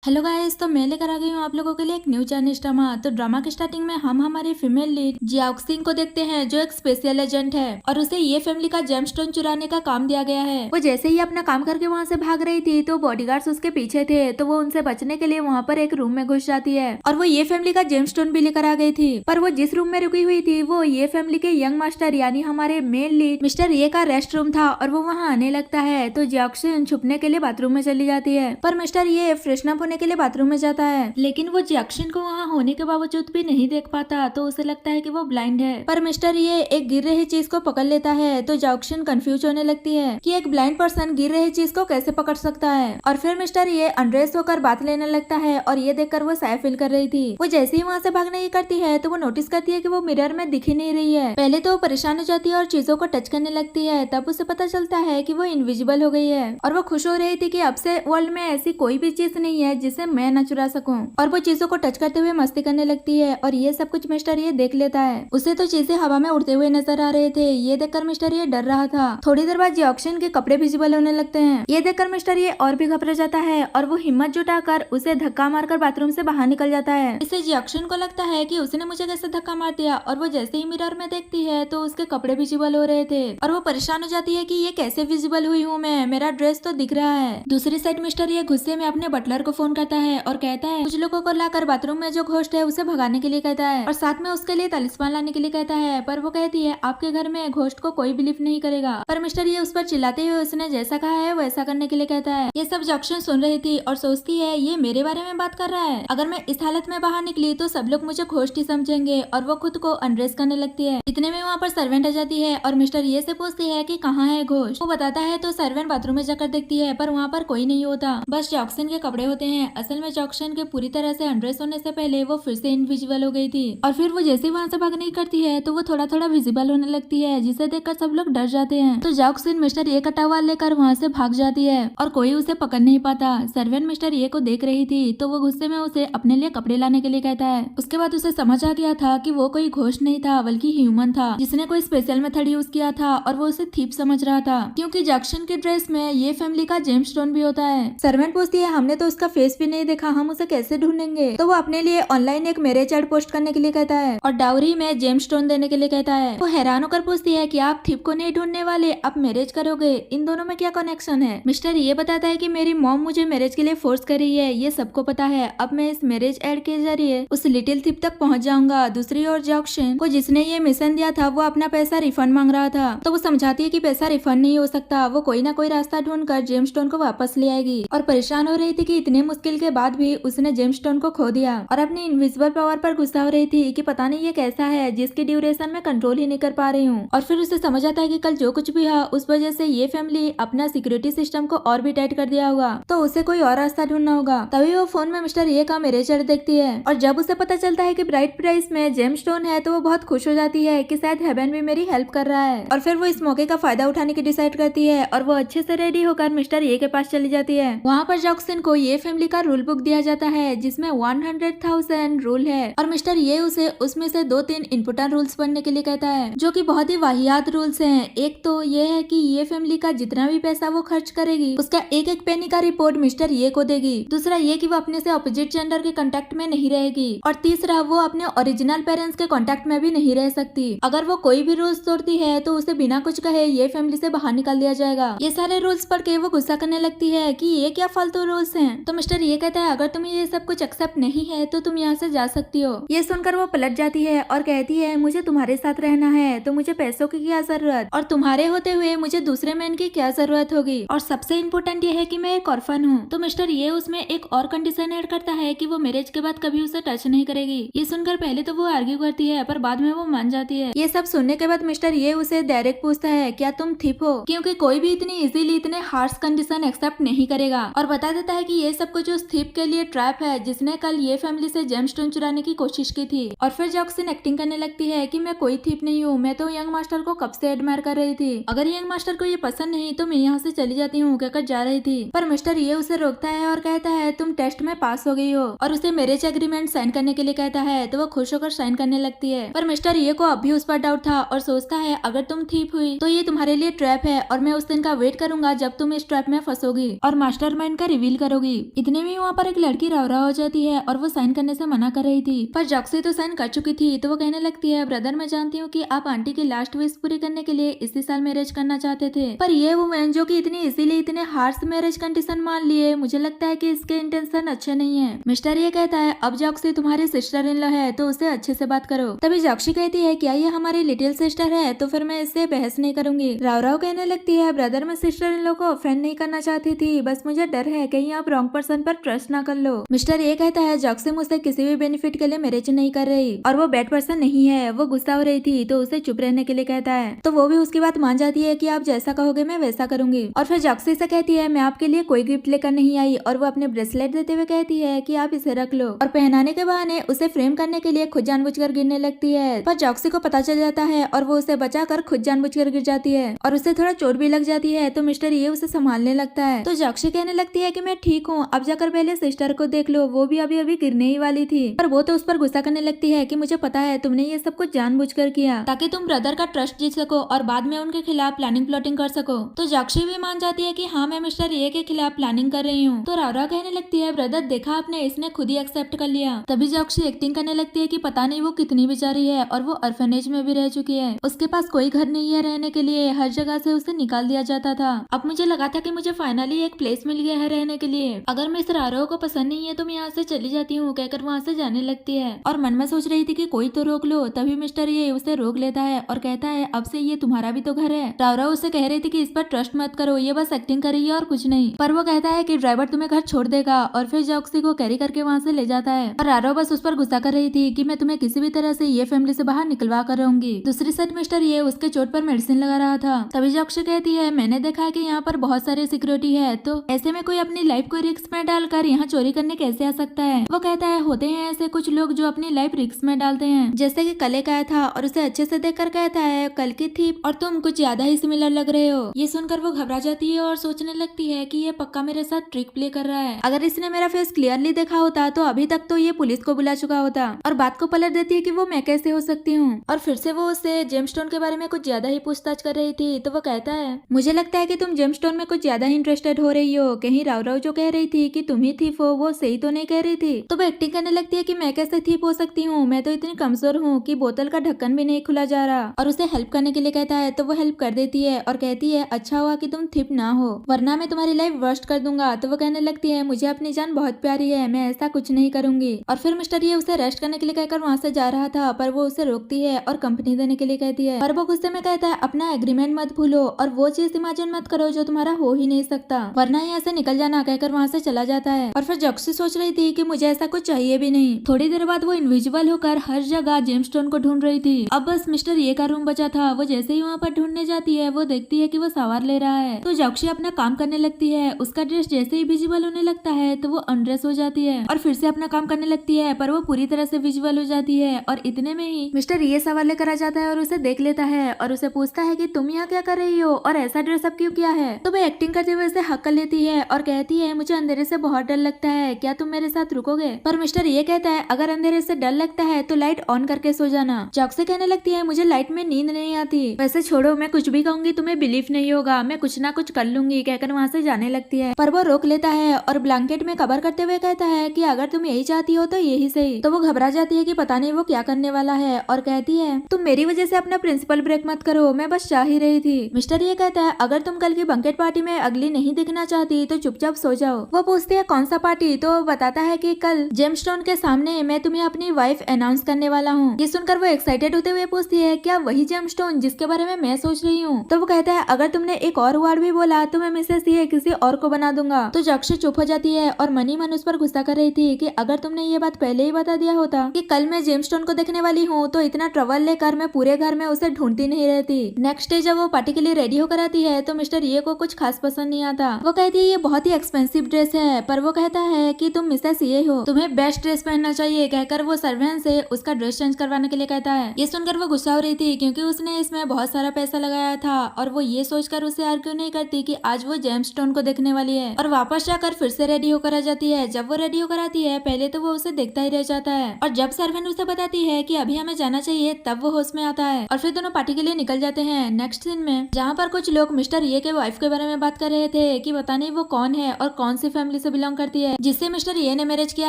Hello guys, तो मैं लेकर आ गई हूँ आप लोगों के लिए एक न्यू चाइनीज ड्रामा। तो ड्रामा के स्टार्टिंग में हम हमारी फीमेल लीड जियाओ सिंह को देखते हैं, जो एक स्पेशल एजेंट है और उसे ये फैमिली का जेमस्टोन चुराने का काम दिया गया है। वो जैसे ही अपना काम करके वहाँ से भाग रही थी तो बॉडीगार्ड्स उसके पीछे थे, तो वो उनसे बचने के लिए वहाँ पर एक रूम में घुस जाती है और वो ये फैमिली का जेमस्टोन भी लेकर आ गई थी। पर वो जिस रूम में रुकी हुई थी वो ये फैमिली के यंग मास्टर यानी हमारे मेन लीड मिस्टर ये का रेस्ट रूम था और वो वहाँ आने लगता है तो जियाओ सिंह छुपने के लिए बाथरूम में चली जाती है। पर मिस्टर ये फ्रेशन अप होने के लिए बाथरूम में जाता है, लेकिन वो जैक्सन को वहाँ होने के बावजूद भी नहीं देख पाता, तो उसे लगता है कि वो ब्लाइंड है। पर मिस्टर ये एक गिर रही चीज को पकड़ लेता है तो जैक्सन कंफ्यूज होने लगती है कि एक ब्लाइंड पर्सन गिर रही चीज को कैसे पकड़ सकता है। और फिर मिस्टर ये अनड्रेस होकर बात लेने लगता है और ये देखकर वो सैड फील कर रही थी। वो जैसे ही वहाँ से भागने की करती है तो वो नोटिस करती है कि वो मिरर में दिख ही नहीं रही है। पहले तो वो परेशान हो जाती है और चीजों को टच करने लगती है, तब उसे पता चलता है कि वो इनविजिबल हो गई है। और वो खुश हो रही थी कि अब से वर्ल्ड में ऐसी कोई भी चीज नहीं है जिसे मैं न चुरा सकूं। और वो चीजों को टच करते हुए मस्ती करने लगती है और ये सब कुछ मिस्टर ये देख लेता है। उसे तो चीजें हवा में उड़ते हुए नजर आ रहे थे, ये देखकर मिस्टर ये डर रहा था। थोड़ी देर बाद जैक्सन के कपड़े विजिबल होने लगते हैं, ये देखकर मिस्टर ये और भी घबरा जाता है और वो हिम्मत जुटाकर उसे धक्का मारकर बाथरूम से बाहर निकल जाता है। इससे जैक्सन को लगता है कि उसने मुझे कैसे धक्का मार दिया और वो जैसे ही मिरर में देखती है तो उसके कपड़े विजिबल हो रहे थे और वो परेशान हो जाती है कि ये कैसे विजिबल हुई हूँ मैं, मेरा ड्रेस तो दिख रहा है। दूसरी साइड मिस्टर ये गुस्से में अपने बटलर को फोन करता है और कहता है कुछ लोगों को लाकर बाथरूम में जो घोस्ट है उसे भगाने के लिए कहता है और साथ में उसके लिए तलिस्मान लाने के लिए कहता है। पर वो कहती है आपके घर में घोस्ट को कोई बिलीव नहीं करेगा। पर मिस्टर ये उस पर चिल्लाते हुए उसने जैसा कहा है वैसा करने के लिए कहता है। ये सब जैक्सन सुन रही थी और सोचती है ये मेरे बारे में बात कर रहा है, अगर मैं इस हालत में बाहर निकली तो सब लोग मुझे घोस्ट ही समझेंगे। और वो खुद को अनड्रेस करने लगती है। इतने में वहाँ पर सर्वेंट आ जाती है और मिस्टर ये से पूछती है कि कहाँ है घोस्ट। वो बताता है तो सर्वेंट बाथरूम में जाकर देखती है पर वहाँ पर कोई नहीं होता, बस जैक्सन के कपड़े होते हैं। असल में जैक्सन के पूरी तरह से अनड्रेस होने से पहले वो फिर से इनविजिबल हो गई थी और फिर वो जैसे वहाँ से भागने की करती है तो वो थोड़ा थोड़ा विजिबल होने लगती है, जिसे देखकर सब लोग डर जाते हैं। तो जैक्सन मिस्टर ये का टॉवल लेकर वहाँ से भाग जाती है और कोई उसे पकड़ नहीं पाता। सर्वेंट मिस्टर ये को देख रही थी तो वो गुस्से में उसे अपने लिए कपड़े लाने के लिए कहता है। उसके बाद उसे समझ आ गया था कि वो कोई घोस्ट नहीं था बल्कि ह्यूमन था, जिसने कोई स्पेशल मेथड यूज किया था और वो उसे थीप समझ रहा था, क्योंकि जैक्सन के ड्रेस में ये फैमिली का जेमस्टोन भी होता है। सर्वेंट पूछती है हमने तो उसका फेस भी नहीं देखा, हम उसे कैसे ढूंढेंगे। तो वो अपने लिए ऑनलाइन एक मैरिज एड पोस्ट करने के लिए कहता है और डाउरी में जेमस्टोन देने के लिए कहता है। वो हैरान होकर पूछती है कि आप थीप को नहीं ढूंढने वाले, आप मैरिज करोगे, इन दोनों में क्या कनेक्शन है। मिस्टर ये बताता है कि मेरी मॉम मुझे मैरिज के लिए फोर्स कर रही है, ये सबको पता है। अब मैं इस मैरिज एड के जरिए उस लिटिल थीप तक पहुंच जाऊंगा। दूसरी ओर जैक्सन को जिसने ये मिशन दिया था वो अपना पैसा रिफंड मांग रहा था, तो वो समझाती है कि पैसा रिफंड नहीं हो सकता, वो कोई ना कोई रास्ता ढूंढकर जेमस्टोन को वापस ले आएगी। और परेशान हो रही थी कि इतने मुश्किल के बाद भी उसने जेमस्टोन को खो दिया और अपनी इनविजिबल पावर पर गुस्सा हो रही थी कि पता नहीं ये कैसा है जिसकी ड्यूरेशन में कंट्रोल ही नहीं कर पा रही हूँ। और फिर उसे समझ आता है कि कल जो कुछ भी हुआ उस वजह से ये फैमिली अपना सिक्योरिटी सिस्टम को और भी टाइट कर दिया होगा, तो उसे कोई और रास्ता ढूंढना होगा। तभी वो फोन में मिस्टर ये का मैरिज देखती है और जब उसे पता चलता है कि ब्राइट प्राइस में जेमस्टोन है तो वो बहुत खुश हो जाती है कि शायद हेवन भी मेरी हेल्प कर रहा है। और फिर वो इस मौके का फायदा उठाने की डिसाइड करती है और वो अच्छे से रेडी होकर मिस्टर ये के पास चली जाती है। वहाँ पर जैक्सन को ये फैमिली का रूल बुक दिया जाता है जिसमें 100,000 रूल है और मिस्टर ये उसे उसमें से 2-3 इम्पोर्टेंट रूल्स पढ़ने के लिए कहता है, जो कि बहुत ही वाहियात रूल्स हैं। एक तो ये है कि ये फैमिली का जितना भी पैसा वो खर्च करेगी उसका एक एक पेनी का रिपोर्ट मिस्टर ये को देगी। दूसरा ये कि वो अपने से ऑपोजिट जेंडर के कांटेक्ट में नहीं रहेगी और तीसरा वो अपने ओरिजिनल पेरेंट्स के कांटेक्ट में भी नहीं रह सकती। अगर वो कोई भी रूल्स तोड़ती है तो उसे बिना कुछ कहे ये फैमिली से बाहर निकाल दिया जाएगा। ये सारे रूल्स पढ़ के वो गुस्सा करने लगती है कि ये क्या फालतू रूल्स हैं। तो मिस्टर ये कहता है अगर तुम्हें ये सब कुछ एक्सेप्ट नहीं है तो तुम यहाँ से जा सकती हो। ये सुनकर वो पलट जाती है और कहती है मुझे तुम्हारे साथ रहना है तो मुझे पैसों की क्या जरूरत, और तुम्हारे होते हुए मुझे दूसरे मैन की क्या जरूरत होगी, और सबसे इम्पोर्टेंट ये है कि मैं एक ऑर्फन हूँ। तो मिस्टर ये उसमें एक और कंडीशन ऐड करता है कि वो मैरिज के बाद कभी उसे टच नहीं करेगी। ये सुनकर पहले तो वो आर्ग्यू करती है पर बाद में वो मान जाती है। ये सब सुनने के बाद मिस्टर ये उसे डायरेक्ट पूछता है क्या तुम थिप हो, क्योंकि कोई भी इतनी इजीली इतने हार्श कंडीशन एक्सेप्ट नहीं करेगा, और बता देता है कि ये सब कुछ उस थिप के लिए ट्रैप है जिसने कल ये फैमिली से जेमस्टोन चुराने की कोशिश की थी। और फिर जैक्सन एक्टिंग करने लगती है कि मैं कोई थिप नहीं हूँ, मैं तो यंग मास्टर को कब से एडमायर कर रही थी, अगर यंग मास्टर को ये पसंद नहीं तो मैं यहाँ से चली जाती हूँ कहकर जा रही थी। पर मिस्टर ये उसे रोकता है और कहता है तुम टेस्ट में पास हो गई हो, और उसे मैरिज एग्रीमेंट साइन करने के लिए कहता है। तो वो खुश होकर साइन करने लगती है। पर मिस्टर ये को अभी उस पर डाउट था और सोचता है अगर तुम थिप हुई तो ये तुम्हारे लिए ट्रैप है और मैं उस दिन का वेट करूंगा जब तुम इस ट्रैप में फंसोगी और मास्टरमाइंड का रिवील करोगी। इतने इतने में वहाँ पर एक लड़की राव हो जाती है और वो साइन करने से मना कर रही थी, पर जॉक्सी तो साइन कर चुकी थी। तो वो कहने लगती है, ब्रदर मैं जानती हूँ कि आप आंटी की लास्ट विश पूरी करने के लिए इसी साल मैरिज करना चाहते थे, पर ये वुमेन जो कि इतनी इसीलिए इतने हार्श मैरिज कंडीशन मान लिए, मुझे लगता है कि इसके इंटेंशन अच्छे नहीं है। मिस्टर ये कहता है, अब जॉक्सी तुम्हारी सिस्टर इन लॉ है तो उसे अच्छे से बात करो। तभी जॉक्सी कहती है, क्या ये हमारी लिटिल सिस्टर है? तो फिर मैं इससे बहस नहीं करूंगी। राव कहने लगती है, ब्रदर मैं सिस्टर इन लॉ को ऑफेंड नहीं करना चाहती थी, बस मुझे डर है कहीं आप रॉन्ग पर्सन पर ट्रस्ट ना कर लो। मिस्टर ये कहता है, जॉक्सी मुझसे किसी भी बेनिफिट के लिए मैरिज नहीं कर रही और वो बैड पर्सन नहीं है। वो गुस्सा हो रही थी तो उसे चुप रहने के लिए कहता है, तो वो भी उसकी बात मान जाती है कि आप जैसा कहोगे मैं वैसा करूंगी। और फिर जॉक्सी से कहती है, मैं आपके लिए कोई गिफ्ट लेकर नहीं आई, और वो अपने ब्रेसलेट देते हुए कहती है कि आप इसे रख लो, और पहनाने के बहाने उसे फ्रेम करने के लिए खुद जानबूझकर गिरने लगती है। पर जॉक्सी को पता चल जाता है और वो उसे बचाकर खुद जानबूझकर गिर जाती है और उसे थोड़ा चोट भी लग जाती है। तो मिस्टर ये उसे संभालने लगता है। तो जॉक्सी कहने लगती है कि मैं ठीक हूँ, अब जाकर पहले सिस्टर को देख लो, वो भी अभी अभी गिरने ही वाली थी। पर वो तो उस पर गुस्सा करने लगती है कि मुझे पता है तुमने ये सब कुछ जानबूझकर किया ताकि तुम ब्रदर का ट्रस्ट जीत सको और बाद में उनके खिलाफ प्लानिंग प्लॉटिंग कर सको। तो जॉक्सी भी मान जाती है कि हाँ मैं मिस्टर ये के खिलाफ प्लानिंग कर रही हूँ। तो रावरा कहने लगती है, ब्रदर देखा आपने, इसने खुद ही एक्सेप्ट कर लिया। तभी जॉक्सी एक्टिंग करने लगती है कि पता नहीं वो कितनी बेचारी है और वो ऑर्फनेज में भी रह चुकी है, उसके पास कोई घर नहीं है रहने के लिए, हर जगह से उसे निकाल दिया जाता था। अब मुझे लगा था कि मुझे फाइनली एक प्लेस मिल गया है रहने के लिए, अगर मिस्टर आरोह को पसंद नहीं है तो मैं यहाँ से चली जाती हूँ कहकर वहाँ से जाने लगती है। और मन में सोच रही थी कि कोई तो रोक लो, तभी मिस्टर ये उसे रोक लेता है और कहता है, अब से ये तुम्हारा भी तो घर है। रावरा उसे कह रही थी कि इस पर ट्रस्ट मत करो, ये बस एक्टिंग कर रही है और कुछ नहीं। पर वो कहता है कि ड्राइवर तुम्हें घर छोड़ देगा और फिर जॉक्सी को कैरी करके वहाँ से ले जाता है। और रावरा बस उस पर गुस्सा कर रही थी कि मैं तुम्हें किसी भी तरह से ये फैमिली से बाहर निकलवा कर रहूंगी। दूसरी साइड मिस्टर ये उसके चोट पर मेडिसिन लगा रहा था। तभी जॉक्सी कहती है, मैंने देखा है कि यहाँ पर बहुत सारी सिक्योरिटी है, तो ऐसे में कोई अपनी लाइफ को रिस्क में डालकर यहाँ चोरी करने कैसे आ सकता है। वो कहता है, होते हैं ऐसे कुछ लोग जो अपनी लाइफ रिस्क में डालते हैं, जैसे कि कल एक आया था और उसे अच्छे से देखकर कहता है, कल की थी और तुम कुछ ज्यादा ही सिमिलर लग रहे हो। ये सुनकर वो घबरा जाती है और सोचने लगती है कि ये पक्का मेरे साथ ट्रिक प्ले कर रहा है। अगर इसने मेरा फेस क्लियरली देखा होता तो अभी तक तो ये पुलिस को बुला चुका होता। और बात को पलट देती है कि वो मैं कैसे हो सकती हूँ। और फिर से वो उससे जेमस्टोन के बारे में कुछ ज्यादा ही पूछताछ कर रही थी। तो वो कहता है, मुझे लगता है कि तुम जेमस्टोन में कुछ ज्यादा ही इंटरेस्टेड हो रही हो, कहीं राव जो कह रही थी कि तुम ही थीफ हो वो सही तो नहीं कह रही थी। तो वो एक्टिंग करने लगती है कि मैं कैसे थीफ हो सकती हूँ, मैं तो इतनी कमजोर हूँ कि बोतल का ढक्कन भी नहीं खुला जा रहा। और उसे हेल्प करने के लिए कहता है। तो वो हेल्प कर देती है और कहती है, अच्छा हुआ कि तुम थीफ ना हो, वरना मैं तुम्हारी लाइफ वर्स्ट कर दूंगा। तो वो कहने लगती है, मुझे अपनी जान बहुत प्यारी है, मैं ऐसा कुछ नहीं करूंगी। और फिर मिस्टर ये उसे रेस्ट करने के लिए कहकर वहाँ से जा रहा था, पर वो उसे रोकती है और कंपनी देने के लिए कहती है। पर वो गुस्से में कहता है, अपना एग्रीमेंट मत भूलो और वो चीज इमेजिन मत करो जो तुम्हारा हो ही नहीं सकता, वरना यहाँ से निकल जाना कहकर वहाँ से चला जाता है। और फिर जॉक्सी सोच रही थी कि मुझे ऐसा कुछ चाहिए भी नहीं। थोड़ी देर बाद वो इनविजिबल होकर हर जगह जेमस्टोन को ढूंढ रही थी। अब बस मिस्टर ये का रूम बचा था। वो जैसे ही वहाँ पर ढूंढने जाती है वो देखती है कि वो सवार ले रहा है। तो जॉक्सी अपना काम करने लगती है। उसका ड्रेस जैसे ही विजिबल होने लगता है तो वो अनड्रेस हो जाती है और फिर से अपना काम करने लगती है, पर वो पूरी तरह से विजुअल हो जाती है। और इतने में ही मिस्टर ये सवाल लेकर आ जाता है और उसे देख लेता है और उसे पूछता है कि तुम यहाँ क्या कर रही हो और ऐसा ड्रेसअप क्यों किया है। तो वो एक्टिंग करते हुए उसे हक कर लेती है और कहती है, मुझे अंधेरे से बहुत डर लगता है, क्या तुम मेरे साथ रुकोगे। पर मिस्टर ये कहता है, अगर अंधेरे से डर लगता है तो लाइट ऑन करके सो जाना। जॉक्सी कहने लगती है, मुझे लाइट में नींद नहीं आती, वैसे छोड़ो मैं कुछ भी कहूंगी तुम्हें बिलीव नहीं होगा, मैं कुछ ना कुछ कर लूंगी कहकर वहाँ से जाने लगती है। पर वो रोक लेता है और ब्लैंकेट में कवर करते हुए कहता है कि अगर तुम यही चाहती हो तो यही सही। तो वो घबरा जाती है कि पता नहीं वो क्या करने वाला है और कहती है, तुम मेरी वजह से अपना प्रिंसिपल ब्रेक मत करो, मैं बस चाह ही रही थी। मिस्टर ये कहता है, अगर तुम कल की बंकेट पार्टी में अगली नहीं दिखना चाहती तो चुपचाप सो जाओ। वो पूछती है, कौन सा पार्टी। तो वो बताता है कि कल जेमस्टोन के सामने मैं तुम्हें अपनी वाइफ अनाउंस करने वाला हूँ। ये सुनकर वो एक्साइटेड होते हुए पूछती है, क्या वही जेमस्टोन जिसके बारे में मैं सोच रही हूँ। तो वो कहता है, अगर तुमने एक और वर्ड भी बोला तो मैं मिसेस ये किसी और को बना दूंगा। तो जॉक्सी चुप हो जाती है और मनी मन उस पर गुस्सा कर रही थी कि अगर तुमने ये बात पहले ही बता दिया होता कि कल मैं जेमस्टोन को देखने वाली हूँ तो इतना ट्रबल लेकर मैं पूरे घर में उसे ढूंढती नहीं रहती। नेक्स्ट डे जब वो पार्टी के लिए रेडी होकर आती है तो मिस्टर ये को कुछ खास पसंद नहीं आता। वो कहती है, ये बहुत ही एक्सपेंसिव ड्रेस है, पर वो कहता है कि तुम मिसेस ये हो, तुम्हें बेस्ट ड्रेस पहनना चाहिए कहकर वो सर्वेंट से उसका ड्रेस चेंज करवाने के लिए कहता है। ये सुनकर वो गुस्सा हो रही थी क्योंकि उसने इसमें बहुत सारा पैसा लगाया था और वो ये सोचकर उसे आर्ग्यू नहीं करती कि आज वो जेमस्टोन को देखने वाली है और वापस जाकर फिर से रेडी होकर आ जाती है। जब वो रेडी होकर आती है पहले तो वो उसे देखता ही रह जाता है और जब सर्वेंट उसे बताती है कि अभी हमें जाना चाहिए तब वो होश में आता है और फिर दोनों पार्टी के लिए निकल जाते हैं। नेक्स्ट सीन में जहाँ पर कुछ लोग मिस्टर ये के वाइफ के बारे में बात कर रहे थे कि पता नहीं वो कौन है और कौन सी फैमिली से बिलोंग करती है जिससे मिस्टर ये ने मैरिज किया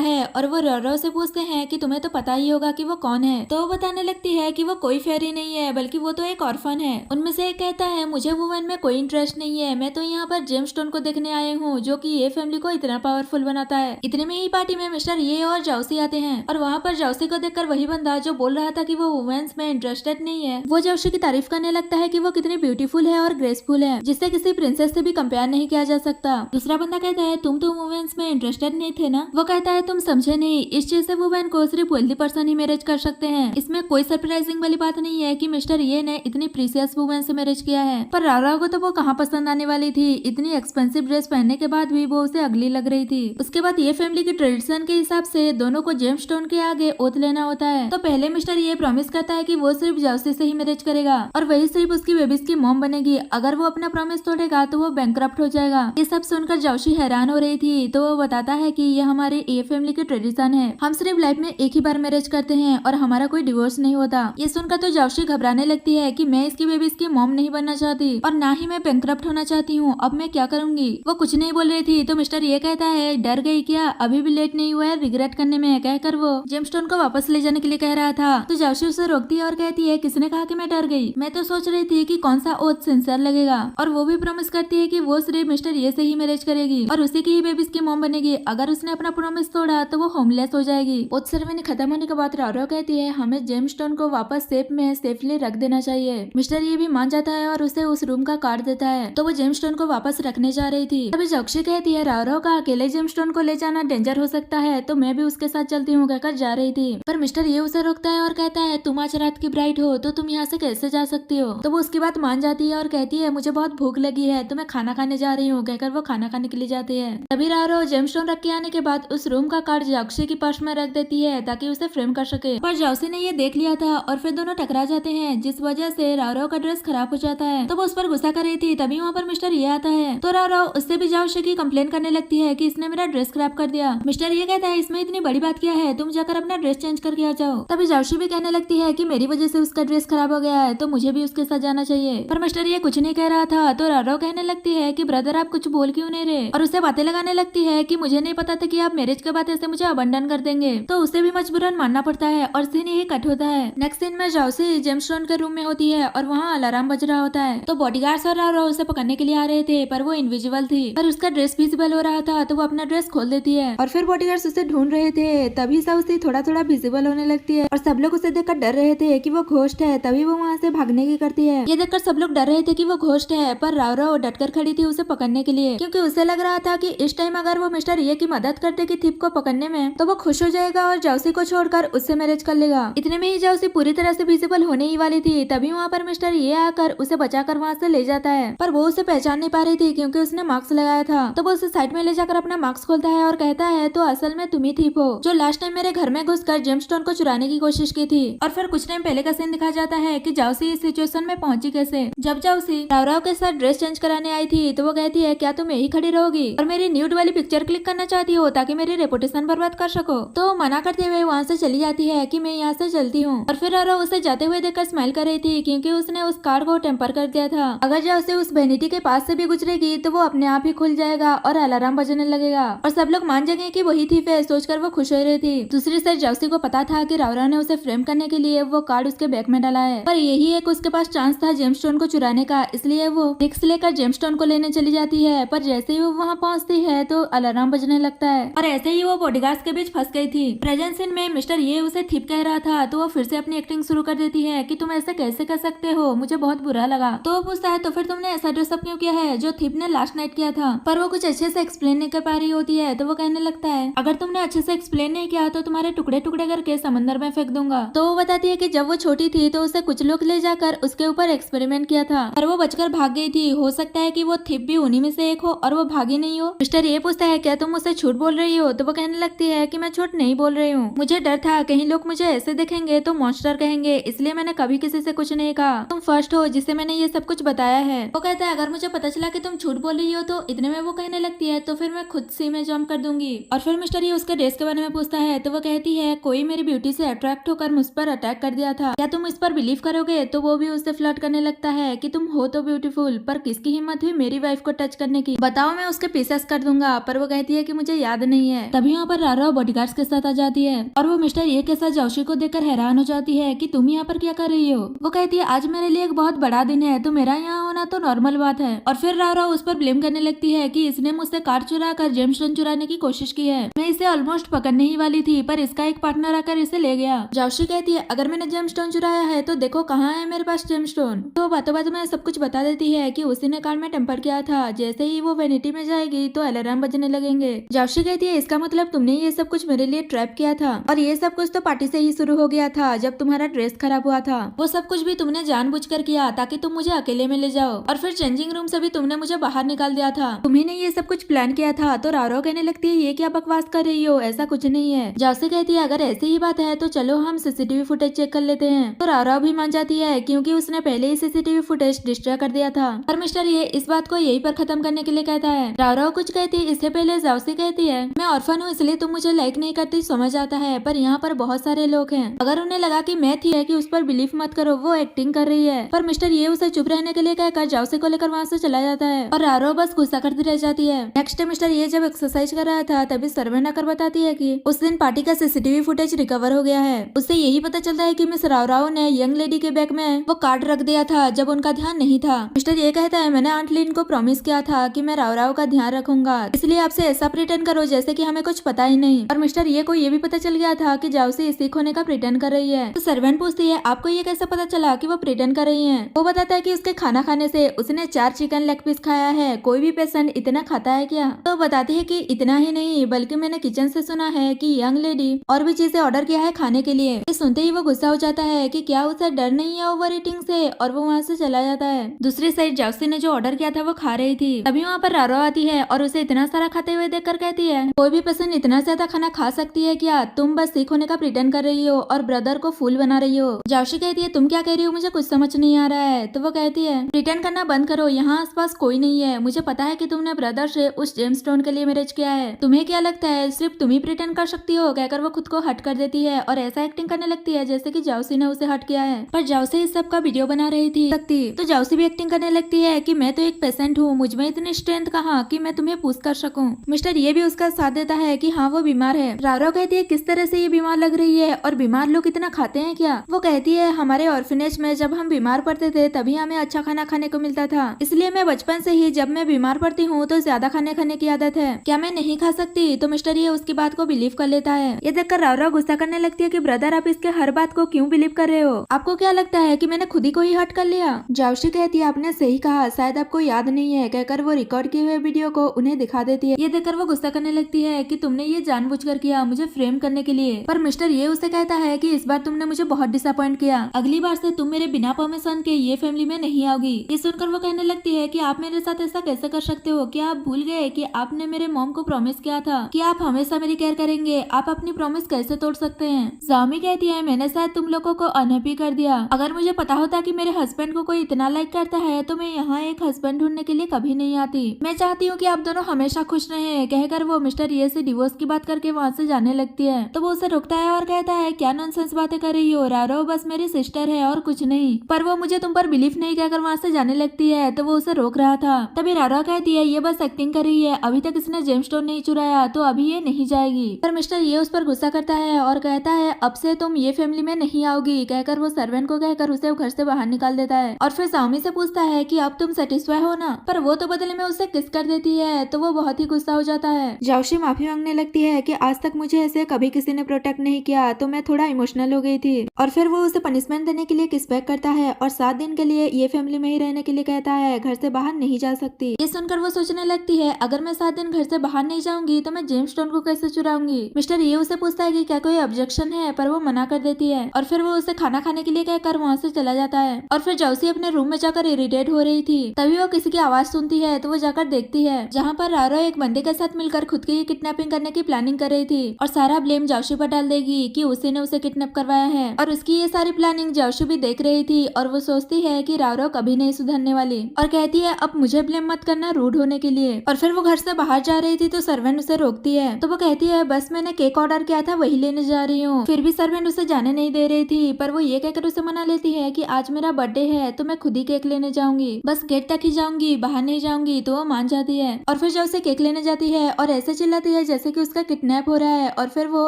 है। और वो रॉरो से पूछते हैं कि तुम्हें तो पता ही होगा कि वो कौन है। तो वो बताने लगती है कि वो कोई फेरी नहीं है बल्कि वो तो एक ऑर्फन है। उनमें से एक कहता है मुझे वुमेन में कोई इंटरेस्ट नहीं है, मैं तो यहाँ पर जेमस्टोन को देखने आए हूँ जो कि ये फैमिली को इतना पावरफुल बनाता है। इतने में ही पार्टी में मिस्टर ये और जाउसी आते हैं और वहाँ पर जाउसी को देखकर वही बंदा जो बोल रहा था कि वो वुमेन्स में इंटरेस्टेड नहीं है, वो जाउसी की तारीफ करने लगता है कि वो कितनी ब्यूटीफुल है और ग्रेसफुल है जिससे किसी प्रिंसेस से भी कंपेयर नहीं किया जा सकता। दूसरा बंदा कहता है तुम तो वुमेन्स में इंटरेस्टेड नहीं थे ना। वो कहता है तुम समझे नहीं, इस चीज से वुमेन को सिर्फ वेल्दी पर्सन ही मैरिज कर सकते हैं। इसमें कोई सरप्राइजिंग वाली बात नहीं है कि मिस्टर ये ने इतनी प्रीसियस वुमेन से मैरिज किया है। पर रारा को तो वो कहाँ पसंद आने वाली थी, इतनी एक्सपेंसिव ड्रेस पहनने के बाद भी वो उसे अगली लग रही थी। उसके बाद ये फैमिली की ट्रेडिशन के हिसाब से दोनों को जेमस्टोन के आगे ओथ लेना होता है। तो पहले मिस्टर ये प्रॉमिस करता है कि वो सिर्फ जाउसी से ही मैरिज करेगा और वही सिर्फ उसकी बेबीज की मॉम बनेगी। अगर वो अपना प्रॉमिस तोड़ेगा तो वो बैंकरप्ट हो जाएगा। ये सब सुनकर जाउसी हैरान हो रही थी। तो वो बताता है कि ये हमारे ये फैमिली की ट्रेडिशन है, हम सिर्फ लाइफ में एक ही बार मैरिज करते हैं और हमारा कोई डिवोर्स नहीं होता। ये सुनकर तो जाउसी घबराने लगती है कि मैं इसकी बेबीज की मॉम नहीं बनना चाहती और ना ही मैं बैंकरप्ट होना चाहती हूँ, अब मैं क्या करूंगी। वो कुछ नहीं बोल रही थी तो मिस्टर ये कहता है डर गई क्या, अभी भी लेट नहीं हुआ है रिग्रेट करने में, कहकर वो जेमस्टोन को वापस ले जाने के लिए कह रहा था। तो जाउसी उसे रोकती है और कहती है किसने कहा कि मैं डर गई, मैं तो सोच रही थी कि कौन सा ओथ सिंसियर लगेगा। और वो भी प्रॉमिस करती है कि वो सिर्फ मिस्टर ये से ही मैरिज करेगी और उसी की ही बेबीज की मॉम बनेगी। अगर उसने अपना प्रॉमिस तोड़ा तो वो होमलेस हो जाएगी। ओथ सेरेमनी खत्म होने के बाद रारो कहती है हमें जेमस्टोन को वापस सेफ में सेफली रख देना चाहिए। मिस्टर ये भी मान जाता है और उसे उस रूम का कार्ड देता है। तो वो जेमस्टोन को वापस रखने जा रही थी तभी जाउसी कहती है रारो का अकेले जेमस्टोन को ले जाना डेंजर हो सकता है, तो मैं भी उसके साथ चलती हूँ कहकर जा रही थी। पर मिस्टर ये उसे रोकता है और कहता है तुम आज रात की ब्राइड हो तो तुम यहाँ से कैसे जा सकती हो। तो वो उसकी बात मान जाती है और कहती है मुझे बहुत भूख लगी है तो मैं खाना खाने जा रही हूँ, कहकर वो खाना खाने के लिए जाती है। तभी रारो जेमस्टोन रख के आने के बाद उस रूम का कार्ड जाउसी की पर्स में रख देती है ताकि उसे फ्रेम कर सके। पर जाउसी ने ये देख लिया था और फिर दोनों टकरा जाते हैं जिस वजह से रारो का ड्रेस खराब हो जाता है। तो वो उस पर गुस्सा कर रही थी तभी वहाँ पर मिस्टर ये आता है। तो रारो उससे भी जाउसी की कंप्लेन करने लगती है कि इसने मेरा ड्रेस खराब कर दिया। मिस्टर ये कहता है इसमें इतनी बड़ी बात क्या है, तुम जाकर अपना ड्रेस चेंज करके आ जाओ। तभी जाउसी भी कहने लगती है कि मेरी वजह से उसका ड्रेस खराब हो गया है तो मुझे भी उसके साथ जाना चाहिए। पर मिस्टर ये कुछ नहीं कह रहा था। तो रारो कहने लगती है कि ब्रदर आप कुछ बोल क्यों नहीं रहे, और उसे बातें लगाने लगती है कि मुझे नहीं पता था कि आप मैरिज के बाद ऐसे मुझे अबंडन कर देंगे। तो उसे भी मजबूरन मानना पड़ता है और सीन यही कट होता है। नेक्स्ट सीन में जाउसी जेमस्टोन के रूम में होती है और वहाँ अलार्म बज रहा होता है। तो बॉडीगार्ड्स और रारो उसे पकड़ने के लिए आ रहे थे पर वो इनविजिबल थी पर उसका ड्रेस विजिबल हो रहा था तो वो अपना ड्रेस खोल देती है और फिर बॉडीगार्ड्स उसे ढूंढ रहे थे। तभी जाउसी थोड़ा थोड़ा विजिबल होने लगती है और सब लोग उसे देखकर डर रहे थे कि वो घोस्ट है। तभी वो वहाँ से भागने की करती है। ये देखकर सब लोग डर रहे थे कि वो घोस्ट है पर रारो डटकर खड़ी थी उसे पकड़ने के लिए, क्योंकि उसे लग रहा था कि इस टाइम अगर वो मिस्टर ये की मदद करते कि थिप को पकड़ने में तो वो खुश हो जाएगा और जाउसी को छोड़कर उससे मैरिज कर लेगा। इतने में ही जाउसी पूरी तरह से विजिबल होने ही वाली थी तभी वहाँ पर मिस्टर ये आकर उसे बचाकर वहाँ से ले जाता है। पर वो उसे पहचान नहीं पा रही थी क्योंकि उसने मास्क लगाया था। तो वो उसे साइड में ले जाकर अपना मास्क खोलता है और कहता है तो असल में तुम ही थिप हो जो लास्ट टाइम मेरे घर में घुसकर जेमस्टोन को चुराने की कोशिश की थी। और फिर कुछ टाइम पहले का सीन दिखाया जाता है कि जाउसी इस सिचुएशन में पहुंची कैसे। जब जाउसी राव के साथ ड्रेस चेंज कराने आई थी तो वो कहती है क्या तुम यही खड़ी रहोगी और मेरी न्यूड वाली पिक्चर क्लिक करना चाहती हो ताकि मेरी रेपुटेशन बर्बाद कर सको। तो मना करते हुए वहाँ से चली जाती है कि मैं यहाँ से चलती हूँ। और फिर राव उसे जाते हुए देखकर स्माइल कर रही थी क्योंकि उसने उस कार्ड को टेम्पर कर दिया था। अगर जाउसी उस वेनिटी के पास से भी गुजरेगी तो वो अपने आप ही खुल जाएगा और अलार्म बजने लगेगा और सब लोग मान जाएंगे कि वही थी। फिर सोचकर वो खुश हो रही थी। दूसरी साइड जाउसी को पता था कि रावरा ने उसे फ्रेम करने के लिए वो कार्ड उसके बैग में डाला है पर यही एक उसके पास चांस था जेमस्टोन को चुराने का, इसलिए वो रिक्स लेकर जेमस्टोन को लेने चली जाती है। पर जैसे ही वो वहाँ पहुँचती है तो अलार्म बजने लगता है और ऐसे ही वो बॉडीगार्ड्स के बीच फंस गई थी। प्रेजेंट सीन में मिस्टर ये उसे थिप कह रहा था तो वो फिर से अपनी एक्टिंग शुरू कर देती है कि तुम ऐसे कैसे कर सकते हो, मुझे बहुत बुरा लगा। तो वो पूछता है तो फिर तुमने ऐसा ड्रेसअप क्यों किया है जो थिप ने लास्ट नाइट किया था। पर वो कुछ अच्छे से एक्सप्लेन नहीं कर पा रही होती है तो वो कहने लगता है अगर तुमने अच्छे से एक्सप्लेन नहीं किया तो तुम्हारे टुकड़े टुकड़े करके समंदर में फेंक दूंगा। तो वो बताती है कि जब वो छोटी थी तो उसे कुछ लोग ले जाकर उसके ऊपर एक्सपेरिमेंट किया था और वो बचकर भाग गई थी। हो सकता है कि वो थिप भी उन्हीं में से एक हो और वो भागी नहीं हो। मिस्टर ये पूछता है क्या तुम मुझसे झूठ बोल रही हो। तो वो कहने लगती है कि मैं झूठ नहीं बोल रही हूँ, मुझे डर था कहीं लोग मुझे ऐसे देखेंगे तो मॉन्स्टर कहेंगे, इसलिए मैंने कभी किसी से कुछ नहीं कहा। तुम फर्स्ट हो जिसे मैंने ये सब कुछ बताया है। वो कहता है अगर मुझे पता चला कि तुम झूठ बोल रही हो तो इतने में वो कहने लगती है तो फिर मैं खुद सी में जंप कर दूंगी। और फिर मिस्टर ये उसके ड्रेस के बारे में पूछता है तो वो कहती है कोई मेरी ब्यूटी से अट्रैक्ट होकर मुझ पर अटैक कर दिया था, क्या तुम इस पर बिलीव करोगे। तो वो भी उससे फ्लर्ट करने लगता है कि तुम हो तो ब्यूटीफुल पर किसकी हिम्मत हुई मेरी वाइफ को टच करने की, बताओ मैं उसके पीसेस कर दूंगा। करूंगा, पर वो कहती है कि मुझे याद नहीं है। तभी यहाँ पर रारो बॉडीगार्ड्स के साथ आ जाती है और वो मिस्टर ये के साथ जाओशी को देखकर हैरान हो जाती है कि तुम यहाँ पर क्या कर रही हो। वो कहती है आज मेरे लिए एक बहुत बड़ा दिन है, तो मेरा यहाँ होना तो नॉर्मल बात है। और फिर रारो उस पर ब्लेम करने लगती है कि इसने मुझसे कार चुरा कर जेमस्टोन चुराने की कोशिश की है। मैं इसे ऑलमोस्ट पकड़ने ही वाली थी, पर इसका एक पार्टनर आकर इसे ले गया। जाओशी कहती है अगर मैंने जेमस्टोन चुराया है तो देखो कहाँ है मेरे पास जेमस्टोन। तो बातों बातों में सब कुछ बता देती है कि उसी ने कार में टेम्पर किया था। जैसे ही वो वेनिटी में जाएगी तो अलार्म बजने लगेंगे। जाओशी कहती है इसका मतलब तुमने ये सब कुछ मेरे लिए ट्रैप किया था, और ये सब कुछ तो पार्टी से ही शुरू हो गया था जब तुम्हारा ड्रेस खराब हुआ था। वो सब कुछ भी तुमने जानबूझकर किया ताकि तुम मुझे अकेले में ले जाओ, और फिर चेंजिंग रूम से भी तुमने मुझे बाहर निकाल दिया था। तुम्ही ने ये सब कुछ प्लान किया था। तो रारो कहने लगती है ये क्या बकवास कर रही हो, ऐसा कुछ नहीं है। जाओशी कहती है अगर ऐसी ही बात है तो चलो हम सीसीटीवी फुटेज चेक कर लेते हैं। तो रारो भी मान जाती है क्योंकि उसने पहले ही सीसीटीवी फुटेज डिस्ट्रॉय कर दिया था। पर मिस्टर ये इस बात को यही पर खत्म करने के लिए कहता है। रारो कुछ कहती इससे पहले जाओशी कहती है मैं ऑर्फन हूँ इसलिए तुम मुझे लाइक नहीं करती, समझ आता है, पर यहाँ पर बहुत सारे लोग हैं। अगर उन्हें लगा कि मैं थी है कि उस पर बिलीव मत करो, वो एक्टिंग कर रही है। पर मिस्टर ये उसे चुप रहने के लिए कहकर जाओशी को लेकर वहाँ से चला जाता है और रारो बस गुस्सा करती रह जाती है। नेक्स्ट मिस्टर ये जब एक्सरसाइज कर रहा था तभी सर्वेंट आकर बताती है कि उस दिन पार्टी का सीसीटीवी फुटेज रिकवर हो गया है। उससे यही पता चलता है कि मिस राव ने यंग लेडी के बैग में वो कार्ड रख दिया था जब उनका ध्यान नहीं था। मिस्टर ये कहता है मैंने आंट लिन को प्रॉमिस किया था कि मैं राव का ध्यान रखूंगा, इसलिए आपसे ऐसा प्रिटेंड करो जैसे कि हमें कुछ पता ही नहीं। और मिस्टर ये को ये भी पता चल गया था कि जाओशी इसी खोने का प्रिटेंड कर रही है। तो सर्वेंट पूछती है आपको ये कैसे पता चला कि वो प्रिटेंड कर रही है। वो बताता है कि उसके खाना खाने से उसने 4 चिकन लेग पीस खाया है। कोई भी पेशेंट इतना खाता है क्या? तो बताती है कि इतना ही नहीं बल्कि मैंने किचन से सुना है कि यंग लेडी और भी चीजें ऑर्डर किया है खाने के लिए। ये सुनते ही वो गुस्सा हो जाता है कि क्या उसे डर नहीं है ओवर ईटिंग से, और वो वहाँ से चला जाता है। दूसरी साइड जाओशी ने जो ऑर्डर किया था वो खा रही थी। तभी वहाँ पर रारो आती है और उसे इतना सारा खाते हुए देखकर कहती है कोई भी पर्सन इतना ज्यादा खाना खा सकती है क्या? तुम बस सीख होने का प्रिटेंड कर रही हो और ब्रदर को फूल बना रही हो। जाओशी कहती है तुम क्या कह रही हो, मुझे कुछ समझ नहीं आ रहा है। तो वो कहती है प्रिटेंड करना बंद करो, यहाँ आसपास कोई नहीं है। मुझे पता है कि तुमने ब्रदर से उस जेमस्टोन के लिए मैरिज किया है। तुम्हें क्या लगता है सिर्फ तुम ही प्रिटेंड कर सकती हो? कहकर वो खुद को हट कर देती है और ऐसा एक्टिंग करने लगती है जैसे कि जाओशी ने उसे हट किया है। पर जाओशी इस सब का वीडियो बना रही थी तो जाओशी भी एक्टिंग करने लगती है कि मैं तो एक पेशेंट हूँ, मुझ में इतनी स्ट्रेंथ कहाँ कि मैं तुम्हें पूछ कर सकूं। मिस्टर ये भी उसका साथ देता है कि हाँ वो बीमार है। रारो कहती है किस तरह से ये बीमार लग रही है और बीमार लोग इतना खाते हैं क्या? वो कहती है हमारे ऑर्फनेज में जब हम बीमार पड़ते थे तभी हमें अच्छा खाना खाने को मिलता था, इसलिए मैं बचपन से ही जब मैं बीमार पड़ती हूँ तो ज्यादा खाने खाने की आदत है। क्या मैं नहीं खा सकती? तो मिस्टर ये उसकी बात को बिलीव कर लेता है। ये देखकर रारो गुस्सा करने लगती है कि ब्रदर आप इसके हर बात को क्यों बिलीव कर रहे हो? आपको क्या लगता है कि मैंने खुद ही को ही हट कर लिया? जाओशी कहती है आपने सही कहा, शायद आपको याद नहीं है, कहकर वो रिकॉर्ड किए हुए वीडियो को उन्हें दिखा देती है। ये देखकर वो गुस्सा करने लगती है कि तुमने ये जानबूझकर किया मुझे फ्रेम करने के लिए। पर मिस्टर ये उसे कहता है कि इस बार तुमने मुझे बहुत डिसअपॉइंट किया, अगली बार से तुम मेरे बिना परमिशन के ये फैमिली में नहीं आओगी। ये सुनकर वो कहने लगती है कि आप मेरे साथ ऐसा कैसे कर सकते हो? क्या आप भूल गए कि आपने मेरे मॉम को प्रॉमिस किया था कि आप हमेशा मेरी केयर करेंगे? आप अपनी प्रॉमिस कैसे तोड़ सकते हैं? जामी कहती है मैंने शायद तुम लोगों को अनहैप्पी कर दिया। अगर मुझे पता होता कि मेरे हस्बैंड को कोई इतना लाइक करता है तो मैं यहाँ एक हस्बैंड ढूंढने के लिए कभी नहीं आती। मैं चाहती हूँ कि आप दोनों हमेशा खुश रहें, कहकर वो मिस्टर ये से डिवोर्स की बात करके वहाँ से जाने लगती है। तो वो उसे रोकता है और कहता है क्या नॉनसेंस बातें कर रही हो रारो, बस मेरी सिस्टर है और कुछ नहीं। पर वो मुझे तुम पर बिलीव नहीं कहकर वहाँ से जाने लगती है। तो वो उसे रोक रहा था। तभी रारो कहती है ये बस एक्टिंग कर रही है, अभी तक इसने जेमस्टोन नहीं चुराया तो अभी ये नहीं जाएगी। पर मिस्टर ये उस पर गुस्सा करता है और कहता है अब से तुम ये फैमिली में नहीं आओगी, कहकर वो सर्वेंट को कहकर उसे घर से बाहर निकाल देता है। और फिर सामी से पूछता है कि अब तुम सेटिस्फाई हो ना? पर वो तो बदले में उसे किस कर देती है। तो वो बहुत ही गुस्सा हो जाता है। जाओशी माफी मांगने लगती है कि आज तक मुझे ऐसे कभी किसी ने प्रोटेक्ट नहीं किया तो मैं थोड़ा इमोशनल हो गई थी। और फिर वो उसे पनिशमेंट देने के लिए किस बैक करता है और 7 दिन के लिए ये फैमिली में ही रहने के लिए कहता है, घर से बाहर नहीं जा सकती। ये सुनकर वो सोचने लगती है अगर मैं 7 दिन घर से बाहर नहीं जाऊंगी तो मैं जेमस्टोन को कैसे चुराऊंगी। मिस्टर ये उसे पूछता है कि क्या कोई ऑब्जेक्शन है, पर वो मना कर देती है। और फिर वो उसे खाना खाने के लिए कहकर वहाँ से चला जाता है। और फिर जाओशी अपने रूम में जाकर इरिटेट हो रही थी। तभी वो किसी की आवाज सुनती है तो वो जाकर देखती है जहाँ पर रारो एक बंदे के साथ मिलकर खुद की किडनैपिंग करने की प्लानिंग कर रही थी और सारा ब्लेम जाओशी पर डाल देगी कि उसी ने उसे किडनैप करवाया है। और उसकी ये सारी प्लानिंग जाओशी भी देख रही थी और वो सोचती है कि रारो कभी नहीं सुधरने वाली और कहती है अब मुझे ब्लेम मत करना रूड होने के लिए। और फिर वो घर से बाहर जा रही थी तो सर्वेंट उसे रोकती है। तो वो कहती है बस मैंने केक ऑर्डर किया था वही लेने जा रही हूँ। फिर भी सर्वेंट उसे जाने नहीं दे रही थी, पर वो ये कहकर उसे मना लेती है कि आज मेरा बर्थडे है तो मैं खुद ही केक लेने जाऊंगी, बस गेट तक ही जाऊंगी, बाहर नहीं जाऊंगी। तो वो मान जाती है। और फिर जब उसे केक लेने जाती है और ऐसे चिल्लाती है जैसे कि उसका किडनैप हो रहा है और फिर वो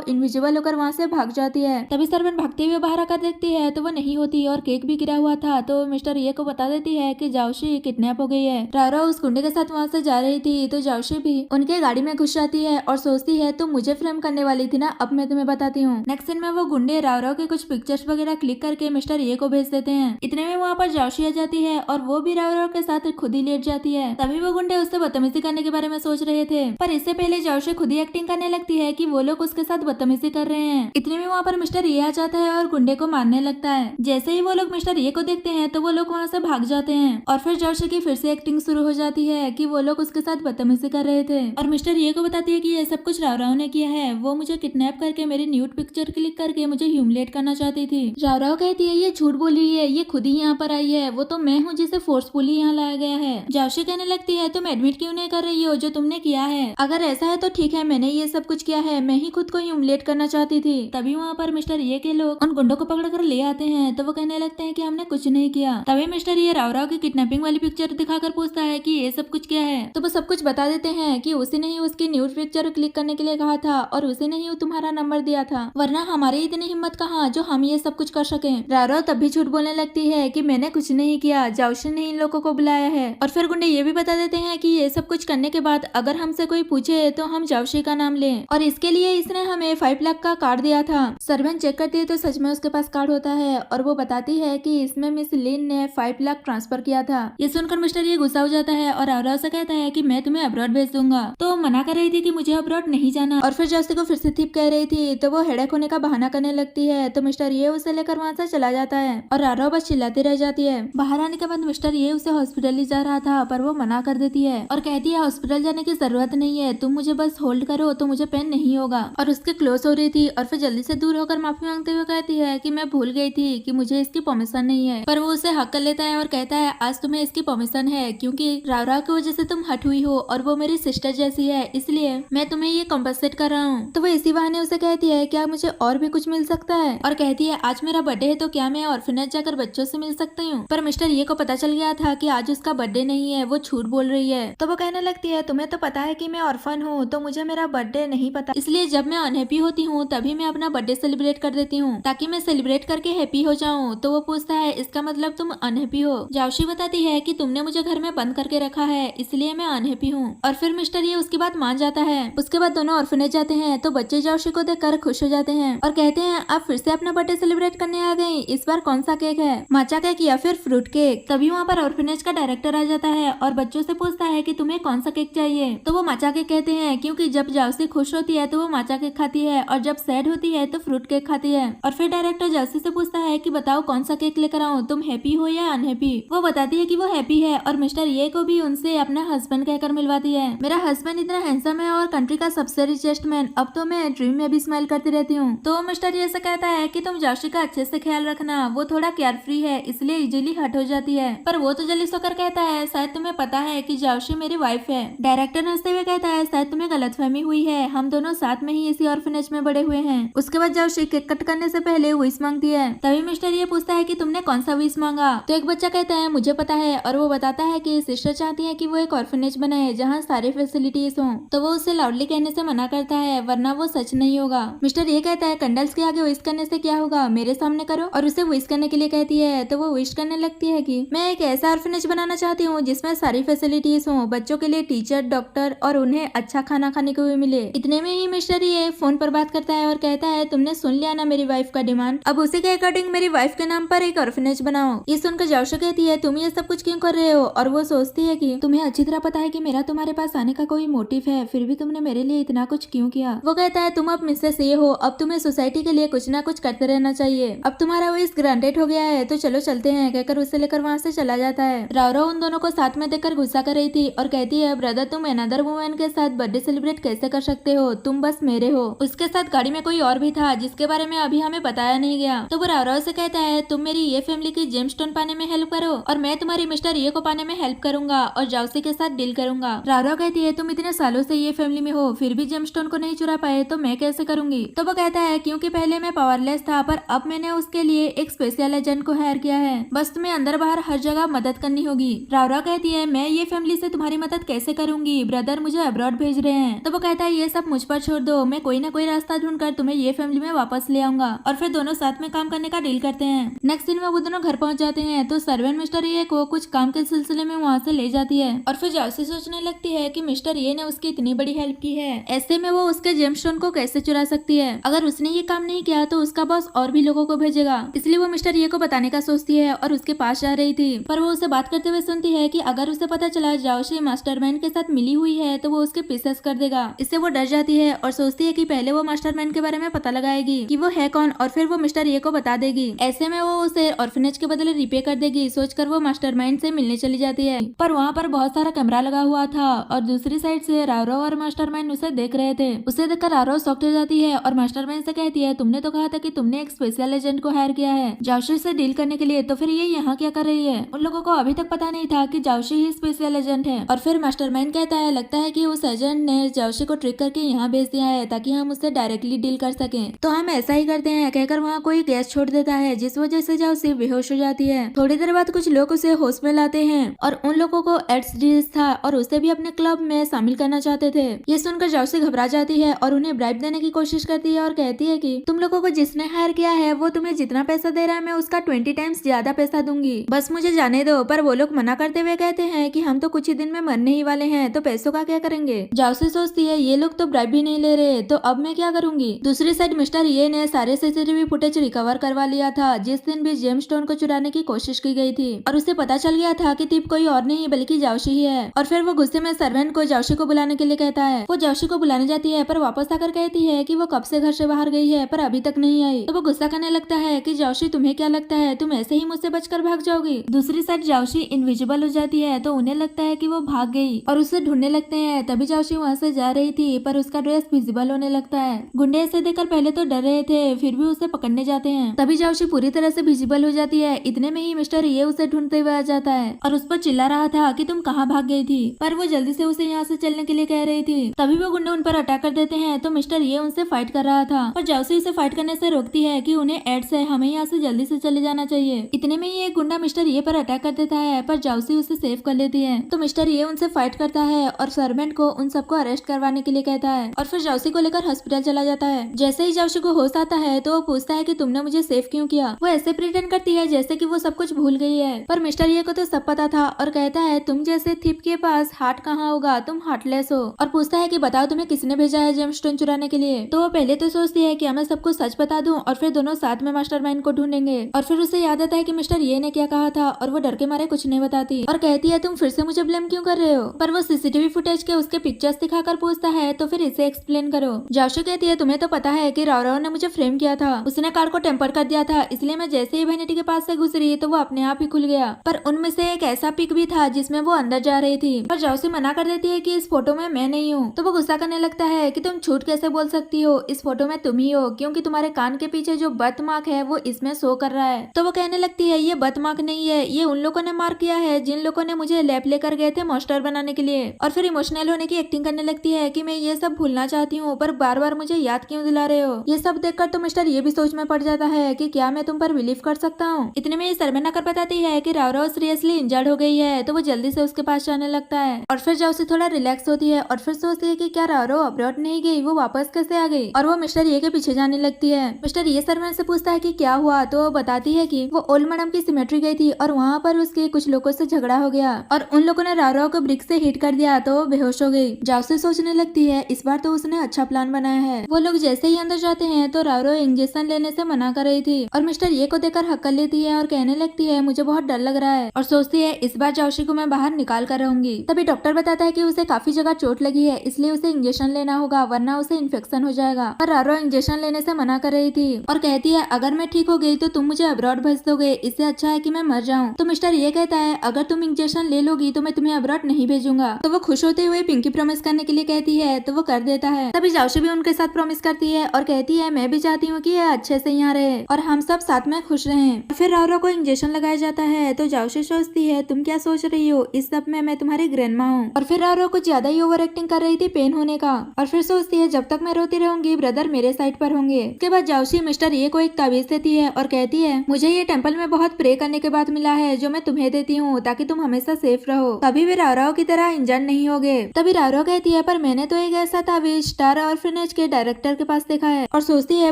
इनविजिबल होकर वहाँ से भाग जाती है। तभी सर्वेंट भागते हुए बाहर आकर देखती है तो वो नहीं होती और केक भी गिरा हुआ था। तो मिस्टर ये को बता देती है कि जाओशी किडनैप हो गई है। रारो उस गुंडे के साथ वहाँ से जा रही थी तो जाओशी भी उनके गाड़ी में घुस जाती है और सोचती है तुम मुझे फ्रेम करने वाली थी ना, अब मैं तुम्हें बताती हूँ। नेक्स्ट सीन में वो गुंडे राव के कुछ पिक्चर्स वगैरह क्लिक करके मिस्टर ये को भेज देते हैं। इतने में वहाँ पर जाओशी आ जाती है और वो भी राव के साथ खुद ही लेट जाती है। तभी वो गुंडे उससे बदतमीजी करने के बारे में सोच रहे थे, पर इससे पहले जाओशी खुद ही एक्टिंग करने लगती है कि वो लोग उसके साथ बदतमीजी कर रहे हैं। इतने में वहाँ पर मिस्टर ये आ जाता है और गुंडे को मारने लगता है। जैसे ही वो लोग मिस्टर ये को देखते हैं तो वो लोग वहाँ से भाग जाते हैं और फिर जाओशी की फिर से एक्टिंग शुरू हो जाती है कि वो लोग उसके साथ बदतमीजी कर रहे थे और मिस्टर ये को बताती है कि ये सब कुछ राव ने किया है। वो मुझे किडनैप करके मेरी न्यूड पिक्चर क्लिक करके मुझे ह्यूमिलेट करना चाहती थी। राव कहती है ये झूठ बोल रही है, ये खुद ही यहाँ पर आई है, वो तो मैं हूँ जिसे फोर्सफुली यहाँ लाया गया है। जाओशी कहने लगती है तुम एडमिट क्यों नहीं कर रही हो जो तुमने किया है? अगर ऐसा है तो ठीक है, मैंने ये सब कुछ किया है, मैं ही खुद को ह्यूमिलेट करना चाहती थी। तभी वहाँ पर मिस्टर ये के लोग उन गुंडों को पकड़ कर ले आते हैं तो वो कहने लगते हैं कि हमने कुछ नहीं किया। तभी मिस्टर ये राव की किडनैपिंग वाली पिक्चर दिखाकर पूछता है कि ये सब कुछ क्या है, तो वो सब कुछ बता देते हैं कि उसी ने ही उसकी न्यूड पिक्चर क्लिक करने के लिए कहा था और उसी ने ही तुम्हारा नंबर दिया था, वरना हमारी इतनी हिम्मत कहाँ जो हम ये सब कुछ कर सके। राव तब भी झूठ बोलने लगती है कि मैंने कुछ नहीं किया, जाओशी ने इन लोगों को बुलाया है। और फिर गुंडे ये भी बता देते हैं कि ये सब कुछ करने के बाद अगर हमसे कोई पूछे तो हम जाओशी का नाम लें और इसके लिए इसने हमें 5 लाख का कार्ड दिया था। सर्वेंट चेक करती है तो सच में उसके पास कार्ड होता है और वो बताती है कि इसमें मिस लिन ने 5 लाख ट्रांसफर किया था। ये सुनकर मिस्टर ये गुस्सा हो जाता है और राव से कहता है कि मैं तुम्हें अब्रॉड भेज दूंगा। तो मना कर रही थी कि मुझे अब्रॉड नहीं जाना और फिर जाओशी को फिर से थिप कह रही थी तो वो हेडेक होने का बहाना करने लगती है। तो मिस्टर ये उसे लेकर वहाँ से चला जाता है और राव बस चिल्लाती रह जाती है। बाहर आने के बाद मिस्टर ये उसे हॉस्पिटल ले जा रहा था पर वो मना कर देती है और कहती है हॉस्पिटल जाने की जरूरत नहीं है, तुम मुझे बस होल्ड करो तो मुझे पेन नहीं होगा। और उसके क्लोज हो रही थी और फिर जल्दी से दूर होकर माफी मांगते हुए कहती है कि मैं भूल गई थी कि मुझे इसकी परमिशन नहीं है। पर वो उसे हक कर लेता है और कहता है आज तुम्हें इसकी परमिशन है क्योंकि राव की वजह से तुम हट हुई हो और वो मेरी सिस्टर जैसी है, इसलिए मैं तुम्हें ये कॉम्पनसेट कर रहा हूँ। तो वो इसी बहाने उसे कहती है क्या मुझे और भी कुछ मिल सकता है और कहती है आज मेरा बर्थडे है तो क्या मैं ऑर्फनेज जाकर बच्चों से मिल सकती हूँ। पर मिस्टर ये को पता चल गया था कि आज उसका बर्थडे नहीं है, वो झूठ बोल रही है। तो वो कहने लगती है तुम्हें तो पता है कि मैं ऑर्फन हूँ तो मुझे मेरा बर्थडे नहीं पता, इसलिए जब मैं अनहैप्पी होती हूँ तभी मैं अपना बर्थडे सेलिब्रेट कर देती हूँ ताकि मैं सेलिब्रेट करके हैप्पी हो जाऊँ। तो वो पूछता है इसका मतलब तुम अनहैप्पी हो? जाओशी बताती है कि तुमने मुझे घर में बंद करके रखा है इसलिए मैं अनहैप्पी हूँ और फिर मिस्टर ये उसकी बात मान जाता है। उसके बाद दोनों ऑर्फनेज जाते हैं तो बच्चे जाओशी को देखकर खुश हो जाते हैं और कहते हैं आप फिर से अपना बर्थडे सेलिब्रेट करने आ गई, इस बार कौन सा केक है, माचा केक या फिर फ्रूट केक? तभी वहाँ पर ऑर्फनेज का डायरेक्टर आ जाता है और बच्चों से पूछता है कि तुम्हें कौन सा केक चाहिए। तो वो माचा केक कहते हैं क्योंकि जब जाओशी खुश होती है तो वो माचा केक खाती है और जब सैड होती है तो फ्रूट केक खाती है। और फिर डायरेक्टर जाओशी से पूछता है कि बताओ कौन सा केक लेकर आऊं, तुम हैप्पी हो या अनहैप्पी? वो बताती है कि वो हैप्पी है और मिस्टर ये को भी उनसे अपना हस्बैंड कहकर मिलवाती है। मेरा हस्बैंड इतना हैंडसम है और कंट्री का सबसे रिचेस्ट मैन, अब तो मैं ड्रीम में भी स्माइल करती रहती हूँ। तो मिस्टर ये से कहता है कि तुम जाओशी का अच्छे से ख्याल रखना, वो थोड़ा केयर फ्री है इसलिए इजीली हट हो जाती है। पर वो तो जल्दी सोकर कहता है शायद तुम्हें पता है कि जाओशी मेरी वाइफ है। डायरेक्टर हंसते हुए कहता है शायद तुम्हें गलतफहमी हुई है, हम दोनों साथ में ही इसी ऑर्फनेज में बड़े हुए हैं। उसके बाद जाओशी केक कट करने से पहले विश मांगती है। तभी मिस्टर ये पूछता है कि तुमने कौन सा विश मांगा? तो एक बच्चा कहता है मुझे पता है और वो बताता है कि सिस्टर चाहती है कि वो एक ऑर्फनेज बनाए जहाँ सारी फैसिलिटीज हों। तो वो उसे लाउडली कहने से मना करता है वरना वो सच नहीं होगा। मिस्टर ये कहता है कैंडल्स के आगे विश करने से क्या होगा, मेरे सामने करो और उसे विश करने के लिए कहती है। तो वो विश करने लगती है कि मैं एक ऐसा ऑर्फनेज बनाना चाहती हूँ जिसमें सारी फैसिलिटीज हों, बच्चों के लिए टीचर, डॉक्टर और उन्हें अच्छा खाना खाने को भी मिले। इतने में ही मिस्टर ये फोन पर बात करता है और कहता है तुमने सुन लिया ना मेरी वाइफ का डिमांड, अब उसी के अकॉर्डिंग मेरी वाइफ के नाम पर एक ऑर्फनेज बनाओ। ये सुनकर जाओशी कहती है तुम ये सब कुछ क्यों कर रहे हो? और वो सोचती है कि तुम्हें अच्छी तरह पता है कि मेरा तुम्हारे पास आने का कोई मोटिव है, फिर भी तुमने मेरे लिए इतना कुछ क्यों किया? वो कहता है तुम अब मिसेस ये हो, अब तुम्हें सोसाइटी के लिए कुछ ना कुछ करते रहना चाहिए, अब तुम्हारा विश ग्रांटेड हो गया है तो चलो चलते हैं, कहकर उसे लेकर वहाँ से चला जाता है। राव उन दोनों को साथ में देखकर गुस्सा कर रही थी और कहती है ब्रदर तुम अनदर वुमेन के साथ बर्थडे सेलिब्रेट कैसे कर सकते हो, तुम बस मेरे हो। उसके साथ गाड़ी में कोई और भी था जिसके बारे में अभी हमें बताया नहीं गया। तो वो राव से कहता है तुम मेरी ये फैमिली की जेमस्टोन पाने में हेल्प करो और मैं तुम्हारी मिस्टर ये को पाने में हेल्प करूंगा और जाओशी के साथ डील करूंगा। राव कहती है तुम इतने सालों से ये फैमिली में हो फिर भी जेमस्टोन को नहीं चुरा पाए तो मैं कैसे करूंगी? तो वो कहता है क्योंकि पहले मैं पावरलेस था पर अब मैंने उसके लिए एक स्पेशल एजेंट को हायर किया है, बस तुम्हें अंदर बाहर हर जगह मदद करनी होगी। राव कहती है मैं ये फैमिली से तुम्हारी मदद कैसे करूंगी, ब्रदर मुझे अब्रॉड भेज रहे हैं। तो वो कहता है ये सब मुझ पर छोड़ दो, मैं कोई ना कोई रास्ता ढूंढकर तुम्हें ये फैमिली में वापस ले आऊंगा। और फिर दोनों साथ में काम करने का डील करते हैं। नेक्स्ट दिन में वो दोनों घर पहुंच जाते हैं तो सर्वेंट मिस्टर ये को कुछ काम के सिलसिले में वहाँ से ले जाती है। और फिर जाओसी सोचने लगती है कि मिस्टर ये ने उसकी इतनी बड़ी हेल्प की है, ऐसे में वो उसके जेमस्टोन को कैसे चुरा सकती है। अगर उसने ये काम नहीं किया तो उसका बॉस और भी लोगों को भेजेगा। इसलिए वो मिस्टर ये को बताने का सोचती है और उसके पास जा रही थी। पर वो उसे बात करते हुए सुनती है कि अगर उसे पता चला जाओशी मास्टरमाइंड के साथ मिली हुई है तो वो उसके पीसेस कर देगा। इससे वो डर जाती है और सोचती है कि पहले वो मास्टरमाइंड के बारे में पता लगाएगी कि वो है कौन और फिर वो मिस्टर ये को बता देगी। ऐसे में वो उसे ऑर्फनेज के बदले रिपे कर देगी। सोचकर वो मास्टरमाइंड से मिलने चली जाती है। पर वहाँ पर बहुत सारा कैमरा लगा हुआ था और दूसरी साइड से रारो और मास्टरमाइंड उसे देख रहे थे। उसे देखकर रारो शॉक्ड हो जाती है और मास्टरमाइंड से कहती है तुमने तो कहा था कि तुमने एक स्पेशल एजेंट को हायर किया है जाओशी से डील करने के लिए, तो फिर ये यहाँ क्या कर रही है। उन लोगों को अभी तक पता नहीं था कि जाओशी ही स्पेशल एजेंट है। और फिर मास्टरमाइंड कहता है लगता है कि उस एजेंट ने जाओशी को ट्रिक करके यहाँ भेज दिया है ताकि हम उससे डायरेक्टली डील कर सके। तो हम ऐसा ही करते हैं कहकर वहाँ कोई गैस छोड़ देता है जिस वजह से जाओशी बेहोश हो जाती है। थोड़ी देर बाद कुछ लोग उसे होश में लाते हैं और उन लोगों को एड्स डिजीज था और उसे भी अपने क्लब में शामिल करना चाहते थे। ये सुनकर जाओशी घबरा जाती है और उन्हें ब्राइब देने की कोशिश करती है और कहती है कि तुम लोगों को जिसने हायर किया है वो तुम्हें जितना पैसा दे रहा है मैं उसका 20 टाइम्स ज्यादा पैसा दूंगी, बस मुझे जाने दो। पर वो लोग मना करते हुए कहते हैं कि हम तो कुछ ही दिन में मरने ही वाले हैं तो पैसों का क्या करेंगे। जाओशी सोचती है ये लोग तो ब्राइब भी नहीं ले रहे तो अब मैं क्या करूंगी। दूसरी साइड मिस्टर ये ने सारे सीसीटीवी फुटेज रिकवर करवा लिया था जिस दिन भी जेमस्टोन को चुराने की कोशिश की गई थी और उसे पता चल गया था कि टिप कोई और नहीं बल्कि जाओशी ही है। और फिर वो गुस्से में सर्वेंट को जाओशी को बुलाने के लिए कहता है। वो जाओशी को बुलाने जाती है पर वापस आकर कहती है कि वो कब से घर से बाहर गई है पर अभी तक नहीं आई। तो वो गुस्सा करने लगता है कि जाओशी तुम्हें क्या लगता है तुम ऐसे ही मुझसे बचकर भाग जाओगी। दूसरी साइड जाओशी इनविजिबल हो जाती है तो उन्हें लगता है कि वो भाग गई और उसे ढूंढने लगते हैं। तभी जाओशी वहाँ से जा रही थी पर उसका ड्रेस विजिबल होने लगता है। गुंडे इसे देखकर पहले तो डर रहे थे फिर भी उसे पकड़ने जाते हैं। तभी जाओशी पूरी तरह से विजिबल हो जाती है। इतने में ही मिस्टर ये उसे ढूंढते हुए आ जाता है और उस पर चिल्ला रहा था कि तुम कहाँ भाग गई थी, पर वो जल्दी से उसे यहाँ से चलने के लिए कह रही थी। तभी वो गुंडे उन पर अटैक कर देते हैं तो मिस्टर ये उनसे फाइट कर रहा था पर जाओशी उसे फाइट करने से रोकती है कि उन्हें एड्स है, हमें यहाँ से जल्दी से चले जाना चाहिए। इतने में ही एक गुंडा मिस्टर ये पर अटैक कर देता है पर जाओशी उसे सेव कर लेती है। तो मिस्टर ये उनसे फाइट करता है और सर्वेंट को उन सबको अरेस्ट करवाने के लिए कहता है और फिर जाओशी को लेकर हॉस्पिटल चला जाता है। जैसे ही जाओशी को होश आता है तो वो पूछता है कि तुमने मुझे सेव क्यों किया। वो ऐसे प्रिटेंड करती है जैसे कि वो सब कुछ भूल गई है पर मिस्टर ये को तो सब पता था और कहता है तुम जैसे थिप के पास हार्ट कहाँ होगा, तुम हार्टलेस हो। और पूछता है कि बताओ तुम्हें किसने भेजा है जेमस्टोन चुराने के लिए। तो वो पहले तो सोचती है कि मैं सबको सच बता दूं और फिर दोनों साथ में मास्टरमाइंड को ढूंढेंगे। और फिर उसे याद आता है कि मिस्टर ये ने क्या कहा था और वो डर के मारे कुछ नहीं बताती और कहती है तुम फिर से मुझे ब्लेम क्यों कर रहे हो। पर वो सीसीटीवी फुटेज के उसके पिक्चर्स दिखाकर पूछता है तो फिर इसे एक्सप्लेन करो। जाओशी कहती है तुम्हें तो पता है कि राव ने मुझे फ्रेम किया था, उसने कार को टेम्पर कर दिया था, इसलिए मैं जैसे ही वैनिटी के पास से गुजरी तो वो अपने आप ही खुल गया। पर उनमें से एक ऐसा पिक भी था जिसमें वो अंदर जा रही थी पर जाओशी मना कर देती है कि इस फोटो में मैं नहीं हूँ। तो वो गुस्सा करने लगता है कि तुम झूठ कैसे बोल सकती हो, इस फोटो में तुम ही हो क्योंकि तुम्हारे कान के पीछे जो बर्थ मार्क है वो इसमें शो कर रहा है। तो वो कहने लगती है ये बर्थ मार्क नहीं है, ये उन लोगों ने मार्क किया है जिन लोगों ने मुझे लैब लेकर गए थे मॉन्स्टर बनाने के लिए। और फिर इमोशनल होने की एक्टिंग करने लगती है कि मैं ये सब भूलना चाहती हूँ पर बार बार मुझे याद क्यों दिला रहे हो। ये सब देखकर तो मिस्टर ये भी सोच में पड़ जाता है कि क्या मैं तुम पर बिलीव कर सकता हूँ। इतने में शर्मिन आकर बताती है कि राव सीरियसली इंजर्ड हो गई है तो वो जल्दी से उसके पास जाने लगता है और फिर जाओशी थोड़ा रिलैक्स होती है और फिर सोचती है कि क्या राव अब्रॉड नहीं गई, वो वापस कैसे आ गई। और वो मिस्टर ये के पीछे जाने लगती है। मिस्टर ये शर्मिन से पूछता है कि क्या हुआ तो वो बताती है कि वो ओल्ड मैडम की सिमेट्री गई थी और वहाँ पर उसके कुछ लोगों से झगड़ा हो गया और उन लोगों ने राव को ब्रिक से हिट कर दिया तो वो बेहोश हो गई। जाओशी सोचने लगती है इस बार तो उसने अच्छा प्लान बनाया है। वो लोग जैसे ही अंदर जाते हैं तो राव इंजेक्शन लेने से मना कर रही थी और मिस्टर ये को देखकर हक्कल लेती है और कहने लगती है मुझे बहुत डर लग रहा है और सोचती है इस बार जाओशी को मैं बाहर निकाल कर रहूंगी। तभी डॉक्टर बताता है कि उसे काफी जगह चोट लगी है इसलिए उसे इंजेक्शन लेना होगा वरना उसे इन्फेक्शन हो जाएगा। पर रारो इंजेक्शन लेने से मना कर रही थी और कहती है अगर मैं ठीक हो गई तो तुम मुझे अब्रॉड भेज दोगे, इससे अच्छा है कि मैं मर जाऊं। तो मिस्टर ये कहता है अगर तुम इंजेक्शन ले लोगी तो मैं तुम्हें अब्रॉड नहीं भेजूंगा। तो वो खुश होते हुए पिंकी प्रॉमिस करने के लिए कहती है तो वो कर देता है। तभी जाओशी भी उनके साथ प्रॉमिस करती है और कहती है मैं भी चाहती हूँ कि ये अच्छे से यहाँ रहे और हम सब साथ में खुश रहें। फिर रारो को इंजेक्शन लगाया जाता है तो जाओशी सोचती है तुम क्या सोच रही हो, इस सब में मैं तुम्हारी ग्रैंडमा हूँ। और फिर रारो कुछ ज्यादा ही ओवर एक्टिंग कर रही थी पेन होने का और फिर सोचती है जब तक मैं रोती रहूंगी ब्रदर मेरे साइड पर होंगे। उसके बाद जाओशी मिस्टर ये को एक ताबीज देती है और कहती है मुझे ये टेम्पल में बहुत प्रे करने के बाद मिला है जो मैं तुम्हें देती हूँ ताकि तुम हमेशा सेफ रहो। तभी वे राव की तरह इंजन नहीं होगे। तभी रारो कहती है पर मैंने तो एक ऐसा तावीज स्टार ऑर्फनेज के डायरेक्टर के पास देखा है, और सोचती है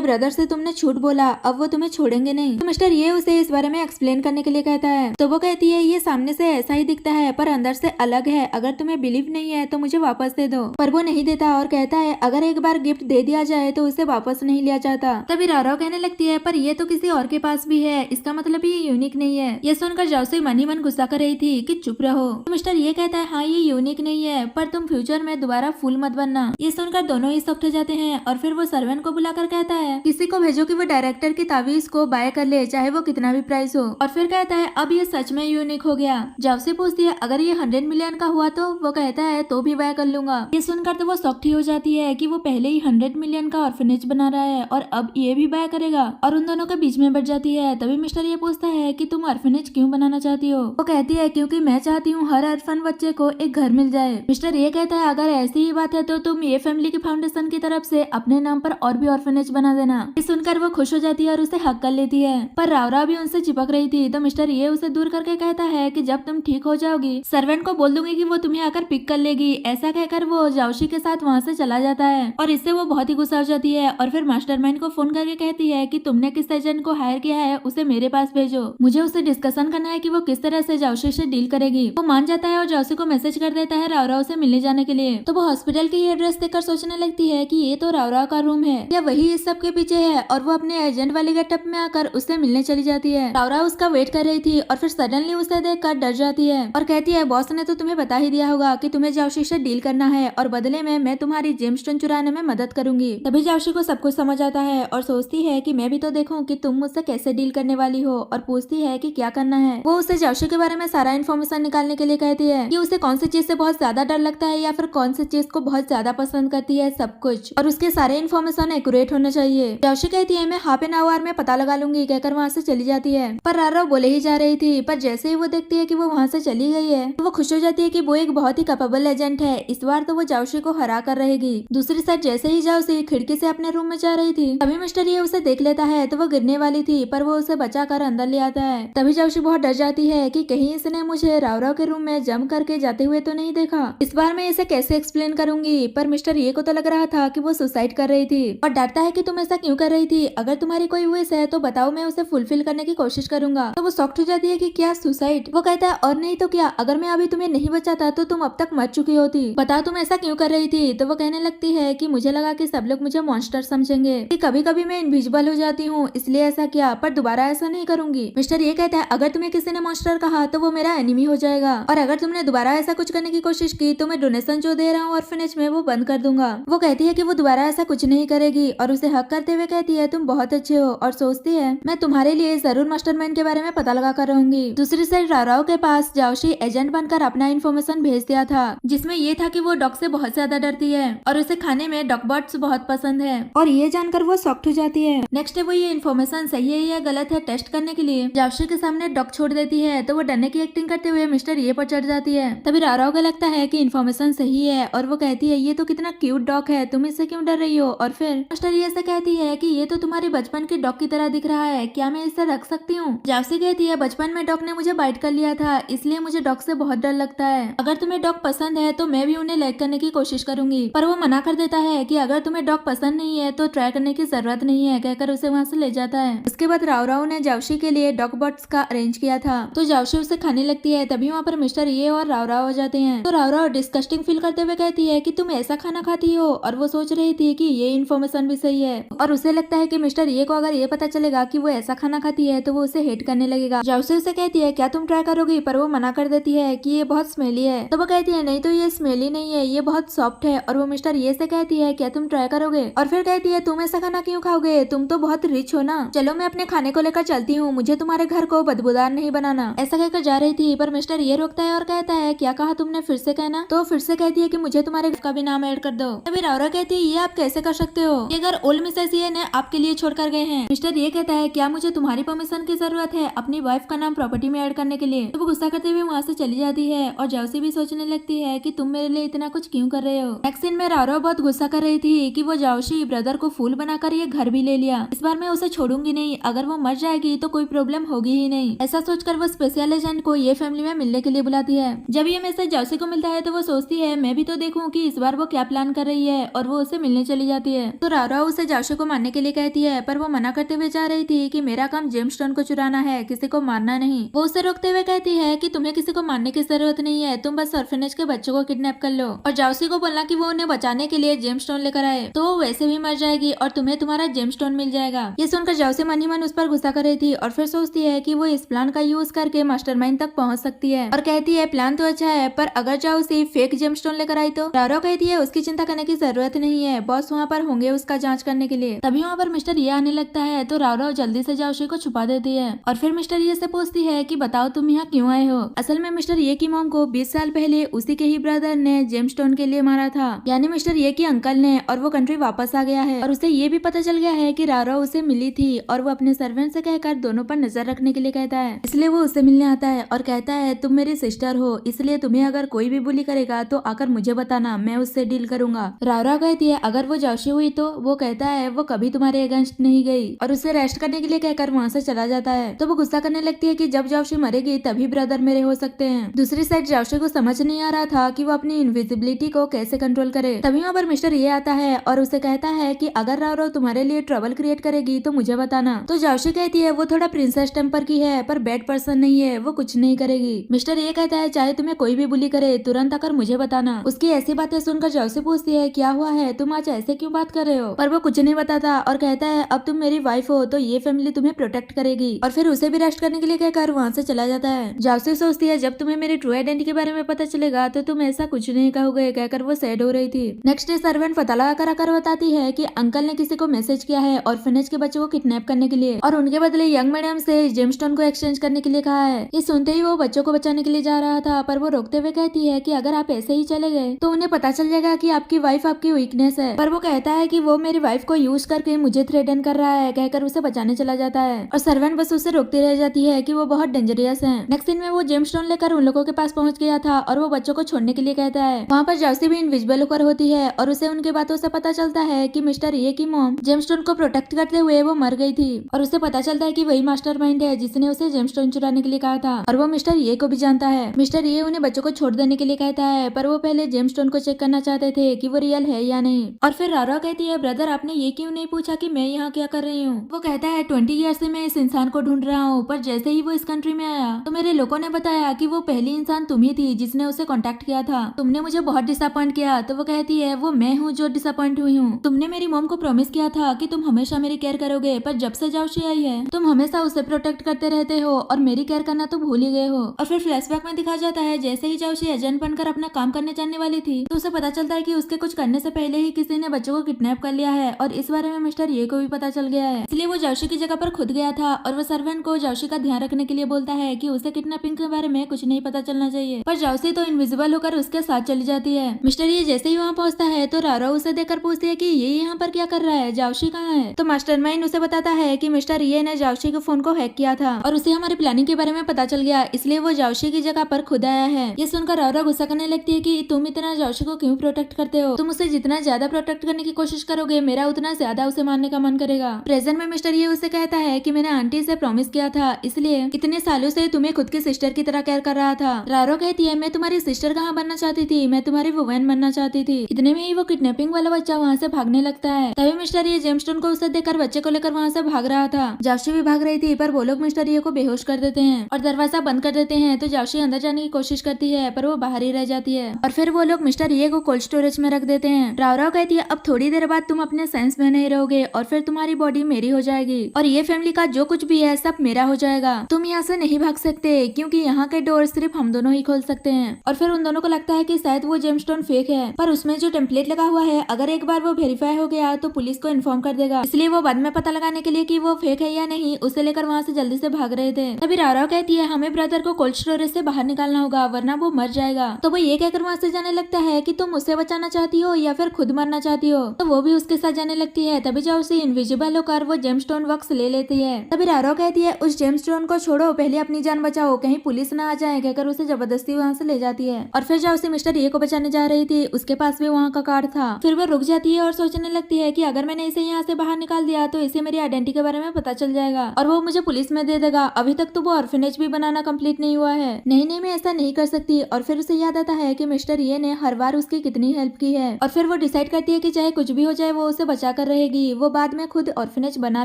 ब्रदर से तुमने झूठ बोला, अब वो तुम्हें छोड़ेंगे नहीं। तो मिस्टर ये उसे इस बारे में एक्सप्लेन करने के लिए कहता है। तो वो कहती है ये सामने से ऐसा ही दिखता है पर अंदर से अलग है, अगर तुम्हें बिलीव नहीं है तो मुझे वापस दे दो। पर वो नहीं देता और कहता है अगर एक बार गिफ्ट दे दिया जाए तो उसे वापस नहीं लिया जाता। तभी रारो कहने लगती है पर ये तो किसी और के पास भी है, इसका मतलब ये यूनिक नहीं है। ये सुनकर जाओसी मन ही मन गुस्सा कर रही थी कि चुप रहो। तो मिस्टर ये कहता है हाँ ये यूनिक नहीं है पर तुम फ्यूचर में दोबारा फूल मत बनना। ये सुनकर दोनों ही सख्त हो जाते हैं और फिर वो सर्वेंट को बुलाकर कहता है किसी को भेजो कि वो डायरेक्टर की तावीज को बाय कर ले, चाहे वो कितना भी प्राइस हो। और फिर कहता है अब ये सच में यूनिक हो गया। जाओसी पूछती है अगर ये 100 मिलियन का हुआ तो वो कहता है तो भी बाय कर लूंगा। ये सुनकर तो वो सख्त ही हो जाती है कि वो पहले ही 100 मिलियन का ऑर्फनेज बना रहा है और अब ये भी बाय करेगा, और उन दोनों के बीच में बैठ जाती है। तभी मिस्टर ये पूछता है कि तुम ऑर्फनेज क्यों बनाना चाहती हो। वो कहती है क्योंकि मैं चाहती हूँ हर ऑर्फन बच्चे को एक घर मिल जाए। मिस्टर ये कहता है अगर ऐसी ही बात है तो तुम ये फैमिली की फाउंडेशन की तरफ से अपने नाम पर और भी ऑर्फनेज बना देना। ये सुनकर वो खुश हो जाती है और उसे हक कर लेती है। पर रावरा भी उनसे चिपक रही थी तो मिस्टर ये उसे दूर करके कहता है कि जब तुम ठीक हो जाओगी सर्वेंट को बोल दूंगी कि वो तुम्हें आकर पिक कर लेगी। ऐसा कहकर वो जाओशी के साथ वहाँ से चला जाता है और इससे वो बहुत ही गुस्सा हो जाती है और फिर मास्टरमाइंड को फोन करके कहती है कि तुमने किस एजेंट को हायर किया है उसे मेरे पास भेजो, मुझे उससे डिस्कशन करना है कि वो किस तरह से जाओशी से डील करेगी। वो मान जाता है और जाओशी को मैसेज कर देता है रावराव से मिलने जाने के लिए। तो वो हॉस्पिटल की एड्रेस देखकर सोचने लगती है कि ये तो रावराव का रूम है या वही इस सब के पीछे है, और वो अपने एजेंट वाली गेटअप में आकर उससे मिलने चली जाती है। रावराव उसका वेट कर रही थी और फिर सडनली उसे देखकर डर जाती है और कहती है बॉस ने तो तुम्हें बता ही दिया होगा कि तुम्हें जाओशी से डील करना है और बदले में मैं तुम्हारी जेमस्टोन चुराने में मदद करूंगी। तभी जाओशी को सब कुछ समझ आता है और सोचती है कि मैं भी तो देखूं कि तुम मुझसे कैसे डील करने वाली हो, और पूछती है कि क्या करना है। वो उसे जाओशी के बारे में सारा इन्फॉर्मेशन निकालने के लिए कहती है कि उसे कौन सी चीज से बहुत ज्यादा डर लगता है या फिर कौन सी चीज को बहुत ज्यादा पसंद करती है, सब कुछ, और उसके सारे इन्फॉर्मेशन एक्यूरेट होना चाहिए। जाओशी कहती है मैं हाफ एन आवर में पता लगा लूंगी, कहकर वहाँ से चली जाती है। पर रारो बोले ही जा रही थी, पर जैसे ही वो देखती है कि वो वहाँ से चली गई है तो वो खुश हो जाती है कि वो एक बहुत ही कैपेबल एजेंट है। इस बार तो वो जाओशी को हरा कर रहेगी। दूसरी साइड जैसे ही जाओशी खिड़की से अपने रूम में जा रही थी तभी मिस्टर ये उसे देख लेता है तो वो गिरने वाली थी पर वो उसे बचाकर अंदर ले आता है। तभी जाओशी बहुत डर जाती है कि कहीं इसने मुझे रावराव के रूम में जम करके जाते हुए तो नहीं देखा। इस बार मैं इसे कैसे एक्सप्लेन करूंगी। पर मिस्टर ये को तो लग रहा था कि वो सुसाइड कर रही थी और डरता है कि तुम ऐसा क्यों कर रही थी, अगर तुम्हारी कोई विश है तो बताओ, मैं उसे फुलफिल करने की कोशिश करूंगा। तो वो शॉक्ड हो जाती है कि क्या सुसाइड। वो कहता है और नहीं तो क्या, अगर मैं अभी तुम्हें नहीं बचाता तो तुम अब तक मर चुकी होती, बताओ तुम ऐसा क्यों कर रही थी। तो वो कहने लगती है कि मुझे लगा कि सब लोग मुझे मॉन्स्टर समझेंगे, कि कभी कभी मैं इनविजिबल हो जाती हूँ इसलिए ऐसा किया, पर दोबारा ऐसा नहीं करूंगी। मिस्टर ये कहता है अगर तुम्हें किसी ने मॉन्स्टर कहा तो वो मेरा एनिमी हो जाएगा, और अगर तुमने दोबारा ऐसा कुछ करने की कोशिश की तो मैं डोनेशन जो दे रहा हूँ ऑर्फनेज में वो बंद कर दूंगा। वो कहती है कि वो दोबारा ऐसा कुछ नहीं करेगी और उसे हक करते हुए कहती है तुम बहुत अच्छे हो, और सोचती है मैं तुम्हारे लिए जरूर मास्टरमाइंड के बारे में पता लगा कर रहूंगी। दूसरी साइड रावराव के पास जाओशी एजेंट बनकर अपना इन्फॉर्मेशन भेज दिया था जिसमें ये था कि वो डॉग से बहुत ज्यादा डरती है और उसे खाने में डॉगबॉट्स बहुत पसंद है, और ये जानकर वो शॉक्ड हो जाती है। नेक्स्ट डे वो ये इन्फॉर्मेशन सही है या गलत है टेस्ट करने के लिए जाओशी के सामने डॉग छोड़ देती है तो वो डरने की एक्टिंग करते हुए मिस्टर ये पर चढ़ जाती है। तभी रावराव को लगता है कि इन्फॉर्मेशन सही है और वो कहती है ये तो कितना क्यूट डॉग है, तुम इससे क्यों डर रही हो। और फिर मिस्टर ये से कहती है कि ये तो तुम्हारी बचपन के डॉग की तरह दिख रहा है, क्या मैं इसे रख सकती हूँ। जाओशी कहती है बचपन में डॉग ने मुझे बाइट कर लिया था इसलिए मुझे डॉग से बहुत डर लगता है, अगर तुम्हें डॉग पसंद है तो मैं भी उन्हें लाइक करने की कोशिश करूंगी। पर वो मना कर देता है कि अगर तुम्हें डॉग पसंद नहीं है तो ट्राई करने की जरूरत नहीं है, कहकर उसे वहाँ से ले जाता है। उसके बाद रावराव ने जाओशी के लिए डॉग बॉट्स का अरेंज किया था तो जाओशी उसे खाने लगती है। तभी वहाँ पर मिस्टर ये और रावराव हो जाते हैं तो रावराव डिस्कस्टिंग फील करते हुए कहती है कि तुम ऐसा खाना खाती हो, और वो सोच रही थी कि ये इन्फॉर्मेशन भी सही है और उसे लगता है कि मिस्टर ये को अगर ये पता चलेगा कि वो ऐसा खाना खाती है तो वो उसे हेट करने लगेगा। जाओशी उसे कहती है क्या तुम ट्राई करोगी, पर वो मना कर देती है कि ये बहुत स्मेली है। तो वो कहती है नहीं तो ये स्मेली नहीं है, ये बहुत सॉफ्ट है, और वो मिस्टर ये से कहती है क्या तुम ट्राई करोगे, और फिर कहती है तुम ऐसा खाना क्यों खाओगे, तुम तो बहुत रिच हो ना, चलो मैं अपने खाने को लेकर चलती हूँ, मुझे तुम्हारे घर को बदबूदार नहीं बनाना। ऐसा कहकर जा रही थी पर मिस्टर ये रोकता है और कहता है क्या कहा तुमने, फिर से कहना। तो फिर से कहती है कि मुझे तुम्हारे घर का भी नाम ऐड कर दो। तभी रावरा कहती है ये आप कैसे कर सकते हो, ये घर ओल्ड मिसेस ये ने आपके लिए छोड़ कर गए हैं। मिस्टर ये कहता है क्या मुझे तुम्हारी परमिशन की जरूरत है अपनी वाइफ का नाम प्रॉपर्टी में ऐड करने के लिए। तो वो गुस्सा करते हुए वहाँ से चली जाती है और जाओशी भी सोचने लगती है कि तुम मेरे लिए इतना कुछ क्यों कर रहे हो। नेक्स्ट सीन में रावरा बहुत गुस्सा कर रही थी कि वो जाओशी ब्रदर को फूल बनाकर ये घर भी ले लिया, इस बार मैं उसे छोड़ूंगी नहीं, अगर वो मर जाएगी तो कोई प्रॉब्लम होगी ही नहीं। ऐसा सोचकर वो स्पेशल एजेंट को ये फैमिली में मिलने के लिए बुलाती है। जब ये मैसेज जाओसी को मिलता है तो वो सोचती है मैं भी तो देखूं कि इस बार वो क्या प्लान कर रही है, और वो उसे मिलने चली जाती है। तो रारो उसे जाओसी को मारने के लिए कहती है, पर वो मना करते हुए जा रही थी कि मेरा काम जेमस्टोन को चुराना है, किसी को मारना नहीं। वो उसे रोकते हुए कहती है कि तुम्हें किसी को मारने की जरूरत नहीं है, तुम बस ऑर्फनेज के बच्चों को किडनैप कर लो, और जाओसी को बोलना कि वो उन्हें बचाने के लिए जेमस्टोन लेकर आए, तो वो वैसे भी मर जाएगी और तुम्हें तुम्हारा जेमस्टोन मिल जाएगा। ये सुनकर जाओसी मन ही मन उस पर गुस्सा कर रही थी और फिर सोचती है कि वो इस प्लान का यूज करके मास्टरमाइंड तक पहुंच सकती है, और कहती है प्लान तो अच्छा है, पर अगर जाओसी फेक जेमस्टोन लेकर आई तो। रारो कहती है उसकी चिंता करने की जरूरत नहीं है, बॉस वहाँ पर होंगे उसका जांच करने के लिए। तभी वहाँ पर मिस्टर ये आने लगता है, तो रारो जल्दी से जाओसी को छुपा देती है और फिर मिस्टर ये से पूछती है कि बताओ तुम यहाँ क्यों आए हो। असल में मिस्टर ये की मॉम को 20 साल पहले उसी के ही ब्रदर ने जेमस्टोन के लिए मारा था, यानी मिस्टर ये की अंकल ने, और वो कंट्री वापस आ गया है, और उसे ये भी पता चल गया है कि रारो उसे मिली थी, और वो अपने सर्वेंट से कहकर दोनों पर नजर रखने के लिए कहता है। इसलिए वो उससे मिलने आता है और कहता है तुम मेरी सिस्टर हो, इसलिए तुम्हें अगर कोई भी बुली करेगा तो आकर मुझे बताना, मैं उससे डील करूंगा। रारो कहती है अगर वो जाओसी हुई तो। वो कहता है वो कभी तुम्हारे अगेंस्ट नहीं गई, और उसे रेस्ट करने के लिए कहकर वहाँ से चला जाता है। तो वो गुस्सा करने लगती है कि जब जाओसी मरेगी तभी ब्रदर मेरे हो सकते हैं। दूसरी साइड जाओसी को समझ नहीं आ रहा था कि वो अपनी इनविजिबिलिटी को कैसे कंट्रोल करे। तभी वहाँ पर मिस्टर ये आता है और उसे कहता है कि अगर रारो तुम्हारे लिए ट्रबल क्रिएट करेगी तो मुझे बताना। तो जाओसी कहती है वो थोड़ा प्रिंसेस टेम्पर की है, पर बैड पर्सन नहीं है, वो कुछ नहीं करेगी। मिस्टर ये कहता है चाहे तुम्हें कोई भी बुली करे तुरंत आकर मुझे बताना। उसकी ऐसी बातें सुनकर जाओसी पूछती है क्या हुआ है, तुम आज ऐसे क्यों बात कर रहे हो, पर वो कुछ नहीं बताता और कहता है अब तुम मेरी वाइफ हो तो ये फैमिली तुम्हें प्रोटेक्ट करेगी, और फिर उसे भी रेस्ट करने के लिए कहकर वहाँ से चला जाता है। जाओसी सोचती है जब तुम्हें मेरी ट्रू आइडेंटिटी के बारे में पता चलेगा तो तुम ऐसा कुछ नहीं कहोगे, कहकर वो सैड हो रही थी। नेक्स्ट डे सर्वेंट पता लगा कर आकर बताती है कि अंकल ने किसी को मैसेज किया है ऑर्फनेज के बच्चों को किडनैप करने के लिए, और उनके बदले यंग मैडम से जेमस्टोन को एक्सचेंज करने के लिए कहा है। ये सुनते ही वो बच्चों को बचाने के लिए जा रहा था, पर वो रोकते हुए कहती है कि अगर आप ऐसे ही चले गए तो उन्हें पता चल जाएगा कि आपकी वाइफ आपकी वीकनेस है, पर वो कहता है कि वो मेरी वाइफ को यूज करके मुझे थ्रेटन कर रहा है, कहकर उसे बचाने चला जाता है, और सर्वेंट बस उसे रोकती रह जाती है कि वो बहुत डेंजरियस है। नेक्स्ट सीन में वो जेमस्टोन लेकर उन लोगों के पास पहुंच गया था और वो बच्चों को छोड़ने के लिए कहता है। वहाँ पर जाओसी भी इनविजिबल होकर होती है और उसे उनकी बातों से पता चलता है कि मिस्टर ये की मॉम जेमस्टोन को प्रोटेक्ट करते हुए वो मर गई थी, और उसे पता चलता है कि वही मास्टरमाइंड है जिसने उसे जेमस्टोन चुराने के लिए कहा था, और वो मिस्टर ये को भी जानता है। मिस्टर ये उन्हें बच्चों को छोड़ देने के लिए कहता है, पर वो पहले जेमस्टोन को चेक करना चाहते थे कि वो रियल है या नहीं। और फिर रारो कहती है ब्रदर आपने ये क्यों नहीं पूछा कि मैं यहाँ क्या कर रही हूँ। वो कहता है 20 ईयर से मैं इस इंसान को ढूंढ रहा हूँ, पर जैसे ही वो इस कंट्री में आया तो मेरे लोगों ने बताया कि वो पहली इंसान तुम ही थी जिसने उसे कांटेक्ट किया था, तुमने मुझे बहुत डिसअपॉइंट किया। तो वो कहती है वो मैं हूँ जो डिसअपॉइंट हुई हूँ, तुमने मेरी मॉम को प्रॉमिस किया था कि तुम हमेशा मेरी केयर करोगे, पर जब से जाओसी आई है तुम हमेशा उसे प्रोटेक्ट करते रहते हो और मेरी केयर करना तो भूल ही गए हो। और फिर फ्लैशबैक में दिखा जाता है जैसे ही जाओसी एजेंट बनकर अपना काम करने जाने वाली थी तो उसे पता चलता है कि उसके कुछ करने से पहले ही किसी ने बच्चों को किडनैप कर लिया है, और इस बारे में मिस्टर ये को भी पता चल गया है। इसलिए वो जाओसी की जगह पर खुद गया था और वो सर्वेंट को जाओसी का ध्यान रखने के लिए बोलता है कि उसे किडनैपिंग के बारे में कुछ नहीं पता चलना चाहिए, पर जाओसी तो इनविजिबल होकर उसके साथ चली जाती है। मिस्टर ये जैसे ही वहाँ पहुँचता है तो रारो उसे देखकर पूछती है कि ये यहाँ पर क्या कर रहा है, जाओसी कहाँ है। तो मास्टरमाइंड उसे बताता है कि मिस्टर ये ने जाओसी के फोन को हैक किया था और उसे हमारी प्लानिंग के बारे में पता चल गया, इसलिए वो जाओसी की जगह पर खुद आया है। ये सुनकर रारो गुस्सा करने लगती है कि तुम इतना जाओसी को क्यों प्रोटेक्ट करते हो, तुम उसे जितना ज्यादा प्रोटेक्ट करने की कोशिश करोगे मेरा उतना ज्यादा उसे मारने का मन करेगा। प्रेजेंट में मिस्टर ये उसे कहता है कि मैंने आंटी से प्रॉमिस किया था, इसलिए कितने सालों से तुम्हें खुद की सिस्टर की तरह केयर कर रहा था। रारो कहती है मैं तुम्हारी सिस्टर कहाँ बनना चाहती थी, मैं तुम्हारी वुमेन बनना चाहती थी। इतने में ही वो किडनैपिंग वाला बच्चा वहाँ से भागने लगता है। तभी मिस्टर ये जेमस्टोन को उसे देखकर बच्चे को लेकर वहाँ से भाग रहा था। जाओसी भी भाग रही थी, पर वो लोग मिस्टर ये को बेहोश कर देते हैं और दरवाजा बंद कर देते हैं। तो जाओसी अंदर जाने की कोशिश करती है, पर वो बाहर ही रह जाती है, और फिर वो लोग मिस्टर ये को कोल्ड स्टोरेज में रख देते हैं। राव कहती है अब थोड़ी देर बाद तुम अपने सेंस में नहीं रहोगे और फिर तुम्हारी बॉडी मेरी हो जाएगी और ये फैमिली का जो कुछ भी है सब मेरा हो जाएगा। तुम यहाँ से नहीं भाग सकते क्योंकि यहाँ के डोर सिर्फ हम दोनों ही खोल सकते हैं। और फिर उन दोनों को लगता है कि शायद वो जेमस्टोन फेक है, पर उसमें जो टेम्पलेट लगा हुआ है अगर एक बार वो वेरीफाई हो गया तो पुलिस को इन्फॉर्म कर देगा, इसलिए वो बाद में पता लगाने के लिए कि वो फेक है या नहीं उसे लेकर वहाँ से जल्दी से भाग रहे थे। तभी राव कहती है हमें ब्रदर को कोल्ड स्टोरेज से बाहर निकालना होगा वरना वो मर जाएगा। तो वो ये कहकर वहाँ से जाने लगता है कि तुम उसे बचाना चाहती हो या फिर खुद मरना चाहती हो। तो वो भी उसके साथ जाने लगती है। तभी जाओसी इनविजिबल होकर वो जेमस्टोन बॉक्स ले लेती है। तभी राव कहती है उस जेमस्टोन को छोड़ो, पहले अपनी जान बचाओ, कहीं पुलिस ना आ जाए, कहकर उसे जबरदस्ती वहाँ से ले जाती है। और फिर जाओसी मिस्टर ये को बचाने जा रही थी, उसके पास भी वहाँ का कार्ड था। फिर वो रुक जाती है और सोचने लगती है कि अगर मैंने इसे यहाँ से बाहर निकाल दिया तो इसे मेरी आइडेंटिटी के बारे में पता चल जाएगा और वो मुझे पुलिस में दे देगा। अभी तक तो वो ऑर्फनेज भी बनाना कंप्लीट नहीं हुआ है। नहीं मैं ऐसा नहीं कर सकती, थी और फिर उसे याद आता है कि मिस्टर ये ने हर बार उसकी कितनी हेल्प की है और फिर वो डिसाइड करती है कि चाहे कुछ भी हो जाए वो उसे बचा कर रहेगी, वो बाद में खुद ऑर्फनेज बना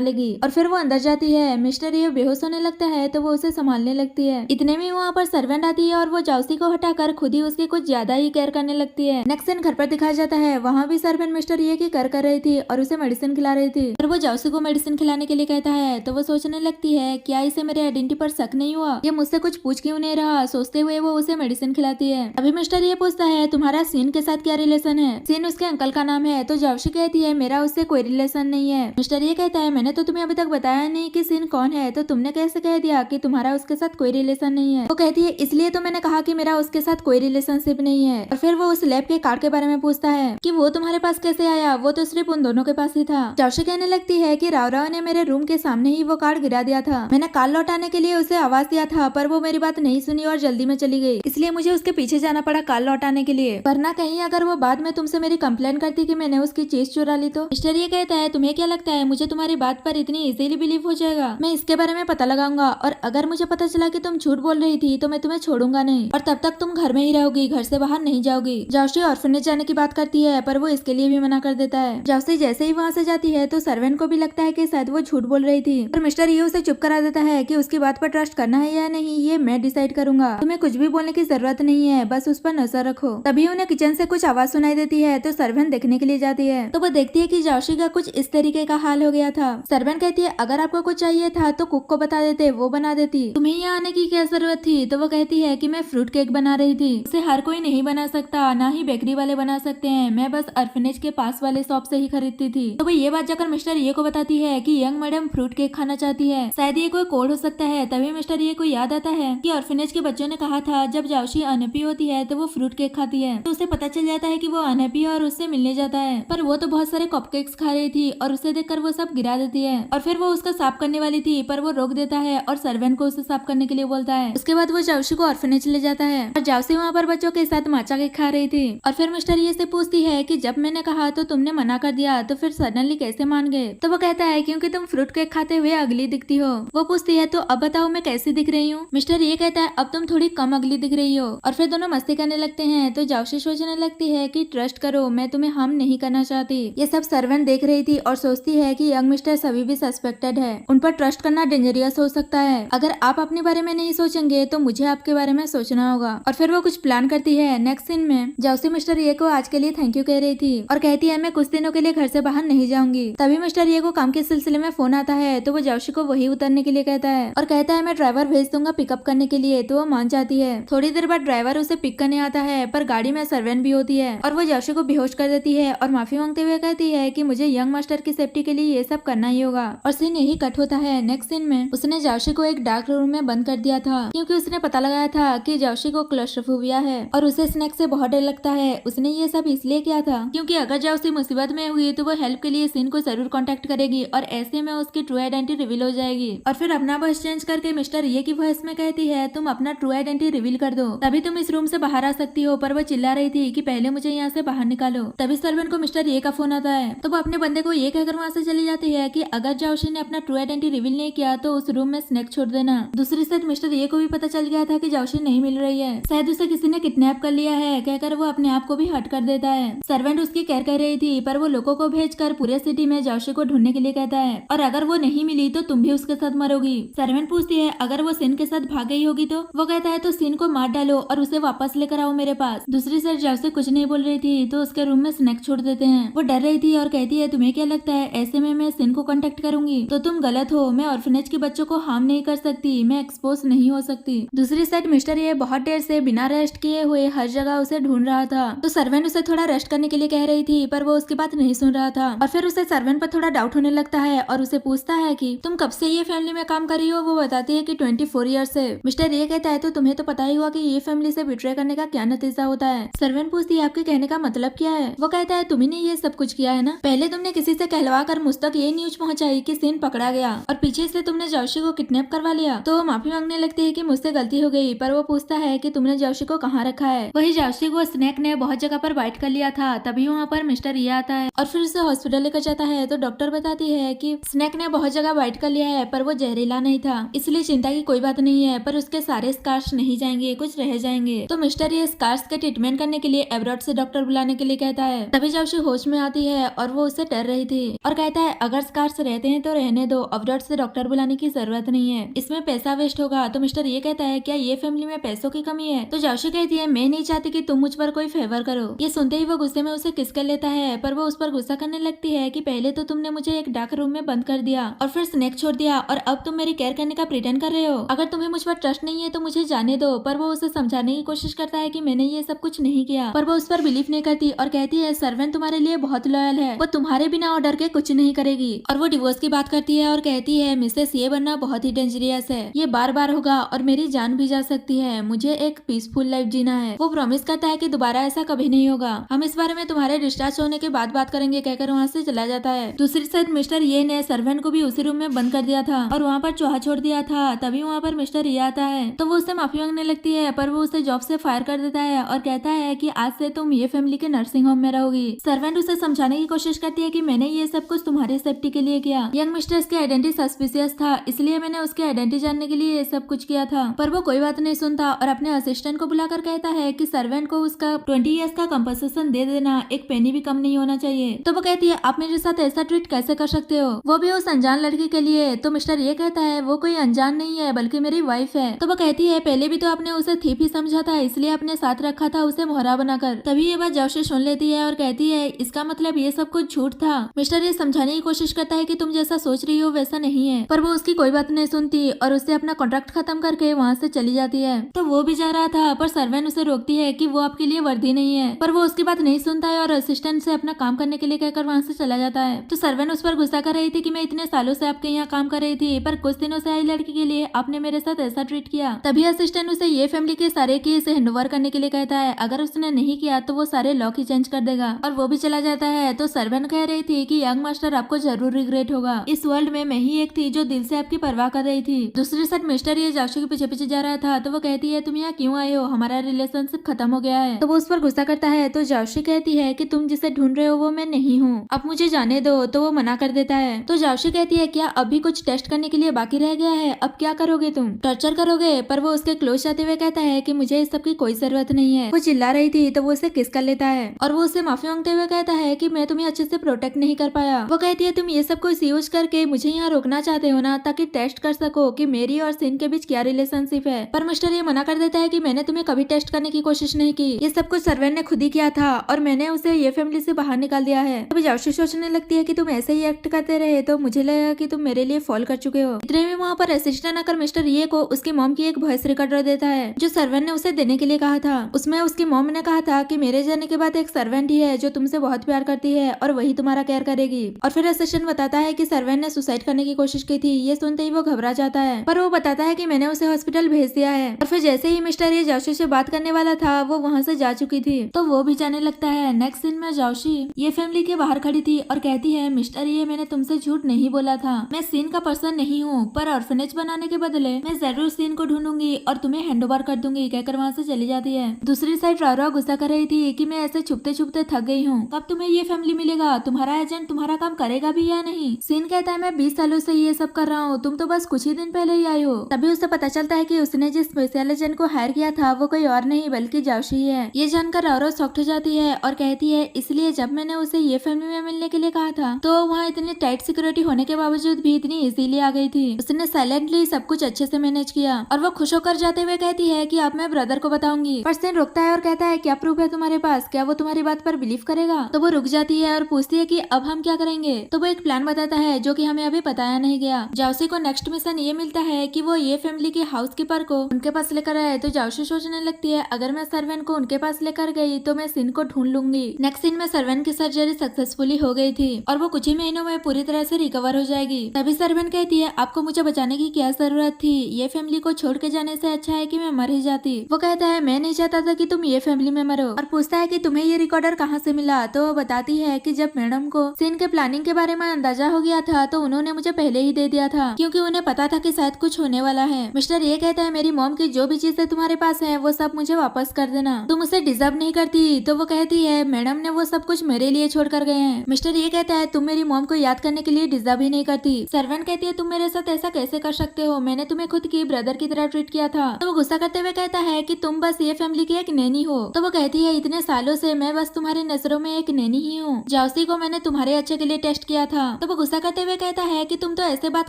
लेगी। और फिर वो अंदर जाती है, मिस्टर ये बेहोश होने लगता है तो वो उसे संभालने लगती है। इतने में वहाँ पर सर्वेंट आती है और वो जाउसी को हटाकर खुद ही उसकी कुछ ज्यादा ही केयर करने लगती है। नेक्स्ट सीन घर पर दिखाया जाता है, वहाँ भी सर्वेंट मिस्टर ये की केयर कर रही थी और उसे मेडिसिन खिला रही थी। और वो जाउसी को मेडिसिन खिलाने के लिए कहता है तो वो सोचने लगती है क्या इसे मेरे आइडेंटिटी पर शक नहीं हुआ, ये मुझसे कुछ पूछ क्यों नहीं रहा। सोचते हुए वो उसे मेडिसिन खिलाती है। अभी मिस्टर ये पूछता है तुम्हारा सीन के साथ क्या रिलेशन है। सीन उसके अंकल का नाम है तो जाउसी कहती है मेरा उससे कोई रिलेशन नहीं है। मिस्टर ये कहता है मैंने तो तुम्हें अभी तक बताया नहीं कि सीन कौन है, तो तुमने कैसे कह दिया कि तुम्हारा उसके साथ कोई रिलेशन नहीं है। वो कहती है इसलिए तो मैंने कहा कि मेरा उसके साथ कोई रिलेशनशिप नहीं है। और फिर वो उस लैब के कार्ड के बारे में पूछता है कि वो तुम्हारे पास कैसे आया, वो तो सिर्फ उन दोनों के पास ही था। जाउसी कहने लगती है कि राव ने मेरे रूम के सामने ही वो कार्ड गिरा दिया था, मैंने कार्ड लौटाने के लिए उसे आवाज दिया था पर वो मेरी बात नहीं सुनी और जल्दी में चली गई, इसलिए मुझे उसके पीछे जाना पड़ा कार्ड लौटाने के लिए, वरना कहीं अगर वो बाद में तुमसे मेरी कंप्लेंट करती कि मैंने उसकी चीज चुरा ली तो। मिस्टर ये कहता है तुम्हें क्या लगता है मुझे तुम्हारी बात पर इतनी इजीली बिलीव हो जाएगा, मैं इसके बारे में पता लगाऊंगा और अगर मुझे पता चला कि तुम झूठ बोल रही थी तो मैं तुम्हें छोड़ूंगा नहीं और तब तक तुम घर में ही रहोगी, घर से बाहर नहीं जाओगी। जाउसी ऑर्फनेज जाने की बात करती है पर वो इसके लिए भी मना कर देता है। जाउसी जैसे ही वहाँ से जाती है तो सर्वेंट को भी लगता है कि शायद वो झूठ बोल रही थी और मिस्टर ये उसे चुप करा देता है कि उसकी बात पर ट्रस्ट करना है या नहीं ये मैं डिसाइड करूंगा, तुम्हें कुछ भी बोलने की जरूरत नहीं है, बस उस पर नजर रखो। तभी उन्हें किचन से कुछ आवाज सुनाई देती है तो सर्वेंट देखने के लिए जाती है तो वो देखती है कि जाउसी का कुछ इस तरीके का हाल हो गया था। सर्वेंट कहती है अगर आपको कुछ चाहिए था तो कुक को बता देते, वो बना देती, तुम्हें यहाँ आने की क्या जरूरत थी। तो वो कहती है कि मैं फ्रूट केक बना रही थी, उसे हर कोई नहीं बना सकता, ना ही बेकरी वाले बना सकते हैं, मैं बस ऑर्फनेज के पास वाले शॉप से ही खरीदती थी। तो वो ये बात जाकर मिस्टर ये को बताती है कि यंग मैडम फ्रूट केक खाना चाहती है, शायद ये कोई कोड हो सकता है। तभी मिस्टर ये को याद आता है कि ऑर्फनेज के बच्चों ने कहा था जब जाउसी अनहैप्पी होती है तो वो फ्रूट केक खाती है, तो उसे पता चल जाता है कि वो अनहैप्पी है और उससे मिलने जाता है, पर वो तो बहुत सारे कपकेक्स खा रही थी और उसे देखकर वो सब गिरा देती है और फिर वो उसका साफ करने वाली थी पर वो रोक देता है और सर्वेंट को उसे साफ करने के लिए बोलता है। उसके बाद वो जाउसी को ऑर्फनेज ले जाता है और जाउसी वहाँ पर बच्चों के साथ माचा केक खा रही थी और फिर मिस्टर ये से पूछती है कि जब मैंने कहा तो तुमने मना कर दिया तो फिर सडनली कैसे मान गए। तो वो कहता है क्योंकि तुम फ्रूट केक खाते हुए अगली दिखती हो। वो पूछती है तो अब बताओ मैं कैसी दिख रही हूँ। मिस्टर ये कहता है अब तुम थोड़ी कम अगली दिख रही हो और फिर दोनों मस्ती करने लगते हैं। तो जाउसी सोचने लगती है कि ट्रस्ट करो मैं तुम्हें हार्म नहीं करना चाहती। ये सब सर्वेंट देख रही थी और सोचती है कि यंग मिस्टर सभी भी सस्पेक्टेड है, उन पर ट्रस्ट करना डेंजरियस हो सकता है, अगर आप अपने बारे में नहीं सोचेंगे तो मुझे आपके बारे में सोचना होगा। और फिर वो कुछ प्लान करती है। नेक्स्ट सीन में जाउसी मिस्टर ये को आज के लिए थैंक यू कह रही थी और कहती है मैं कुछ दिनों के लिए घर से बाहर नहीं जाऊंगी। तभी मिस्टर ये को काम के सिलसिले में फोन आता है तो वो जाउसी को वही उतरने के लिए कहता है और कहता है मैं ड्राइवर भेज दूंगा पिकअप करने के लिए, तो वो मान जाती है। थोड़ी देर बाद ड्राइवर उसे पिक करने आता है पर गाड़ी में सर्वेंट भी होती है और वो जाउसी को बेहोश कर देती है और माफी मांगते हुए कहती है कि मुझे यंग मास्टर की सेफ्टी के लिए ये सब करना ही होगा। और सीन यही कट होता है। नेक्स्ट सीन में उसने जाउसी को एक डार्क रूम में बंद कर दिया था क्योंकि उसने पता लगाया था कि जाउसी को क्लस्ट्रोफोबिया है और उसे स्नैक से बहुत डर लगता है। उसने ये सब इसलिए किया था क्योंकि अगर जाउसी मुसीबत में हुई तो वो हेल्प के लिए सीन को जरूर कांटेक्ट करेगी और ऐसे में उसकी ट्रू आइडेंटिटी रिवील हो जाएगी। और फिर अपना वॉइस चेंज करके मिस्टर ये की वॉइस में कहती है तुम अपना ट्रू आइडेंटिटी रिवील कर दो तभी तुम इस रूम से बाहर आ सकती हो। पर वो चिल्ला रही थी कि पहले मुझे यहाँ से बाहर निकालो। तभी सर्वेंट को मिस्टर ये का फोन आता है तो वो अपने बंदे को ये कहकर वहाँ से चली जाती है कि अगर जाउसी ने अपना ट्रू आइडेंटिटी रिवील नहीं किया तो उस रूम में स्नैक छोड़ देना। दूसरी साइड मिस्टर ये को भी पता चल गया था कि जाउसी नहीं मिल रही है, शायद उसे किसी ने किडनैप कर लिया है कहकर वो अपने आप को भी हट कर देता है। सर्वेंट उसकी केयर कर रही थी पर वो लोगों को भेजकर पूरे सिटी में जाउसी को ढूंढने के लिए कहता है और अगर वो नहीं मिली तो तुम भी उसके साथ मरोगी। सर्वेंट पूछती है अगर वो सीन के साथ भाग गई होगी तो वो कहता है तो सीन को मार डालो और उसे वापस लेकर आओ मेरे पास। दूसरी साइड जाउसी कुछ नहीं बोल रही थी तो उसके रूम में स्नैक छोड़ देते हैं। वो डर रही थी और कहती है तुम्हें क्या लगता है ऐसे में मैं सीन को कांटेक्ट करूंगी तो तुम गलत हो, मैं ऑर्फनेज के बच्चों को हार्म नहीं कर सकती, मैं एक्सपोज नहीं हो सकती। दूसरी साइड मिस्टर ये बहुत देर से बिना रेस्ट किए हुए हर जगह उसे ढूंढ रहा था तो सर्वेंट उसे थोड़ा रेस्ट करने के लिए कह रही थी पर वो उसकी बात नहीं सुन रहा था और फिर उसे सर्वेंट पर थोड़ा डाउट होने लगता है और उसे पूछता है कि तुम कब से ये फैमिली में काम कर रही हो। वो बताती है कि 24 ईयर्स से। मिस्टर ये कहता है तो तुम्हें तो पता ही हुआ कि ये फैमिली से बिट्रे करने का क्या नतीजा होता है। सर्वेंट पूछती है आपके कहने का मतलब क्या है। वो कहता है तुम्ही ने ये सब कुछ किया है ना, पहले तुमने किसी से कहलवा कर मुझ तक ये न्यूज पहुंचाई कि सीन पकड़ा गया और पीछे से तुमने जाउसी को किडनैप करवा लिया। तो वो माफी मांगने लगती है कि मुझसे गलती हो गई पर वो पूछता है कि तुमने जाउसी को कहाँ रखा है। वही जाउसी को स्नैक ने बहुत जगह पर बाइट कर लिया था। तभी वहाँ पर मिस्टर ये आता है और फिर उसे हॉस्पिटल लेकर जाता है तो डॉक्टर बताती है कि स्नैक ने बहुत जगह बाइट कर लिया है पर वो जहरीला नहीं था, इसलिए चिंता की कोई बात नहीं है, पर उसके सारे स्कार्स नहीं जाएंगे, कुछ रह जाएंगे। तो मिस्टर ये स्कार्स के ट्रीटमेंट करने के लिए एब्रॉड से डॉक्टर बुलाने के लिए कहता है। तभी जाओशी होश में आती है और वो उससे डर रही थी और कहता है अगर स्कार्स रहते हैं तो रहने दो, एब्रॉड से डॉक्टर बुलाने की जरूरत नहीं है, इसमें पैसा वेस्ट होगा। तो मिस्टर ये कहता है क्या ये फैमिली में पैसों की कमी है? तो जाओशी कहती है मैं नहीं चाहती कि तुम मुझ पर कोई फेवर करो। ये सुनते ही वो गुस्से में उसे किस कर लेता है, पर वो उस पर गुस्सा करने लगती है कि पहले तो तुमने मुझे एक डार्क रूम में बंद कर दिया और फिर स्नैक छोड़ दिया और अब तुम मेरी केयर करने का प्रिटेंड कर रहे हो। अगर तुम्हें मुझ पर ट्रस्ट नहीं है तो मुझे जाने दो। पर वो उसे समझाने की कोशिश करता है कि मैंने ये सब कुछ नहीं किया, पर वो उस पर बिलीव नहीं करती और कहती है सर्वेंट तुम्हारे लिए बहुत लॉयल है, वो तुम्हारे बिना ऑर्डर के कुछ नहीं करेगी। और वो डिवोर्स की बात करती है और कहती है मिसेस ये बनना बहुत ही डेंजरियस है, ये बार बार होगा और मेरी जान भी जा सकती है, मुझे एक पीसफुल लाइफ जीना है। वो प्रॉमिस करता है कि दोबारा ऐसा कभी नहीं होगा, हम इस बारे में तुम्हारे डिस्चार्ज होने के बाद बात करेंगे कहकर वहाँ से चला जाता है। दूसरी साइड मिस्टर ये ने सर्वेंट को भी उसी रूम में बंद कर दिया था और वहाँ पर चूहा छोड़ दिया था। तभी वहाँ पर मिस्टर ये आता है तो वो उससे माफी मांगने लगती है, पर वो उसे जॉब से फायर कर देता है और कहता है कि आज से तुम ये फैमिली के नर्सिंग होम में रहोगी। सर्वेंट उसे समझाने की कोशिश करती है कि मैंने ये सब कुछ तुम्हारी सेफ्टी के लिए किया, यंग मिस्टर की आइडेंटिटी सस्पिशियस था इसलिए मैंने उसकी आइडेंटिटी जानने के लिए ये सब कुछ किया था। पर वो कोई बात नहीं सुनता और अपने असिस्टेंट को बुलाकर कहता है कि सर्वेंट को उसका 20 इयर्स का कंपनसेशन दे देना, एक पेनी भी कम नहीं होना चाहिए। तो वो कहती है आप मेरे साथ ऐसा ट्रीट कैसे कर सकते हो, वो भी उस अनजान लड़की के लिए। तो मिस्टर ये कहता है वो कोई अनजान नहीं है बल्कि मेरी वाइफ है। तो वो कहती है पहले भी तो आपने उसे थीप ही समझा था इसलिए अपने साथ रखा था उसे मोहरा बनाकर। तभी ये बात जाओशी सुन लेती है और कहती है इसका मतलब ये सब कुछ झूठ था। मिस्टर ये समझाने की कोशिश करता है कि तुम जैसा सोच रही हो वैसा नहीं है, पर वो उसकी कोई बात नहीं सुनती और उससे अपना कॉन्ट्रैक्ट खत्म करके वहाँ से चली जाती है। तो वो भी जा रहा था पर सर्वेंट उसे रोकती है कि वो आपके लिए वर्दी नहीं है, पर वो उसकी बात नहीं सुनता है और असिस्टेंट से अपना काम करने के लिए कहकर वहाँ से चला जाता है। तो सर्वेंट उस पर गुस्सा कर रही थी कि मैं इतने सालों से आपके यहाँ काम कर रही थी पर कुछ दिनों से आई लड़की के लिए आपने मेरे साथ ऐसा ट्रीट किया। तभी असिस्टेंट उसे ये फैमिली के सारे केस हैंडओवर करने के लिए कहता है, अगर उसने नहीं किया तो वो सारे लॉक ही चेंज कर देगा और वो भी चला जाता है। तो सर्वेंट कह रही थी कि यंग मास्टर आपको जरूर रिग्रेट होगा, इस वर्ल्ड में मैं ही एक थी जो दिल से आपकी परवाह कर रही थी। दूसरी साइड मिस्टर ये जाओशी के पीछे पीछे जा रहा था तो वो कहती है तुम यहाँ क्यों आए हो, हमारा रिलेशनशिप खत्म हो गया है। तो वो उस पर गुस्सा करता है तो जाओशी कहती है कि तुम जिसे ढूंढ रहे हो वो मैं नहीं हूँ, अब मुझे जाने दो। तो वो मना कर देता है। तो जाओशी कहती है क्या अभी कुछ टेस्ट करने के लिए बाकी रह गया है, अब क्या करोगे तुम, टॉर्चर करोगे? पर वो उसके क्लोज जाते हुए कहता है कि मुझे इस सब की कोई जरूरत नहीं है। वो चिल्ला रही थी तो वो उसे किस कर लेता है और वो उससे माफी मांगते हुए कहता है कि मैं तुम्हें अच्छे से प्रोटेक्ट नहीं कर पाया। वो कहती है तुम ये सब कुछ यूज करके मुझे यहाँ रोकना चाहते हो ना, ताकि टेस्ट कर सको कि मेरी और सिन के बीच क्या रिलेशनशिप है। पर मिस्टर ये मना कर देता है कि मैंने तुम्हें कभी टेस्ट करने की कोशिश नहीं की, ये सब कुछ सर्वेंट ने खुद ही किया था और मैंने उसे ये फैमिली से बाहर निकाल दिया है। तभी जाओशी सोचने लगती है कि तुम ऐसे ही एक्ट करते रहे तो मुझे लगा कि तुम मेरे लिए फॉल कर चुके हो। इतने में वहाँ पर असिस्टेंट आकर मिस्टर ये को उसकी मॉम की एक वॉइस रिकॉर्डर देता है जो सर्वेंट ने उसे देने के लिए कहा था। उसमें उसकी मॉम ने कहा था कि मेरे जाने के बाद एक सर्वेंट ही है जो तुमसे बहुत प्यार करती है और वही तुम्हारा केयर करेगी। और फिर असिस्टेंट बताता है कि सर्वेंट ने सुसाइड करने की कोशिश की थी। ये सुनते ही वो घबरा जाता है, पर वो बताता है कि मैंने उसे हॉस्पिटल भेज दिया है। और फिर जैसे ही मिस्टर ये जाओशी से बात करने वाला था वो वहाँ से जा चुकी थी तो वो भी जाने लगता है। नेक्स्ट सीन में जाओशी ये फैमिली के बाहर खड़ी थी और कहती है मिस्टर ये मैंने तुमसे झूठ नहीं बोला था, मैं सीन का पर्सन नहीं हूँ, पर ऑर्फनेज बनाने के बदले मैं जरूर सीन को ढूंढूंगी और तुम्हें हैंडओवर कर दूंगी कहकर वहाँ से चली जाती है। दूसरी साइड रारा गुस्सा कर रही थी कि मैं ऐसे छुपते छुपते थक गई हूँ, कब तुम्हें ये फैमिली मिलेगा, तुम्हारा एजेंट तुम्हारा काम करेगा भी या नहीं। सीन कहता है मैं 20 सालों से ये सब कर रहा हूँ, तुम तो बस कुछ ही दिन पहले ही आई हो। तभी उसे पता चलता है कि उसने जिस स्पेशल एजेंट को हायर किया था वो कोई और नहीं बल्कि जाओशी है। ये जानकर रारो शॉक्ड हो जाती है और कहती है इसलिए जब मैंने उसे ये फैमिली में मिलने के लिए कहा था तो वहाँ इतनी टाइट सिक्योरिटी होने के बावजूद भी इतनी इजीली आ गई थी। उसने साइलेंटली सब कुछ अच्छे से मैनेज किया और वो खुश होकर जाते हुए कहती है कि अब मैं ब्रदर को बताऊंगी। पर सीन रुकता है और कहता है क्या प्रूफ है तुम्हारे पास, क्या वो तुम्हारी बात पर बिलीव करेगा। तो वो रुक जाती है और पूछती है कि अब हम क्या करेंगे। तो वो एक प्लान बताता है जो कि हमें अभी बताया नहीं गया। जाओशी को नेक्स्ट मिशन ये मिलता है कि वो ये फैमिली के हाउसकीपर को उनके पास लेकर आए। तो जाओशी सोचने लगती है अगर मैं सर्वेंट को उनके पास लेकर गई तो मैं सिन को ढूंढ लूंगी। नेक्स्ट सीन में सर्वेंट की सर्जरी सक्सेसफुली हो गई थी और वो कुछ ही महीनों में पूरी तरह से रिकवर हो जाएगी। तभी सर्वेंट कहती है आपको मुझे बचाने की क्या जरूरत थी, ये फैमिली को छोड़ के जाने से अच्छा है कि मैं मर ही जाती। वो कहता है मैं नहीं चाहता था कि तुम ये फैमिली में मरो और पूछता है कि तुम्हें ये रिकॉर्डर कहाँ से मिला। तो वो बताती है कि जब मैडम को सीन के प्लानिंग के बारे में अंदाजा हो गया था तो उन्होंने मुझे पहले ही दे दिया था क्योंकि उन्हें पता था कि शायद कुछ होने वाला है। मिस्टर ये कहता है मेरी मॉम की जो भी चीजें तुम्हारे पास है वो सब मुझे वापस कर देना, तुम उसे डिजर्व नहीं करती। तो वो कहती है मैडम ने वो सब कुछ मेरे लिए छोड़ कर गए हैं। मिस्टर ये कहता है तुम मेरी मॉम को याद करने के लिए डिजर्व ही नहीं करती। सर्वेंट कहती है तुम मेरे साथ ऐसा कैसे कर सकते हो, मैंने तुम्हें खुद की ब्रदर की तरह ट्रीट किया था। तो वो गुस्सा करते हुए कहता है कि तुम बस ये फैमिली की एक नैनी हो। तो वो कहती है इतने सालों से मैं बस तुम्हारी नजरों में एक नैनी ही हूँ। जाओसी को मैंने तुम्हारे अच्छे के लिए टेस्ट किया था। तो वो गुस्सा करते हुए कहता है कि तुम तो ऐसे बात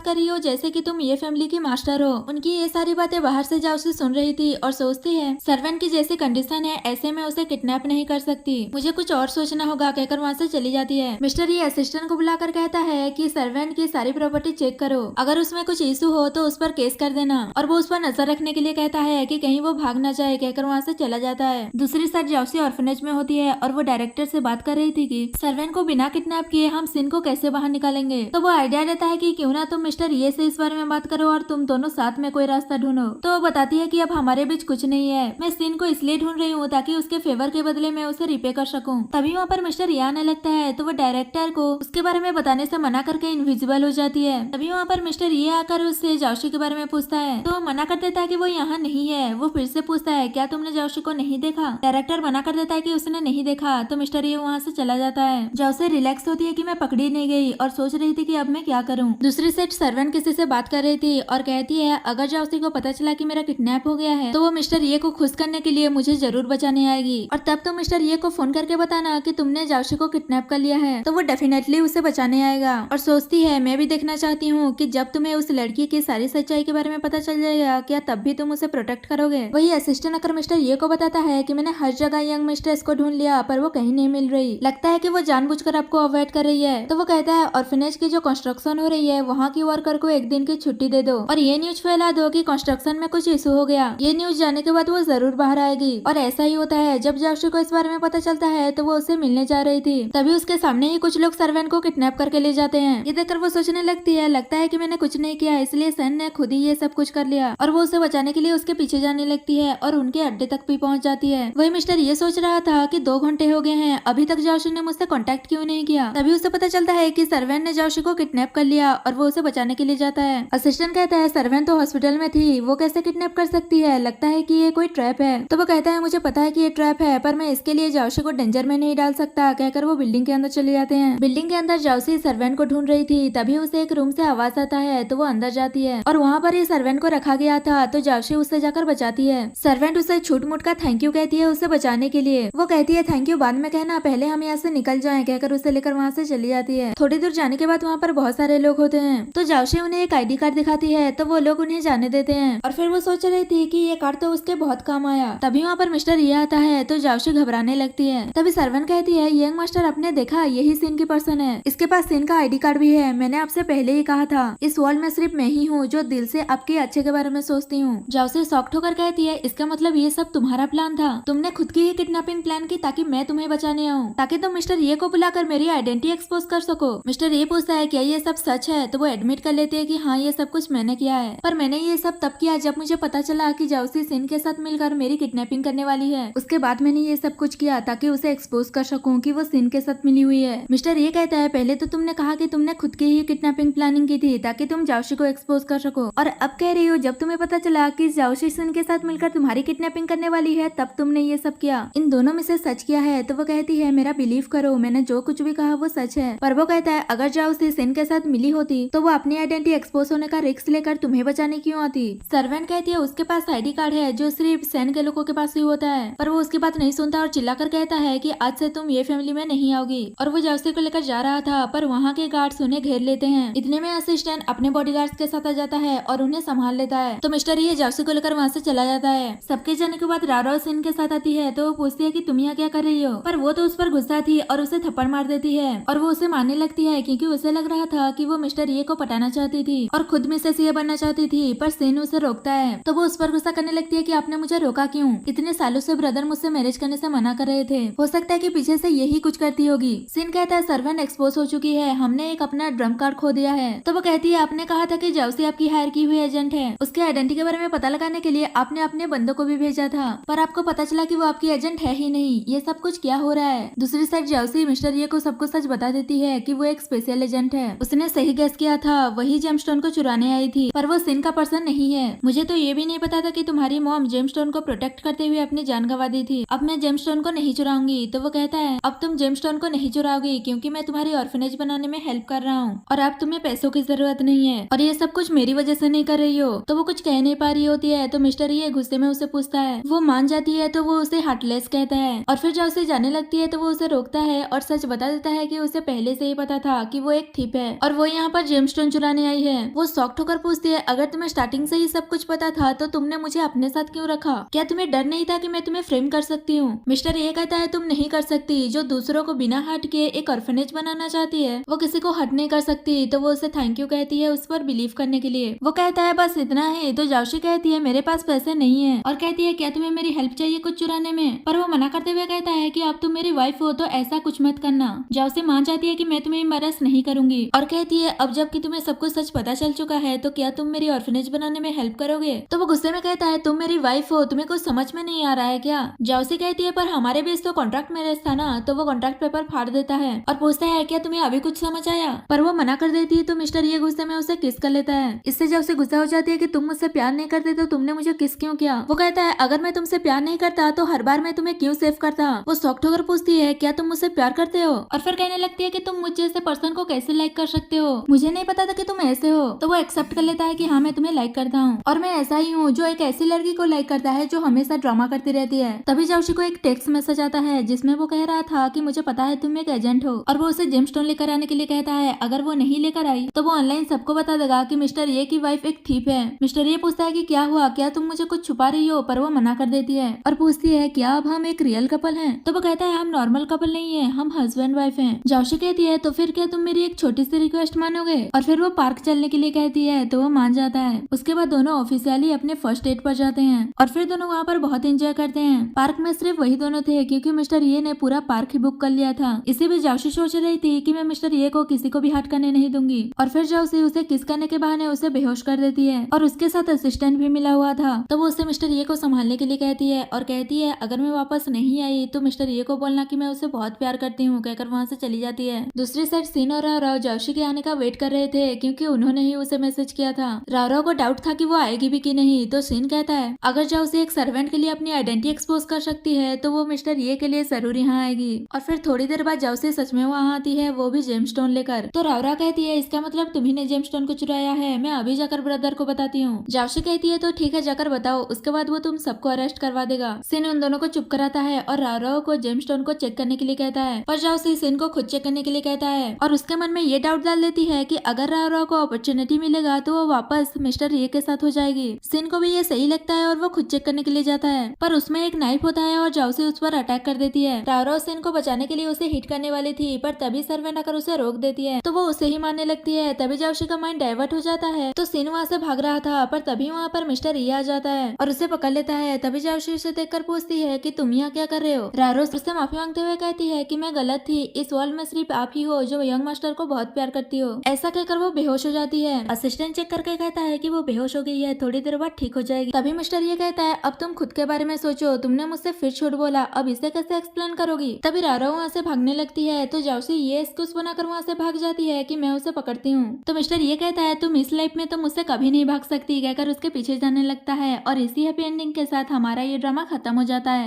कर रही हो जैसे कि तुम ये फैमिली की मास्टर हो। उनकी ये सारी बातें बाहर से जाओसी सुन रही थी और सोचती है सर्वेंट की जैसी कंडीशन है, ऐसे में उसे किडनैप नहीं कर सकती, मुझे कुछ और सोचना होगा, कहकर वहाँ से चली जाती है। मिस्टर ये असिस्टेंट को बुलाकर कहता है कि सर्वेंट की सारी प्रॉपर्टी चेक करो, अगर उसमें कुछ इशू हो तो उस पर केस कर देना, और वो उस पर नजर रखने के लिए कहता है कि कहीं वो भाग ना जाए, कहकर वहाँ से चला जाता है। दूसरी साइड जाओसी ऑर्फनेज में होती है और वो डायरेक्टर से बात कर रही थी कि सर्वेंट को बिना किडनैप किए हम सिन को कैसे बाहर निकालेंगे। तो वो आइडिया देता है कि क्यों ना तुम मिस्टर ये से इस बारे में बात करो और तुम दोनों साथ में कोई रास्ता ढूंढो। तो वो बताती है कि अब हमारे बीच कुछ नहीं है, मैं सिन को इसलिए ढूंढ रही हूँ ताकि उसके फेवर के बदले में उसे रिपे कर सकूं। तभी वहाँ पर मिस्टर ये आने लगता है तो वो डायरेक्टर को उसके बारे में बताने से मना करके इनविजिबल हो जाती है। तभी वहाँ पर मिस्टर ये आकर उससे जाओशी के बारे में पूछता है तो मना कर देता है कि वो यहाँ नहीं है। वो फिर से पूछता है क्या तुमने जाओशी को नहीं देखा। डायरेक्टर मना कर देता है कि उसने नहीं देखा। तो मिस्टर ये वहाँ से चला जाता है। जाओसी रिलैक्स होती है कि मैं पकड़ी नहीं गई और सोच रही थी कि अब मैं क्या करूँ। दूसरी साइड सर्वेंट किसी से बात कर रही थी और कहती है अगर जाओसी को पता चला कि मेरा किडनैप हो गया है तो वो मिस्टर ये को खुश करने के लिए मुझे जरूर बचाने आएगी, और तब तो मिस्टर ये को फोन करके बताना कि तुमने जाओशी को किडनैप कर लिया है, तो वो डेफिनेटली उसे बचाने आएगा। और सोचती है मैं भी देखना चाहती हूँ कि जब तुम्हें उस लड़की की सारी सच्चाई के बारे में पता चल जाएगा क्या तब भी तुम उसे प्रोटेक्ट करोगे। वही असिस्टेंट आकर मिस्टर ये को बताता है कि मैंने हर जगह यंग मिस्ट्रेस को ढूंढ लिया पर वो कहीं नहीं मिल रही, लगता है कि वो जानबूझकर आपको अवॉइड कर रही है। तो वो कहता है ऑर्फनेज की जो कंस्ट्रक्शन हो रही है वहाँ की वर्कर को एक दिन की छुट्टी दे दो और ये न्यूज फैला दो कि कंस्ट्रक्शन में कुछ इशू हो गया। ये न्यूज जाने के बाद वो जरूर बाहर आएगी। और ऐसा ही होता है, जब जाओशी को इस बारे में पता चलता है तो वो उससे मिलने जा रही थी, तभी उसके सामने ही कुछ लोग सर्वेंट को किडनैप करके ले जाते हैं। ये देखकर वो सोचने लगती है लगता है कि मैंने कुछ नहीं किया इसलिए सन ने खुद ही ये सब कुछ कर लिया, और वो उसे बचाने के लिए उसके पीछे जाने लगती है और उनके अड्डे तक भी पहुंच जाती है। वही मिस्टर ये सोच रहा था कि 2 घंटे हो गए हैं अभी तक जाओशी ने मुझसे कॉन्टेक्ट क्यों नहीं किया। तभी उसे पता चलता है कि सर्वेंट ने जाओशी को किडनैप कर लिया और वो उसे बचाने के लिए जाता है। असिस्टेंट कहता है सर्वेंट तो हॉस्पिटल में थी, वो कैसे किडनैप कर सकती है, लगता है कि ये कोई ट्रैप है। तो वो कहता है मुझे पता है कि ये ट्रैप है पर मैं इसके लिए जाओशी को डेंजर में नहीं डाल सकता, कहकर वो बिल्डिंग के अंदर चले जाते हैं। बिल्डिंग के अंदर जाओशी सर्वेंट को ढूंढ रही थी, तभी उसे एक रूम से आवाज आता है तो वो अंदर जाती है और वहाँ पर ये सर्वेंट को रखा गया था। तो जाओशी उससे जाकर बचाती है। सर्वेंट उसे छूट मूट का थैंक यू कहती है उसे बचाने के लिए। वो कहती है थैंक यू बाद में कहना, पहले हम यहाँ से निकल जाएं, कहकर उसे लेकर वहाँ से चली जाती है। थोड़ी दूर जाने के बाद वहाँ पर बहुत सारे लोग होते हैं तो जाओशी उन्हें एक ID कार्ड दिखाती है तो वो लोग उन्हें जाने देते हैं। और फिर वो सोच रही थी कि ये कार्ड तो उसके बहुत काम आया। तभी वहाँ पर मिस्टर ये आता है तो जाओशी घबराने लगती है। तभी सर्वेंट कहती है यंग मास्टर आपने देखा यही सीन की पर्सन है, इसके पास सीन का ID कार्ड भी है, मैंने आपसे पहले ही कहा था इस वर्ल्ड में सिर्फ मैं ही हूँ जो दिल से आपके अच्छे के बारे में सोचती हूँ। जाओशी शॉक्ड होकर कहती है इसका मतलब ये सब तुम्हारा प्लान था, तुमने खुद की ही किडनैपिंग प्लान की ताकि मैं तुम्हें बचाने आऊँ, ताकि तुम मिस्टर ये को बुलाकर मेरी आइडेंटिटी एक्सपोज कर सको। मिस्टर ये पूछता है क्या ये सब सच है, तो वो एडमिट कर लेती है कि हाँ ये सब कुछ मैंने किया है, पर मैंने ये सब तब किया जब मुझे पता चला कि जाओशी सिन के साथ मिलकर मेरी किडनैपिंग करने वाली है। उसके बाद मैंने ये सब कुछ किया ताकि उसे एक्सपोज कर सकूं कि वो सिन के साथ मिली हुई है। मिस्टर ये कहता है पहले तो तुमने कहा कि तुमने खुद की ही किडनैपिंग प्लानिंग की थी ताकि तुम जाओशी को एक्सपोज कर सको, और अब कह रही हो जब तुम्हें पता चला कि जाओशी सिन के साथ मिलकर तुम्हारी किडनैपिंग करने वाली है तब तुमने ये सब किया। इन दोनों में से सच किया है? तो वो कहती है मेरा बिलीव करो, मैंने जो कुछ भी कहा वो सच है। पर वो कहता है अगर जाओशी सिन के साथ मिली होती तो वो अपनी आइडेंटिटी एक्सपोज होने का रिस्क लेकर तुम्हें बचाने क्यों आती। सर्वेंट कहती है उसके पास ID कार्ड है जो सिर्फ सैन के लोगों के पास ही होता है, पर वो उसकी बात नहीं सुनता और चिल्लाकर कहता है कि आज से तुम ये फैमिली में नहीं आओगी। और वो जाओशी को लेकर जा रहा था पर वहाँ के गार्ड्स उन्हें घेर लेते हैं। इतने में असिस्टेंट अपने बॉडीगार्ड्स के साथ आ जाता है और उन्हें संभाल लेता है। तो मिस्टर ये जाओशी को लेकर वहाँ से चला जाता है। सबके जाने के बाद रारो सिन के साथ आती है तो वो पूछती है कि तुम यहाँ क्या कर रही हो, पर वो तो उस पर गुस्सा थी और उसे थप्पड़ मार देती है और वो उसे मारने लगती है क्योंकि उसे लग रहा था कि वो मिस्टर ये को पटाना चाहती थी और खुद मिसेस ये बनना चाहती थी, पर सिन उसे रोकता है। तो वो उस पर गुस्सा करने लगती है कि आपने मुझे रोका क्यों, इतने सालों से ब्रदर मुझसे मैरिज करने से मना कर रहे थे, हो सकता है कि पीछे से यही कुछ करती होगी। सिन कहता है सर्वेंट एक्सपोज हो चुकी है, हमने एक अपना ड्रम कार्ड खो दिया है। तो वो कहती है आपने कहा था कि जाओशी आपकी हायर की हुई एजेंट है, उसके आइडेंटिटी के बारे में पता लगाने के लिए आपने अपने बंदों को भी भेजा था, पर आपको पता चला कि वो आपकी एजेंट है ही नहीं। ये सब कुछ क्या हो रहा है। दूसरी साइड जाओशी मिस्टर ये को सबको सच बता देती है कि वो एक स्पेशल एजेंट है, उसने सही गेस किया था, वही जेमस्टोन को चुराने आई थी, पर वो सिन का पर्सन नहीं है। मुझे तो ये भी नहीं पता था कि तुम्हारी मॉम जेमस्टोन को प्रोटेक्ट करते हुए अपनी जान गंवा दी थी। अब मैं जेमस्टोन को नहीं चुराऊंगी। तो वो कहता है अब तुम जेमस्टोन को नहीं चुराओगी क्योंकि मैं तुम्हारी ऑर्फनेज बनाने में हेल्प कर रहा हूँ और अब तुम्हें पैसों की जरूरत नहीं है और ये सब कुछ मेरी वजह से नहीं कर रही हो। तो वो कुछ कह नहीं पा रही होती है तो मिस्टर मिस्टर ये गुस्से में उसे पूछता है। वो मान जाती है तो वो उसे हार्टलेस कहता है और फिर जब उसे जाने लगती है तो वो उसे रोकता है और सच बता देता है कि उसे पहले से ही पता था कि वो एक थीप है और वो यहाँ पर जेमस्टोन चुराने आई है। वो शॉक्ड होकर पूछती है, अगर तुम्हें स्टार्टिंग से ही सब कुछ पता था तो तुमने मुझे अपने साथ क्यों रखा? क्या तुम्हें डर नहीं था कि मैं तुम्हें फ्रेम कर सकती हूँ? मिस्टर ये कहता है, तुम नहीं कर सकती। जो दूसरों को बिना हर्ट किए एक ऑर्फनेज बनाना चाहती है वो किसी को हर्ट नहीं कर सकती। तो वो उसे थैंक यू कहती है उस पर बिलीव करने के लिए। वो कहता है बस इतना है। तो जाओशी कहती है मेरे पास पैसे नहीं है और कहती है क्या तुम्हें मेरी हेल्प चाहिए कुछ चुराने में? पर वो मना करते हुए कहता है कि अब तुम मेरी वाइफ हो तो ऐसा कुछ मत करना। जाओशी मान जाती है कि मैं तुम्हें एम्बैरस नहीं करूंगी और कहती है अब जबकि तुम्हें सब कुछ सच पता चल चुका है तो क्या तुम मेरी ऑर्फनेज बनाने में हेल्प करोगे? तो वो गुस्से में कहता है तुम मेरी वाइफ हो, तुम्हें कुछ समझ में नहीं आ रहा है क्या? जाओशी कहती है पर हमारे बीच तो कॉन्ट्रैक्ट मैरिज था ना। तो वो कॉन्ट्रैक्ट पेपर फाड़ देता है और पूछता है क्या तुम्हें अभी कुछ समझ आया? पर वो मना कर देती है तो मिस्टर ये गुस्से में उसे किस कर लेता है। इससे जब उसे गुस्सा हो जाती है कि तुम मुझसे प्यार नहीं करते तो तुमने मुझे किस क्यों किया? वो कहता है अगर मैं तुमसे प्यार नहीं करता तो हर बार मैं तुम्हें क्यों सेव करता? वो शॉक्ड होकर पूछती है क्या तुम मुझसे प्यार करते हो? और फिर कहने लगती है कि तुम मुझ जैसे पर्सन को कैसे लाइक कर सकते हो? मुझे नहीं पता था कि तुम ऐसे हो। तो वो एक्सेप्ट कर लेता है कि हाँ मैं तुम्हें लाइक करता हूँ और मैं ऐसा ही हूँ जो एक ऐसी लड़की को लाइक करता है जो हमेशा ड्रामा करती रहती है। तभी जाओशी को एक टेक्स्ट मैसेज आता है जिसमें वो कह रहा था कि मुझे पता है तुम एक एजेंट हो और वो उसे जेमस्टोन लेकर आने के लिए कहता है। अगर वो नहीं लेकर आई तो वो ऑनलाइन सबको बता देगा कि मिस्टर ये की वाइफ एक थीप है। मिस्टर ये पूछता है कि क्या हुआ, क्या तुम मुझे कुछ छुपा रही हो? पर वो मना कर देती है और पूछती है क्या अब हम एक रियल कपल हैं? तो वो कहता है हम नॉर्मल कपल नहीं है, हम हस्बैंड वाइफ हैं। जाओशी कहती है तो फिर क्या तुम मेरी एक छोटी सी रिक्वेस्ट मानोगे? और फिर वो पार्क चलने के लिए कहती है तो वो मान जाता है। उसके बाद दोनों ऑफिशियली अपने फर्स्ट डेट पर जाते हैं और फिर दोनों वहाँ पर बहुत एंजॉय करते हैं। पार्क में सिर्फ वही दोनों थे क्योंकि मिस्टर ये ने पूरा पार्क ही बुक कर लिया था। इसी बीच जाओशी सोच रही थी कि मैं मिस्टर ये को किसी को भी हट करने नहीं दूंगी और फिर जाओशी उसे किस करने के बहाने उसे बेहोश कर देती है और उसके साथ असिस्टेंट भी मिला हुआ था। तो वो उसे मिस्टर ये को संभालने के लिए कहती है और कहती है अगर मैं वापस नहीं आई तो मिस्टर ये को बोलना कि मैं उसे बहुत प्यार करती हूँ, कहकर वहाँ से चली जाती है। दूसरी साइड सीन और राव जाओशी के आने का वेट कर रहे थे क्योंकि उन्होंने ही उसे मैसेज किया था। राव को डाउट था कि वो आएगी भी कि नहीं। तो सीन कहता है अगर जाओशी एक सर्वेंट के लिए अपनी आइडेंटिटी एक्सपोज कर सकती है तो वो मिस्टर ये के लिए जरूर यहाँ आएगी। और फिर थोड़ी देर बाद जाओशी सच में वहाँ आती है, वो भी जेमस्टोन लेकर। तो रावरा कहती है इसका मतलब तुम्ही ने जेमस्टोन को चुराया है, मैं अभी जाकर ब्रदर को बताती हूँ। जाओशी कहती है तो ठीक है जाकर बताओ, उसके बाद वो तुम सबको अरेस्ट करवा देगा। सिन उन दोनों को चुप कराता है और राव को जेमस्टोन को चेक करने के लिए कहता है पर जाओशी सिन को खुद चेक करने के लिए कहता है और उसके मन में ये डाउट डाल देती है कि अगर राव को अपॉर्चुनिटी मिलेगा तो वो वापस मिस्टर ये के साथ हो जाएगी। सिन को भी ये सही लगता है और वो खुद चेक करने के लिए जाता है पर उसमें एक नाइफ होता है और जाओशी उस पर अटैक कर देती है। राव सिन को बचाने के लिए उसे हिट करने वाली थी पर तभी सर्वेंट आकर उसे रोक देती है तो वो उसे ही मारने लगती है। तभी जाओशी का माइंड डाइवर्ट हो जाता है तो सिन वहाँ से भाग रहा था पर तभी वहाँ पर मिस्टर ये आ जाता है और उसे पकड़ लेता है। तभी जाओशी उसे देखकर पूछती है कि तुम यहाँ क्या कर रहे हो? रारो उससे माफी मांगते हुए कहती है कि मैं गलत थी, इस वर्ल्ड में सिर्फ आप ही हो जो यंग मास्टर को बहुत प्यार करती हो। ऐसा कहकर वो बेहोश हो जाती है। असिस्टेंट चेक करके कहता है कि वो बेहोश हो गई है, थोड़ी देर बाद ठीक हो जाएगी। तभी मिस्टर ये कहता है अब तुम खुद के बारे में सोचो, तुमने मुझसे फिर झूठ बोला, अब इसे कैसे एक्सप्लेन करोगी? तभी रारो वहाँ से भागने लगती है तो जाओशी ये एक्सक्यूज बनाकर वहाँ से भाग जाती है कि मैं उसे पकड़ती हूँ। तो मिस्टर ये कहता है तुम इस लाइफ में तो मुझसे कभी नहीं भाग सकती, कहकर उसके पीछे जाने लगता है और इसी हैप्पी एंडिंग के साथ हमारा ये ड्रामा खत्म हो जाता है।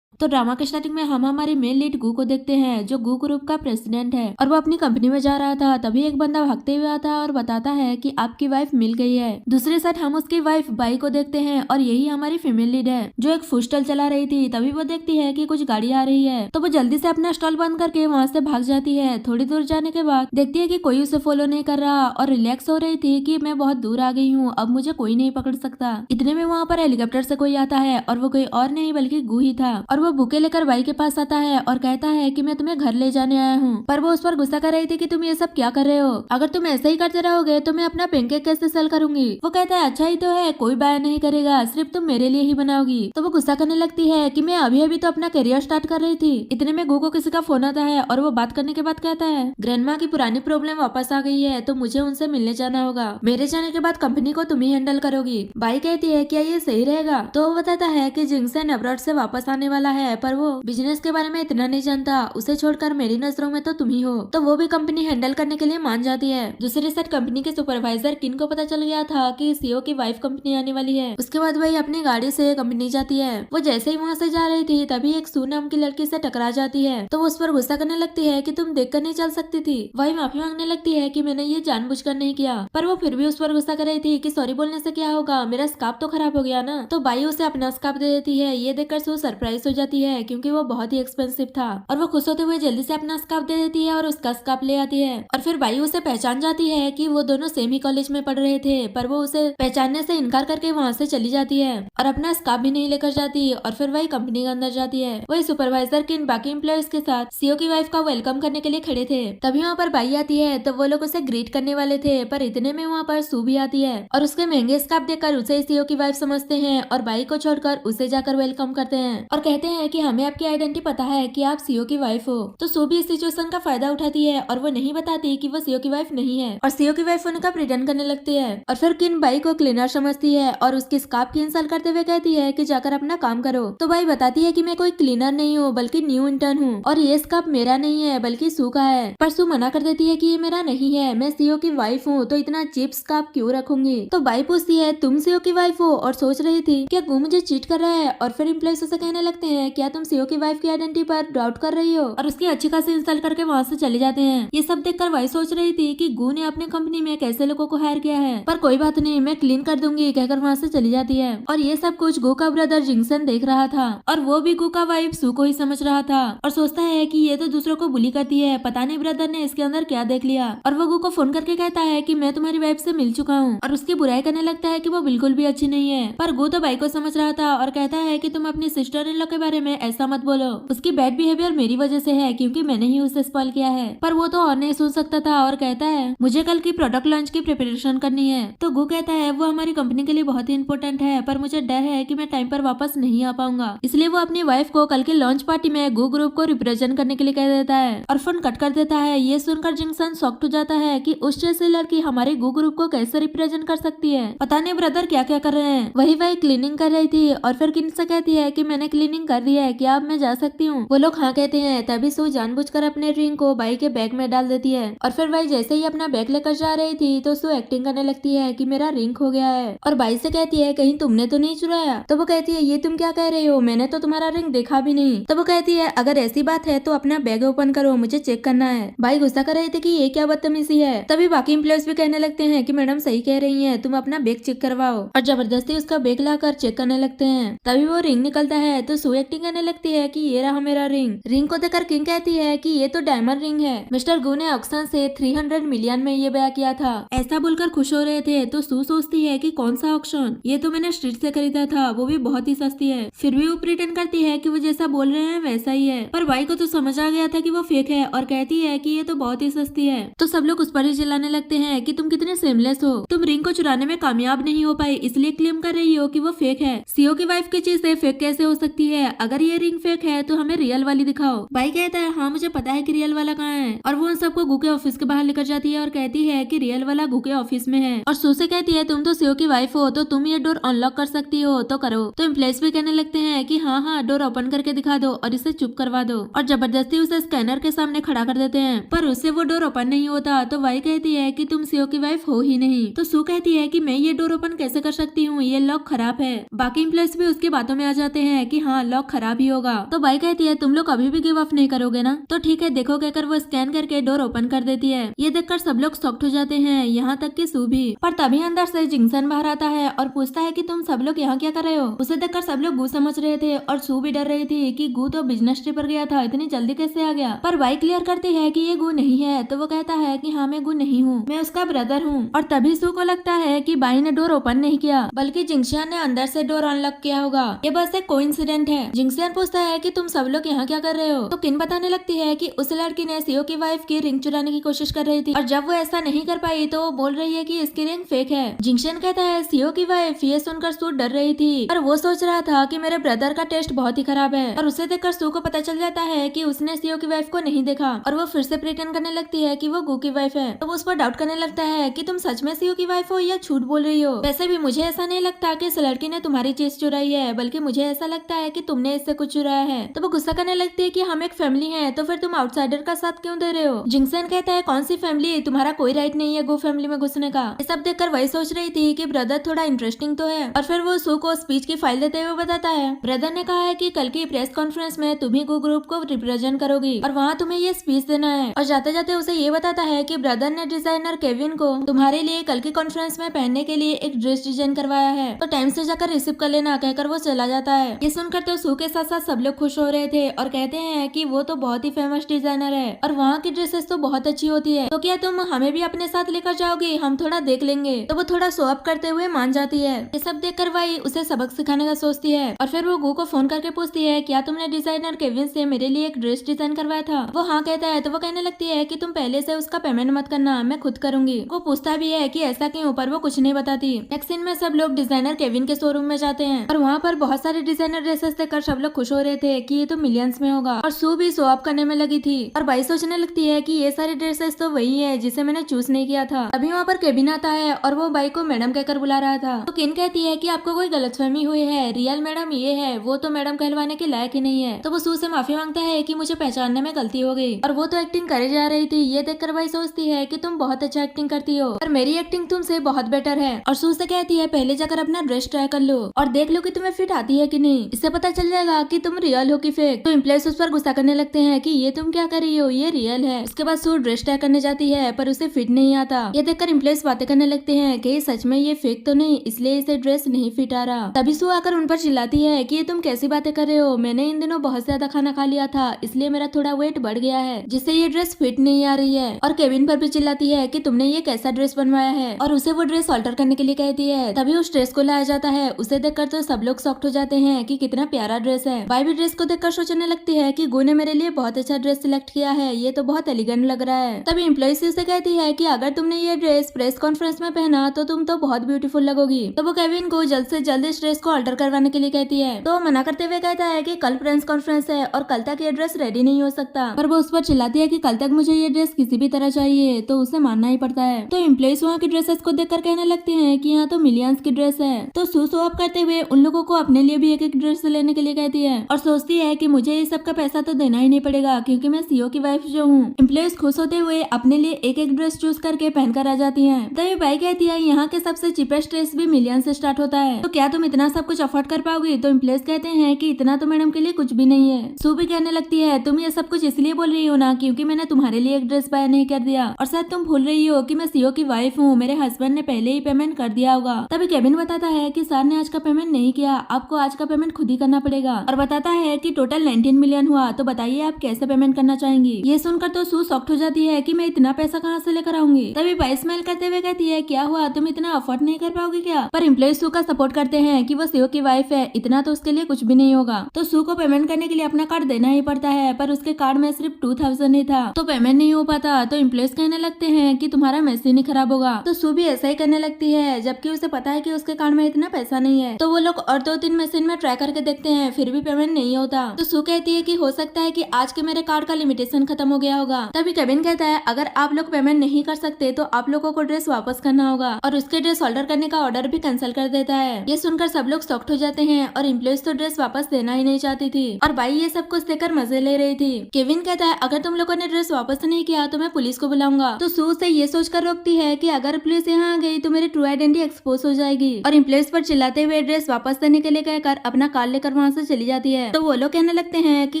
तो ड्रामा के स्टार्टिंग में हम हमारी मेन लीड गू को देखते हैं जो गू ग्रुप का प्रेसिडेंट है और वो अपनी कंपनी में जा रहा था। तभी एक बंदा भागते हुए आता है और बताता है कि आपकी वाइफ मिल गई है। दूसरी साइड हम उसकी वाइफ बाई को देखते हैं और यही हमारी फीमेल लीड है जो एक फूड स्टॉल चला रही थी। तभी वो देखती है कि कुछ गाड़ी आ रही है तो वो जल्दी से अपना स्टॉल बंद करके वहाँ से भाग जाती है। थोड़ी दूर जाने के बाद देखती है कि कोई उसे फॉलो नहीं कर रहा और रिलैक्स हो रही थी कि मैं बहुत दूर आ गई हूँ, अब मुझे कोई नहीं पकड़ सकता। इतने में वहाँ पर हेलीकॉप्टर से कोई आता है और वो कोई और नहीं बल्कि गू ही था और वो बुके लेकर बाई के पास आता है और कहता है कि मैं तुम्हें घर ले जाने आया हूँ। पर वो उस पर गुस्सा कर रही थी कि तुम ये सब क्या कर रहे हो, अगर तुम ऐसे ही करते रहोगे तो मैं अपना पेनकेक कैसे सेल करूंगी। वो कहता है अच्छा ही तो है, कोई बाय नहीं करेगा, सिर्फ तुम मेरे लिए ही बनाओगी। तो वो गुस्सा करने लगती है कि मैं अभी अभी तो अपना करियर स्टार्ट कर रही थी। इतने में गू को किसी का फोन आता है और वो बात करने के बाद कहता है ग्रैंडमा की पुरानी प्रॉब्लम वापस आ गई है तो मुझे उनसे मिलने जाना होगा, मेरे जाने के बाद कंपनी को तुम ही हैंडल करोगी। बाई कहती है क्या ये सही रहेगा? तो वो बताता है कि जिंगसन अब्रॉड से वापस आने वाला है, पर वो बिजनेस के बारे में इतना नहीं जानता। उसे छोड़कर मेरी नजरों में तो तुम ही हो। तो वो भी कंपनी हैंडल करने के लिए मान जाती है। दूसरी साइड कंपनी के सुपरवाइजर किन को पता चल गया था कि सीईओ की वाइफ कंपनी आने वाली है। उसके बाद वही अपनी गाड़ी से कंपनी जाती है। वो जैसे ही वहाँ से जा रही थी तभी एक सू नाम की लड़की से टकरा जाती है। तो वो उस पर गुस्सा करने लगती है कि तुम देखकर नहीं चल सकती थी। वही माफी मांगने लगती है कि मैंने ये जानबूझकर नहीं किया, पर वो फिर भी उस पर गुस्सा कर रही थी कि सॉरी बोलने से क्या होगा, मेरा स्कार्फ तो खराब हो गया ना। तो बाई उसे अपना स्कार्फ दे देती है। ये देखकर सू सरप्राइज हो जाती है क्योंकि वो बहुत ही एक्सपेंसिव था, और वो खुश होते हुए जल्दी से अपना स्कार्फ दे देती है और उसका स्कार्फ ले आती है। और फिर बाई उसे पहचान जाती है कि वो दोनों सेम ही कॉलेज में पढ़ रहे थे, पर वो उसे पहचानने से इनकार करके वहाँ से चली जाती है और अपना स्कार्फ भी नहीं लेकर जाती। और फिर वही कंपनी के अंदर जाती है। वही सुपरवाइजर किन बाकी एम्प्लॉयज के साथ सीईओ की वाइफ का वेलकम करने के लिए खड़े थे। तभी वहाँ पर बाई आती है। तो वो लोग उसे ग्रीट करने वाले थे, पर इतने में वहाँ पर सू भी आती है और उसके महंगे स्कार्फ देखकर उसे सीईओ की वाइफ समझते हैं और बाई को छोड़कर उसे जाकर वेलकम करते हैं और कहते हैं कि हमें आपकी आइडेंटिटी पता है कि आप सीईओ की वाइफ हो। तो सू भी इस सिचुएशन का फायदा उठाती है और वो नहीं बताती कि वो सीईओ की वाइफ नहीं है और सीईओ की वाइफ होने का प्रिटेंड करने लगती है। और फिर किन बाई को क्लीनर समझती है और उसकी स्कार्फ की इंसल्ट करते हुए कहती है कि जाकर अपना काम करो। तो बाई बताती है कि मैं कोई क्लीनर नहीं हूँ बल्कि न्यू इंटर्न हूँ और ये स्कार्फ मेरा नहीं है बल्कि सू का है। पर सू मना कर देती है कि ये मेरा नहीं है, मैं सीईओ की वाइफ हूँ, तो इतना चीप स्कार्फ क्यों रखूंगी। तो बाई पूछती है तुम सीईओ की वाइफ हो और सोच रही थी क्या गू मुझे चीट कर रहा है। और फिर एम्प्लॉइज उसे कहने लगते हैं क्या तुम सीईओ की वाइफ की आइडेंटिटी पर डाउट कर रही हो, और उसकी अच्छी खासी इंसल्ट करके वहाँ से चले जाते हैं। ये सब देखकर बाई सोच रही थी कि गू ने अपने कंपनी में कैसे लोगों को हायर किया है, पर कोई बात नहीं, मैं क्लीन कर दूंगी कहकर वहाँ से चली जाती है। और ये सब कुछ गू का ब्रदर जिंगसन देख रहा था और वो भी गू का वाइफ सू को ही समझ रहा था और सोचता है कि ये तो दूसरों को बुली करती है, पता नहीं ब्रदर ने इसके अंदर क्या देख लिया। और वो गू को फोन करके कहता है कि मैं तुम्हारी वाइफ से मिल चुका हूँ और उसकी बुराई करने लगता है कि वो बिल्कुल भी अच्छी नहीं है। पर गू तो बाई को समझ रहा था और कहता है कि तुम अपनी सिस्टर इन लॉ के बारे में ऐसा मत बोलो, उसकी बैड बिहेवियर मेरी वजह से है क्योंकि मैंने ही उसे स्पॉइल किया है। पर वो तो और नहीं सुन सकता था और कहता है मुझे कल की प्रोडक्ट लॉन्च की प्रिपरेशन करनी है। तो गू कहता है वो हमारी कंपनी के लिए बहुत ही इंपॉर्टेंट है, पर मुझे डर है कि मैं टाइम पर वापस नहीं आ पाऊंगा, इसलिए वो अपनी वाइफ को कल की लॉन्च पार्टी में गू ग्रुप को रिप्रेजेंट करने के लिए कह देता है और फोन कट कर देता है। ये सुनकर जिंगसन शॉक्ड हो जाता है कि उस जैसी लड़की हमारे गू ग्रुप को कैसे रिप्रेजेंट कर सकती है, पता नहीं ब्रदर क्या क्या कर रहे हैं। वही क्लीनिंग कर रही थी और फिर किन से कहती है कि मैंने क्लीनिंग कर दी है, क्या अब मैं जा सकती हूँ। वो लोग हाँ कहते हैं। तभी सू जानबूझकर अपने रिंग को बाई के बैग में डाल देती है और फिर बाई जैसे ही अपना बैग लेकर जा रही थी तो सू एक्टिंग करने लगती है कि मेरा रिंग खो गया है और बाई से कहती है कहीं तुमने तो नहीं चुराया। तो वो कहती है ये तुम क्या कह रही हो, मैंने तो तुम्हारा रिंग देखा भी नहीं। तो वो कहती है अगर ऐसी बात है तो अपना बैग ओपन करो, मुझे चेक करना है। बाई गुस्सा कर रहे थे कि ये क्या बदतमीजी है। तभी बाकी एम्प्लॉयज भी कहने लगते हैं कि मैडम सही कह रही है, तुम अपना बैग चेक करवाओ, और जबरदस्ती उसका बैग लाकर चेक करने लगते हैं। तभी वो रिंग निकलता है तो सू एक्टिंग करने लगती है कि ये रहा मेरा रिंग को देखकर किंग कहती है कि ये तो डायमंड रिंग है, मिस्टर गू ने ऑक्शन से 300 मिलियन में ये बया किया था। ऐसा बोलकर खुश हो रहे थे तो सू सोचती है कि कौन सा ऑक्शन, ये तो मैंने स्ट्रीट से खरीदा था, वो भी बहुत ही सस्ती है। फिर भी वो प्रिटेंड करती है कि वो जैसा बोल रहे हैं वैसा ही है, पर बाई को तो समझ आ गया था कि वो फेक है और कहती है कि ये तो बहुत ही सस्ती है। तो सब लोग उस पर ही चिल्लाने लगते हैं कि तुम कितने सेमलेस हो, तुम रिंग को चुराने में कामयाब नहीं हो पाई इसलिए क्लेम कर रही हो कि वो फेक है। सीईओ की वाइफ की चीज फेक कैसे हो सकती है, अगर ये रिंग फेक है तो हमें रियल वाली दिखाओ। बाई कहता है हाँ मुझे पता है कि रियल वाला कहाँ है, और वो उन सबको गू के ऑफिस के बाहर लेकर जाती है और कहती है कि रियल वाला गू के ऑफिस में है। और सू से कहती है तुम तो सीईओ की वाइफ हो तो तुम ये डोर अनलॉक कर सकती हो तो करो। तो एम्प्लॉइज भी कहने लगते हैं कि हाँ हाँ डोर ओपन करके दिखा दो और इसे चुप करवा दो, और जबरदस्ती उसे स्कैनर के सामने खड़ा कर देते हैं, पर उससे वो डोर ओपन नहीं होता। तो वाई कहती है कि तुम सीईओ की वाइफ हो ही नहीं। तो सू कहती है कि मैं ये डोर ओपन कैसे कर सकती हूँ, ये लॉक खराब है। बाकी एम्प्लॉइज भी उसकी बातों में आ जाते हैं कि हाँ लॉक खराब ही होगा। तो बाई कहती है तुम लोग अभी भी गिव अप नहीं करोगे ना, तो ठीक है देखो कहकर वो स्कैन करके डोर ओपन कर देती है। ये देखकर सब लोग शॉक्ड हो जाते हैं, यहाँ तक कि सू भी। पर तभी अंदर से जिंगसन बाहर आता है और पूछता है कि तुम सब लोग यहाँ क्या कर रहे हो। उसे देखकर सब लोग गू समझ रहे थे और सू भी डर रही थी कि गू तो बिजनेस ट्रिप पर गया था, इतनी जल्दी कैसे आ गया। पर बाई क्लियर करती है कि ये गू नहीं है। तो वो कहता है कि हाँ मैं गू नहीं हूँ, मैं उसका ब्रदर हूँ। और तभी सू को लगता है कि बाई ने डोर ओपन नहीं किया बल्कि जिंगशन ने अंदर से डोर अनलॉक किया होगा, ये बस एक कोइंसिडेंट है। जिंगशन पूछता है कि तुम सब लोग यहाँ क्या कर रहे हो। तो किन बताने लगती है कि उस लड़की ने सीईओ की वाइफ की रिंग चुराने की कोशिश कर रही थी और जब वो ऐसा नहीं कर पाई तो वो बोल रही है कि इसकी रिंग फेक है। जिंगशन कहता है सीईओ की वाइफ, ये सुनकर सू डर रही थी और वो सोच रहा था कि मेरे ब्रदर का टेस्ट बहुत ही खराब है, और उसे देखकर सू को पता चल जाता है कि उसने सीईओ की वाइफ को नहीं देखा और वो फिर से प्रिटेंड करने लगती है कि वो गू की वाइफ है। तो वो उस पर डाउट करने लगता है कि तुम सच में सीईओ की वाइफ हो या झूठ बोल रही हो। वैसे भी मुझे ऐसा नहीं लगता कि इस लड़की ने तुम्हारी चीज चुराई है, बल्कि मुझे ऐसा लगता है कि तुमने तुमने इससे कुछ चुराया है। तो वो गुस्सा करने लगती है कि हम एक फैमिली है, तो फिर तुम आउटसाइडर का साथ क्यों दे रहे हो। जिंगसन कहता है कौन सी फैमिली, तुम्हारा कोई राइट नहीं है गो फैमिली में घुसने का। ये सब देखकर वही सोच रही थी कि ब्रदर थोड़ा इंटरेस्टिंग तो है। और फिर वो सू को स्पीच की फाइल देते हुए बताता है ब्रदर ने कहा है कि कल की प्रेस कॉन्फ्रेंस में तुम ही गो ग्रुप को रिप्रेजेंट करोगी और वहाँ तुम्हें ये स्पीच देना है। और जाते जाते उसे ये बताता है कि ब्रदर ने डिजाइनर केविन को तुम्हारे लिए कल की कॉन्फ्रेंस में पहनने के लिए एक ड्रेस डिजाइन करवाया है, तो टाइम से जाकर रिसीव कर लेना कहकर वो चला जाता है। ये सुनकर तो सू के साथ साथ सब लोग खुश हो रहे थे और कहते हैं कि वो तो बहुत ही फेमस डिजाइनर है और वहाँ की ड्रेसेस तो बहुत अच्छी होती है, तो क्या तुम हमें भी अपने साथ लेकर जाओगे, हम थोड़ा देख लेंगे। तो वो थोड़ा शो अप करते हुए मान जाती है। ये सब देखकर वाई उसे सबक सिखाने का सोचती है और फिर वो गू को फोन करके पूछती है क्या तुमने डिजाइनर केविन से मेरे लिए एक ड्रेस डिजाइन करवाया था। वो हाँ कहता है। तो वो कहने लगती है कि तुम पहले से उसका पेमेंट मत करना, मैं खुद करूंगी। वो पूछता भी है कि ऐसा क्यों, पर वो कुछ नहीं बताती। नेक्स्ट सीन में सब लोग डिजाइनर केविन के शोरूम में जाते हैं और वहाँ पर बहुत सारे डिजाइनर ड्रेसेस देखकर सब लोग खुश हो रहे थे कि ये तो मिलियंस में होगा। और सू भी शो अप करने में लगी थी और बाई सोचने लगती है कि ये सारे ड्रेसेस तो वही है जिसे मैंने चूज नहीं किया था। अभी वहाँ पर केविन आता है और वो बाई को मैडम कहकर बुला रहा था। तो किन कहती है कि आपको कोई गलतफहमी हुई है, रियल मैडम ये है, वो तो मैडम कहलवाने के लायक ही नहीं है। तो वो सू से माफी मांगता है कि मुझे पहचानने में गलती हो गई और वो तो एक्टिंग करे जा रही थी। ये देखकर बाई सोचती है कि तुम बहुत अच्छा एक्टिंग करती हो और मेरी एक्टिंग तुमसे बहुत बेटर है। और सू से कहती है पहले जाकर अपना ड्रेस ट्राई कर लो और देख लो कि तुम्हें फिट आती है कि नहीं, इससे पता चल जाएगा कि तुम रियल हो कि फेक। तो एम्प्लॉइज उस पर गुस्सा करने लगते हैं कि ये तुम क्या कर रही हो, ये रियल है। उसके बाद सू ड्रेस ट्राई करने जाती है पर उसे फिट नहीं आता। ये देखकर एम्प्लॉइज बातें करने लगते हैं कि सच में ये फेक तो नहीं, इसलिए इसे ड्रेस नहीं फिट आ रहा। तभी सू आकर उन पर चिल्लाती है कि ये तुम कैसी बातें कर रहे हो, मैंने इन दिनों बहुत ज्यादा खाना खा लिया था इसलिए मेरा थोड़ा वेट बढ़ गया है जिससे ये ड्रेस फिट नहीं आ रही है। और केविन पर भी चिल्लाती है कि तुमने ये कैसा ड्रेस बनवाया है और उसे वो ड्रेस ऑल्टर करने के लिए कहती है। तभी उस ड्रेस को लाया जाता है। उसे देखकर तो सब लोग शॉक्ड हो जाते हैं कि कितना प्यारा ड्रेस है। बाई भी ड्रेस को देखकर सोचने लगती है कि गो ने मेरे लिए बहुत अच्छा ड्रेस सिलेक्ट किया है, ये तो बहुत एलिगेंट लग रहा है। तभी एम्प्लॉइज उसे कहती है कि अगर तुमने ये ड्रेस प्रेस कॉन्फ्रेंस में पहना तो तुम तो बहुत ब्यूटीफुल लगोगी। तो वो केविन को जल्द से जल्द इस ड्रेस को ऑल्टर करवाने के लिए कहती है। तो मना करते हुए कहता है कि कल प्रेस कॉन्फ्रेंस है और कल तक ये ड्रेस रेडी नहीं हो सकता। पर वो उस पर चिल्लाती है कि कल तक मुझे ये ड्रेस किसी भी तरह चाहिए, तो उसे मानना ही पड़ता है। तो एम्प्लॉइज वहाँ की ड्रेसेस को देखकर कहने लगते हैं कि यहाँ तो मिलियंस की ड्रेस है। तो सू शो अप करते हुए उन लोगों को अपने लिए भी एक एक ड्रेस लेने के लिए कहती है और सोचती है कि मुझे ये सब का पैसा तो देना ही नहीं पड़ेगा क्योंकि मैं सीईओ की वाइफ जो हूँ। एम्प्लॉइज खुश होते हुए अपने लिए एक एक ड्रेस चूज करके पहनकर आ जाती है। तभी बाई कहती है यहाँ के सबसे चीपेस्ट ड्रेस भी मिलियन से स्टार्ट होता है, तो क्या तुम इतना सब कुछ अफोर्ड कर पाओगी। तो एम्प्लॉइज कहते हैं कि इतना तो मैडम के लिए कुछ भी नहीं है। सू भी कहने लगती है तुम ये सब कुछ इसलिए बोल रही हो ना क्योंकि मैंने तुम्हारे लिए एक ड्रेस बाय नहीं कर दिया और शायद तुम भूल रही हो कि मैं सीईओ की वाइफ हूँ, मेरे हस्बैंड ने पहले ही पेमेंट कर दिया होगा। तभी केविन बताता है कि सर ने आज का पेमेंट नहीं किया, आपको आज का पेमेंट खुद ही करना पड़ेगा और बताता है कि टोटल 19 मिलियन हुआ, तो बताइए आप कैसे पेमेंट करना चाहेंगी। ये सुनकर तो सू शॉक्ड हो जाती है कि मैं इतना पैसा कहाँ से लेकर आऊंगी। तभी बाई स्माइल करते हुए कहती है क्या हुआ, तुम इतना अफोर्ड नहीं कर पाओगी क्या। पर एम्प्लॉइज सू का सपोर्ट करते हैं कि वो सीईओ की वाइफ है, इतना तो उसके लिए कुछ भी नहीं होगा। तो सू को पेमेंट करने के लिए अपना कार्ड देना ही पड़ता है, पर उसके कार्ड में सिर्फ 2000 ही था, तो पेमेंट नहीं हो पाता। तो एम्प्लॉइज कहने लगते हैं कि तुम्हारा मशीन ही खराब होगा। तो सू भी ऐसा ही करने लगती है, जबकि उसे पता है कि उसके कार्ड में इतना पैसा नहीं है। तो वो लोग और 2-3 मशीन में ट्राई करके देखते हैं, फिर भी पेमेंट नहीं होता। तो सू कहती है कि हो सकता है कि आज के मेरे कार्ड का लिमिटेशन खत्म हो गया होगा। तभी केविन कहता है अगर आप लोग पेमेंट नहीं कर सकते तो आप लोगों को ड्रेस वापस करना होगा और उसके ड्रेस ऑर्डर करने का ऑर्डर भी कैंसिल कर देता है। ये सुनकर सब लोग शॉक्ड हो जाते हैं और एम्प्लॉइज तो ड्रेस वापस देना ही नहीं चाहती थी और बाई ये सब कुछ देखकर मजे ले रही थी। केविन कहता है अगर तुम लोगों ने ड्रेस वापस नहीं किया तो मैं पुलिस को बुलाऊंगा। तो सू से ये सोचकर रोकती है कि अगर पुलिस यहाँ आ गई तो मेरी ट्रू आइडेंटिटी एक्सपोज हो जाएगी और एम्प्लॉइज पर चिल्लाते हुए ड्रेस वापस देने के लिए कहकर अपना कार लेकर वहाँ से चली जाती है। तो वो लोग कहने लगते हैं कि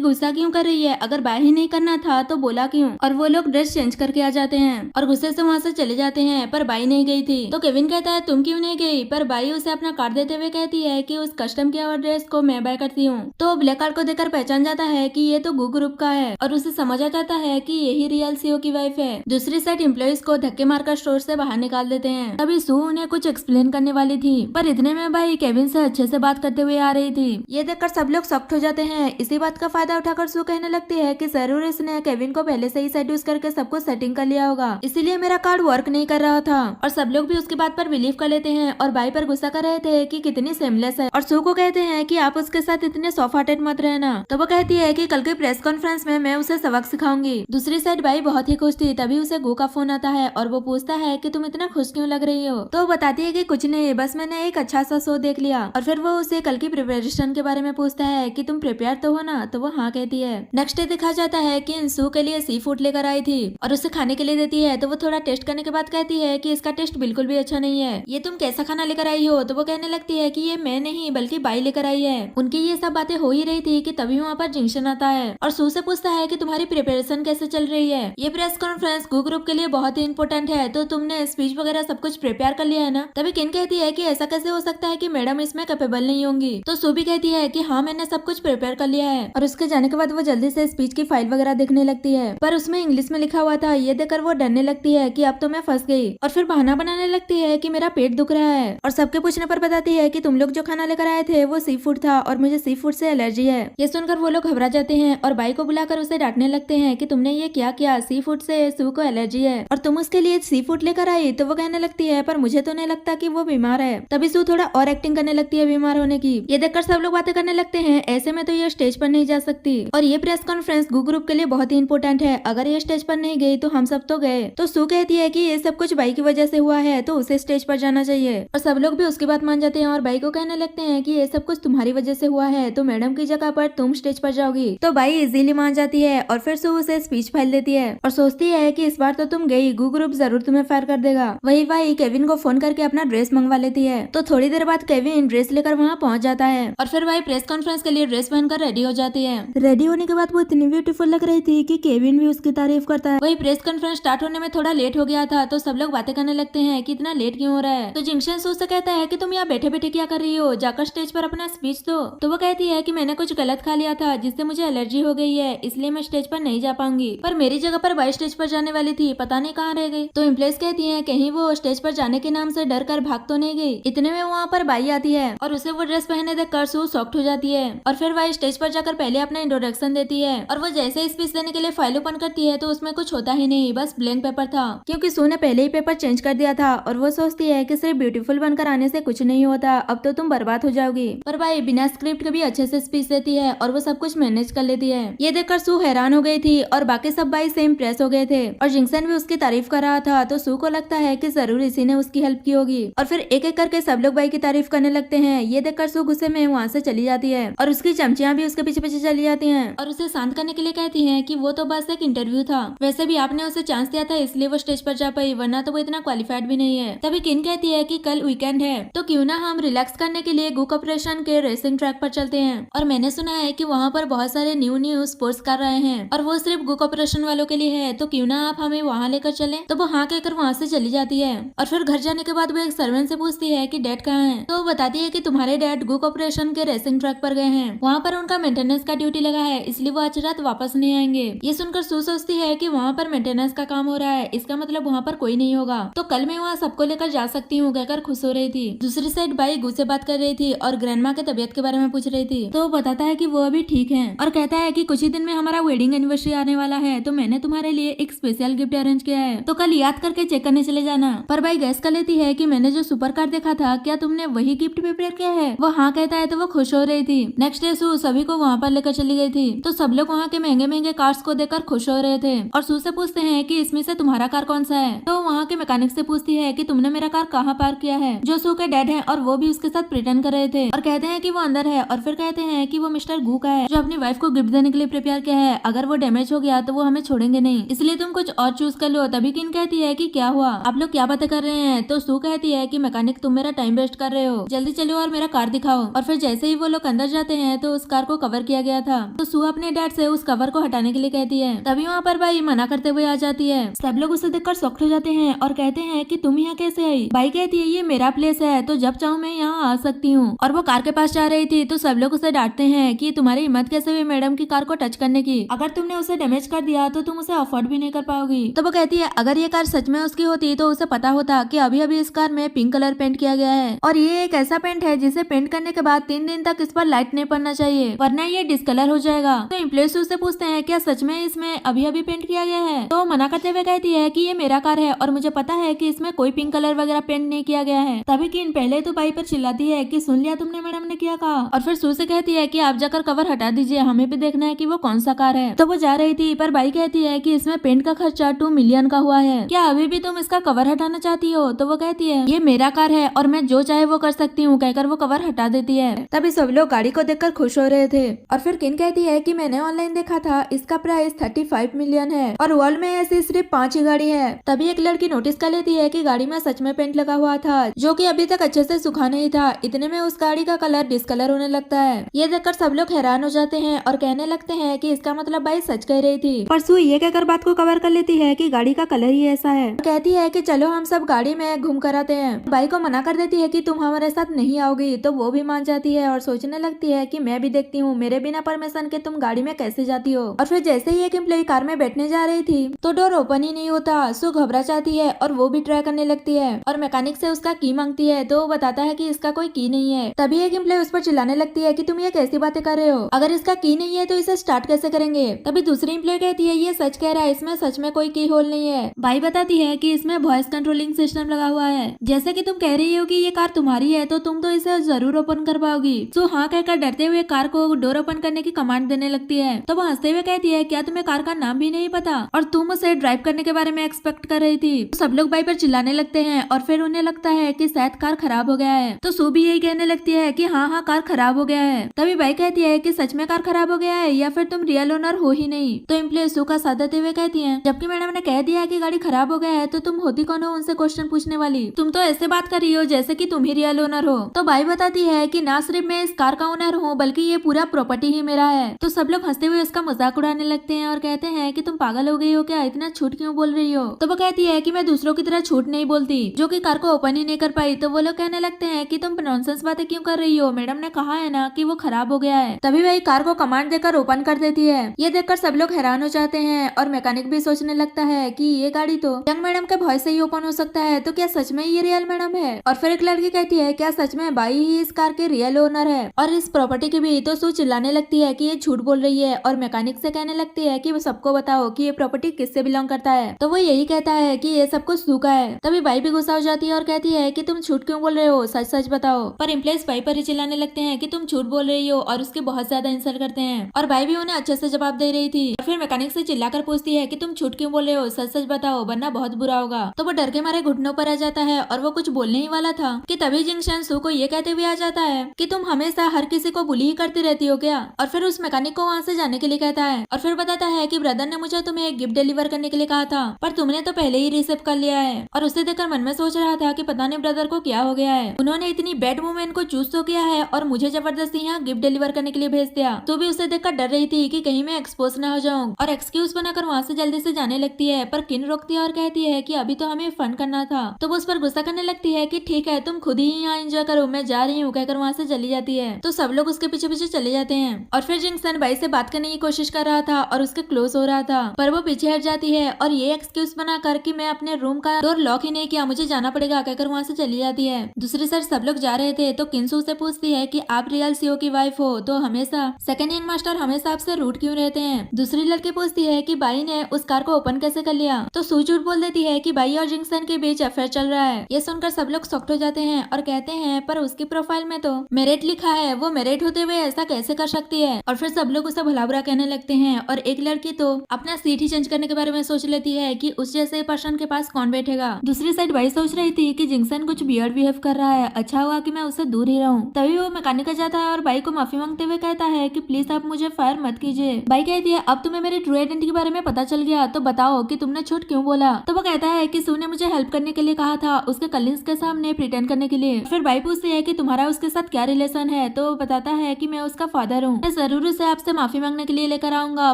गुस्सा क्यों कर रही है, अगर बाय ही नहीं करना था तो बोला क्यों। और वो लोग ड्रेस चेंज करके आ जाते हैं और गुस्से से वहाँ से चले जाते हैं, पर बाई नहीं गई थी। तो केविन कहता है तुम क्यों नहीं गई, पर बाई उसे अपना कार्ड देते हुए कहती है कि उस कस्टम किया हुआ ड्रेस को मैं बाय करती हूँ। तो ब्लैक कार्ड को देखकर पहचान जाता है कि ये तो गू ग्रुप का है और उसे समझ आ जाता है कि यही रियल सीईओ की वाइफ है। दूसरी साइड एम्प्लॉइज को धक्के मारकर स्टोर से बाहर निकाल देते हैं। तभी सू उन्हें कुछ एक्सप्लेन करने वाली थी, पर इतने में भाई केविन से अच्छे से बात करते हुए आ रही थी। ये देखकर सब लोग शॉक्ड हो जाते हैं। इसी बात का फायदा उठाकर सू कहने लगती है कि जरूर इसने केविन को पहले से ही सेड्यूस करके सबको सेटिंग कर लिया होगा, इसीलिए मेरा कार्ड वर्क नहीं कर रहा था। और सब लोग भी उसकी बात पर बिलीव कर लेते हैं और बाई पर गुस्सा कर रहे थे कि कितनी सेमलेस है और सू को कहते हैं कि आप उसके साथ इतने सॉफ्ट हार्टेड मत रहना। तो वो कहती है कि कल के प्रेस कॉन्फ्रेंस में मैं उसे सबक सिखाऊंगी। दूसरी साइड बाई बहुत ही खुश थी। तभी उसे गो का फोन आता है और वो पूछता है कि तुम इतना खुश क्यों लग रही हो। तो वो बताती है कि कुछ नहीं, बस मैंने एक अच्छा सा शो देख लिया। और फिर वो उसे कल की प्रिपरेशन के बारे में पूछता है कि तुम प्रिपेयर तो हो ना, तो वो हाँ कहती है। नेक्स्ट डे दिखा जाता है कि सू के लिए सी फूड लेकर आई थी और उसे खाने के लिए देती है। तो वो थोड़ा टेस्ट करने के बाद कहती है कि इसका टेस्ट बिल्कुल भी अच्छा नहीं है, ये तुम कैसा खाना लेकर आई हो। तो वो कहने लगती है कि ये मैं नहीं बल्कि बाई लेकर आई है। उनकी ये सब बातें हो ही रही थी कि तभी वहाँ पर जिंक्शन आता है और सू से पूछता है कि तुम्हारी प्रिपरेशन कैसे चल रही है। ये प्रेस कॉन्फ्रेंस गू ग्रुप के लिए बहुत ही इंपॉर्टेंट है, तो तुमने स्पीच वगैरह सब कुछ प्रिपेयर कर लिया है ना। तभी किन कहती है कि ऐसा कैसे हो सकता है कि मैडम इसमें कैपेबल नहीं होंगी। तो सू भी कहती है कि हाँ मैंने सब कुछ प्रिपेयर कर लिया है। और उसके जाने के बाद वो जल्दी से स्पीच की फाइल वगैरह देखने लगती है, पर उसमें इंग्लिश में लिखा हुआ था। ये देखकर वो डरने लगती है कि अब तो मैं फंस गई और फिर बहाना बनाने लगती है कि मेरा पेट दुख रहा है और सबके पूछने पर बताती है कि तुम लोग जो खाना लेकर आए थे वो सी फूड था और मुझे सी फूड से एलर्जी है। ये सुनकर वो लोग घबरा जाते हैं और बाई को बुलाकर उसे डांटने लगते हैं कि तुमने ये क्या किया, सी फूड से सू को एलर्जी है और तुम उसके लिए सी फूड लेकर आई। तो वो कहने लगती है पर मुझे तो नहीं लगता कि वो बीमार है। तभी सू थोड़ा और एक्टिंग करने लगती है बीमार होने की। ये देखकर सब लोग बातें करने लगते हैं, ऐसे में तो ये स्टेज पर नहीं जा सकती और ये प्रेस कॉन्फ्रेंस गू ग्रुप के लिए बहुत ही इंपॉर्टेंट है। अगर ये स्टेज पर नहीं गई तो हम सब तो गए। तो सू कहती है कि ये सब कुछ बाई की वजह से हुआ है, तो उसे स्टेज पर जाना चाहिए और सब लोग भी उसकी बात मान जाते हैं और बाई को कहने लगते हैं कि ये सब कुछ तुम्हारी वजह से हुआ है, तो मैडम की जगह पर तुम स्टेज पर जाओगी। तो बाई इजीली मान जाती है और फिर सू उसे स्पीच फाइल देती है और सोचती है कि इस बार तो तुम गई, गू ग्रुप जरूर तुम्हें फायर कर देगा। वही बाई केविन को फोन करके अपना ड्रेस मंगवा लेती है। तो थोड़ी देर बाद केविन ड्रेस लेकर वहाँ पहुँच जाता है और फिर बाई प्रेस कॉन्फ्रेंस के लिए ड्रेस पहनकर रेडी हो जाती है। रेडी होने के बाद वो इतनी ब्यूटीफुल लग रही थी कि केविन भी उसकी तारीफ करता है। वही प्रेस कॉन्फ्रेंस स्टार्ट होने में थोड़ा लेट हो गया था, तो सब लोग बातें करने लगते हैं कि इतना लेट क्यों हो रहा है। तो जिंक्शन सू से कहता है कि तुम यहाँ बैठे बैठे क्या कर रही हो, जाकर स्टेज पर अपना स्पीच दो। तो वो कहती है कि मैंने कुछ गलत खा लिया था जिससे मुझे एलर्जी हो गई है, इसलिए मैं स्टेज पर नहीं जा पाऊंगी। पर मेरी जगह पर बाई स्टेज पर जाने वाली थी, पता नहीं कहाँ रह गई। तो एम्प्लॉइज कहती है कहीं वो स्टेज पर जाने के नाम से डर कर भाग तो नहीं गई। इतने में वहाँ पर बाई आती है और उसे वो ड्रेस पहने देखकर सू शॉक्ड हो जाती है और फिर बाई स्टेज पर जाकर पहले अपना इंट्रोडक्शन देती है और वो जैसे स्पीच देने के लिए फाइल ओपन करती है तो उसमें कुछ होता ही नहीं, बस ब्लैंक पेपर था, क्योंकि सू ने पहले ही पेपर चेंज कर दिया था और वो सोचती है कि सिर्फ ब्यूटीफुल बनकर आने से कुछ नहीं होता, अब तो तुम बर्बाद हो जाओगी। पर बाई बिना स्क्रिप्ट के भी अच्छे से स्पीच देती है और वो सब कुछ मैनेज कर लेती है। ये देखकर सू हैरान हो गई थी और बाकी सब बाई से इम्प्रेस हो गए थे और जिंक्शन भी उसकी तारीफ कर रहा था। तो सू को लगता है कि जरूर इसी ने उसकी हेल्प की होगी और फिर एक एक करके सब लोग बाई की तारीफ करने लगते हैं। ये देखकर सू गुस्से में वहाँ से चली जाती है और उसकी चमचियां भी उसके पीछे पीछे चली जाती हैं और उसे शांत करने के लिए कहती हैं कि वो तो बस एक इंटरव्यू था, वैसे भी आपने उसे चांस दिया था इसलिए वो स्टेज पर जा पाई, वरना तो वो इतना क्वालिफाइड भी नहीं है। तभी किन कहती है कि कल वीकेंड है तो क्यों ना हम रिलैक्स करने के लिए गू कॉर्पोरेशन के रेसिंग ट्रैक पर चलते हैं और मैंने सुना है कि वहाँ पर बहुत सारे न्यू स्पोर्ट्स कर रहे हैं और वो सिर्फ गू कॉर्पोरेशन वालों के लिए है, तो क्यों ना आप हमें वहाँ लेकर चले। तो वो हाँ कहकर वहाँ से चली जाती है और फिर घर जाने के बाद वो एक सर्वेंट से पूछती है कि डैड कहाँ है। तो वो बताती है कि तुम्हारे डैड गू कॉर्पोरेशन के रेसिंग ट्रैक पर गए हैं, वहाँ पर उनका मेंटेनेंस का ड्यूटी लगा है, इसलिए वो आज रात वापस नहीं आएंगे। ये सुनकर सू सोचती है कि वहाँ पर मेंटेनेंस का काम हो रहा है, इसका मतलब वहाँ पर कोई नहीं होगा, तो कल मैं वहाँ सबको लेकर जा सकती हूँ कहकर खुश हो रही थी। दूसरी साइड बाई गू से बात कर रही थी और ग्रैंडमा के तबियत के बारे में पूछ रही थी। तो वो बताता है कि वो अभी ठीक है और कहता है कि कुछ ही दिन में हमारा वेडिंग एनिवर्सरी आने वाला है, तो मैंने तुम्हारे लिए एक स्पेशल गिफ्ट अरेंज किया है, तो कल याद करके चेक करने चले जाना। पर बाई गैस कर लेती है कि मैंने जो सुपर कार देखा था क्या तुमने वही गिफ्ट प्रिपेयर किया है। वो हाँ कहता है तो वो खुश हो रही थी। नेक्स्ट डे सू सभी को वहाँ पर लेकर चली गई थी, तो सब लोग वहाँ के महंगे महंगे कार्स को देखकर खुश हो रहे थे और सू से पूछते हैं कि इसमें से तुम्हारा कार कौन सा है। तो वहाँ के मैकेनिक से पूछती है कि तुमने मेरा कार कहाँ पार्क किया है। जो सू के डैड है और वो भी उसके साथ प्रिटेंड कर रहे थे और कहते हैं कि वो अंदर है और फिर कहते हैं कि वो मिस्टर गू का है जो अपनी वाइफ को गिफ्ट देने के लिए प्रिपेयर किया है, अगर वो डैमेज हो गया तो वो हमें छोड़ेंगे नहीं, इसलिए तुम कुछ और चूज कर लो। तभी किन कहती है कि क्या हुआ, आप लोग क्या बातें कर रहे हैं। तो सू कहती है कि मैकेनिक तुम मेरा टाइम वेस्ट कर रहे हो, जल्दी चलो और मेरा कार दिखाओ। और फिर जैसे ही वो लोग अंदर जाते हैं तो उस कार को कवर किया गया था, तो सू अपने डैड से उस कवर को हटाने के लिए कहती है। तभी वहाँ पर बाई मना करते हुए आ जाती है। सब लोग उसे देखकर शॉक्ड हो जाते हैं और कहते हैं कि तुम यहाँ कैसे आई। बाई कहती है ये मेरा प्लेस है, तो जब चाहूँ मैं यहाँ आ सकती हूँ। और वो कार के पास जा रही थी तो सब लोग उसे डांटते हैं कि तुम्हारी हिम्मत कैसे हुई मैडम की कार को टच करने की, अगर तुमने उसे डैमेज कर दिया तो तुम उसे अफोर्ड भी नहीं कर पाओगी। तो वो कहती है अगर ये कार सच में उसकी होती तो उसे पता होता कि अभी अभी इस कार में पिंक कलर पेंट किया गया है और ये एक ऐसा पेंट है जिसे पेंट करने के बाद 3 दिन तक इस पर लाइट नहीं पड़ना चाहिए, वरना ये डिस्कलर हो जाएगा। तो एम्प्लॉइज उससे पूछते हैं क्या सच में इसमें अभी अभी पेंट किया गया है। तो मना करते हुए कहती है कि ये मेरा कार है और मुझे पता है कि इसमें कोई पिंक कलर वगैरह पेंट नहीं किया गया है। तभी किन पहले तो बाई पर चिल्लाती है कि सुन लिया तुमने मैडम ने क्या कहा, और फिर सू से कहती है कि आप जाकर कवर हटा दीजिए, हमें भी देखना है कि वो कौन सा कार है। तो वो जा रही थी पर बाई कहती है कि इसमें पेंट का खर्चा 2 मिलियन का हुआ है, क्या अभी भी तुम इसका कवर हटाना चाहती हो। तो वो कहती है ये मेरा कार है और मैं जो चाहे वो कर सकती हूँ कहकर वो कवर हटा देती है। तभी सब लोग गाड़ी को देखकर खुश हो रहे थे। और फिर किन कहती है कि मैंने ऑनलाइन देखा था, इसका प्राइस 35 मिलियन है और वर्ल्ड में ऐसी सिर्फ 5 ही गाड़ी है। तभी एक लड़की नोटिस कर लेती है कि गाड़ी में सच में पेंट लगा हुआ था, जो कि अभी तक अच्छे से सूखा नहीं था। इतने में उस गाड़ी का कलर डिस्कलर होने लगता है। ये देखकर सब लोग हैरान हो जाते हैं और कहने लगते हैं कि इसका मतलब भाई सच कह रही थी। पर सू ये कहकर बात को कवर कर लेती है कि गाड़ी का कलर ही ऐसा है। कहती है कि चलो हम सब गाड़ी में घूम कर आते हैं। बाई को मना कर देती है कि तुम हमारे साथ नहीं आओगी, तो वो भी मान जाती है और सोचने लगती है कि मैं भी देखती हूँ मेरे बिना परमिशन के तुम गाड़ी में कैसे जाती हो। और फिर जैसे ही एक एम्प्लॉय कार में बैठने जा रही थी तो डोर ओपन ही नहीं होता। सू घबरा जाती है और वो भी ट्राई करने लगती है और मैकेनिक से उसका की मांगती है, तो वो बताता है कि इसका कोई की नहीं है। तभी एक एम्प्लॉय उस पर चिल्लाने लगती है कि तुम ये कैसी बातें कर रहे हो, अगर इसका की नहीं है तो इसे स्टार्ट कैसे करेंगे। तभी दूसरी एम्प्लॉय कहती है ये सच कह रहा है, इसमें सच में कोई की होल नहीं है। भाई बताती है कि इसमें वॉइस कंट्रोलिंग सिस्टम लगा हुआ है, जैसे कि तुम कह रही हो कि ये कार तुम्हारी है तो तुम तो इसे जरूर ओपन कर पाओगी। सो हाँ कहकर डरते हुए कार को डोर ओपन करने की कमांड देने लगती है। तो वो हंसते हुए कहती है क्या तुम्हें कार का नाम भी नहीं पता और तुम उसे ड्राइव करने के बारे में एक्सपेक्ट कर रही थी। तो सब लोग भाई पर चिल्लाने लगते हैं और फिर उन्हें लगता है कि शायद कार खराब हो गया है। तो सू भी यही कहने लगती है कि हाँ कार खराब हो गया है। तभी भाई कहती है कि सच में कार खराब हो गया है या फिर तुम रियल ओनर हो ही नहीं। तो एम्प्लॉय सू का साथ देते हुए कहती है जबकि मैडम ने कह दिया है कि गाड़ी खराब हो गया है तो तुम होती कौन हो उनसे क्वेश्चन पूछने वाली, तुम तो ऐसे बात कर रही हो जैसे कि तुम ही रियल ओनर हो। तो भाई बताती है कि ना सिर्फ मैं इस कार का ओनर हूँ बल्कि ये पूरा प्रॉपर्टी ही मेरा है। तो सब लोग हंसते हुए उसका मजाक उड़ाने लगते हैं और कहते हैं कि तुम पागल हो गई हो क्या, इतना झूठ क्यों बोल रही हो। तो वो कहती है कि मैं दूसरों की तरह झूठ नहीं बोलती जो कि कार को ओपन ही नहीं कर पाई। तो वो लोग कहने लगते हैं कि तुम नॉनसेंस बातें क्यों कर रही हो, मैडम ने कहा है ना कि वो खराब हो गया है। तभी वही कार को कमांड देकर ओपन कर देती है। ये देखकर सब लोग हैरान हो जाते हैं और मैकेनिक भी सोचने लगता है कि ये गाड़ी तो यंग मैडम के वॉइस से ही ओपन हो सकता है, तो क्या सच में ये रियल मैडम है। और फिर एक लड़की कहती है क्या सच में बाई ही इस कार के रियल ओनर है और इस प्रॉपर्टी की भी। तो सू चिल्लाने लगती है कि ये झूठ बोल रही है और मैकेनिक से कहने लगती है कि वो सबको बताओ कि ये प्रॉपर्टी किससे बिलोंग करता है। तो वो यही कहता है कि ये सब कुछ सू का है। तभी बाई भी गुस्सा हो जाती है और कहती है कि तुम झूठ क्यों बोल रहे हो, सच सच बताओ। पर एम्प्लॉइज बाई पर ही चिल्लाने लगते हैं कि तुम झूठ बोल रही हो और उसके बहुत ज्यादा इंसल्ट करते हैं। और बाई भी उन्हें अच्छे से जवाब दे रही थी। और फिर मैकेनिक से चिल्लाकर पूछती है कि तुम झूठ क्यों बोल रहे हो, सच सच बताओ वरना बहुत बुरा होगा। तो वो डर के मारे घुटनों पर आ जाता है और वो कुछ बोलने ही वाला था कि तभी जिंगशन सू को ये कहते हुए आ जाता है कि तुम हमेशा हर किसी को बुली ही करती रहती हो क्या। और फिर उस मैकेनिक को वहाँ से जाने के लिए कहता है और फिर बताता है कि ब्रदर ने मुझे तुम्हें एक गिफ्ट डिलीवर करने के लिए कहा था पर तुमने तो पहले ही रिसीव कर लिया है। और उसे देखकर मन में सोच रहा था कि पता नहीं ब्रदर को क्या हो गया है, उन्होंने इतनी बैड वुमेन को चूज तो किया है और मुझे जबरदस्ती यहाँ गिफ्ट डिलीवर करने के लिए भेज दिया। तो भी उसे देखकर डर रही थी कि कहीं मैं एक्सपोज ना हो जाऊं और एक्सक्यूज बनाकर वहाँ से जल्दी से जाने लगती है। पर किन रोकती है और कहती है कि अभी तो हमें फन करना था। तो वो उस पर गुस्सा करने लगती है कि ठीक है तुम खुद ही यहाँ एंजॉय करो, मैं जा रही हूँ कहकर वहाँ से चली जाती है। तो सब लोग उसके पीछे पीछे चले जाते हैं। और फिर जिंगसन बाई से बात करने की कोशिश कर रहा था और उसके क्लोज हो रहा था पर वो पीछे हट जाती है और ये एक्सक्यूज बनाकर कि मैं अपने रूम का डोर लॉक ही नहीं किया, मुझे जाना पड़ेगा कहकर वहाँ से चली जाती है। दूसरी साइड सब लोग जा रहे थे तो किंसू से पूछती है कि आप रियल सीओ की वाइफ हो तो हमेशा सेकंड यंग मास्टर हमेशा आपसे रूट क्यों रहते हैं। दूसरी लड़की पूछती है कि बाई ने उस कार को ओपन कैसे कर लिया। तो सू झूठ बोल देती है कि बाई और जिंगसन के बीच अफेयर चल रहा है। ये सुनकर सब लोग शॉक्ड हो जाते हैं और कहते हैं पर उसकी प्रोफाइल में तो मैरिड लिखा है, वो मैरिड होते हुए ऐसा कैसे कर सकती है। और फिर सब लोग उसे भला बुरा कहने लगते हैं और एक लड़की तो अपना सीट ही चेंज करने के बारे में सोच लेती है कि उस जैसे पर्सन के पास कौन बैठेगा। दूसरी साइड बाई सोच रही थी कि जिंगसन कुछ वियर्ड बिहेव कर रहा है, अच्छा हुआ कि मैं उससे दूर ही रहूं। तभी वो मैकेनिक जाता है और बाई को माफी मांगते हुए कहता है कि प्लीज आप मुझे फायर मत कीजिए। बाई कहती है अब तुम्हें मेरी ट्रू आइडेंटिटी के बारे में पता चल गया तो बताओ कि तुमने झूठ क्यों बोला। तो वो कहता है कि सू ने मुझे हेल्प करने के लिए कहा था उसके कलीग्स के सामने प्रिटेंड करने के लिए। फिर बाई पूछती है कि तुम्हारा उसके साथ क्या रिलेशन है। तो वो बताता है कि मैं उसका फादर हूँ, मैं जरूर उसे आपसे माफी मांगने के लिए लेकर आऊंगा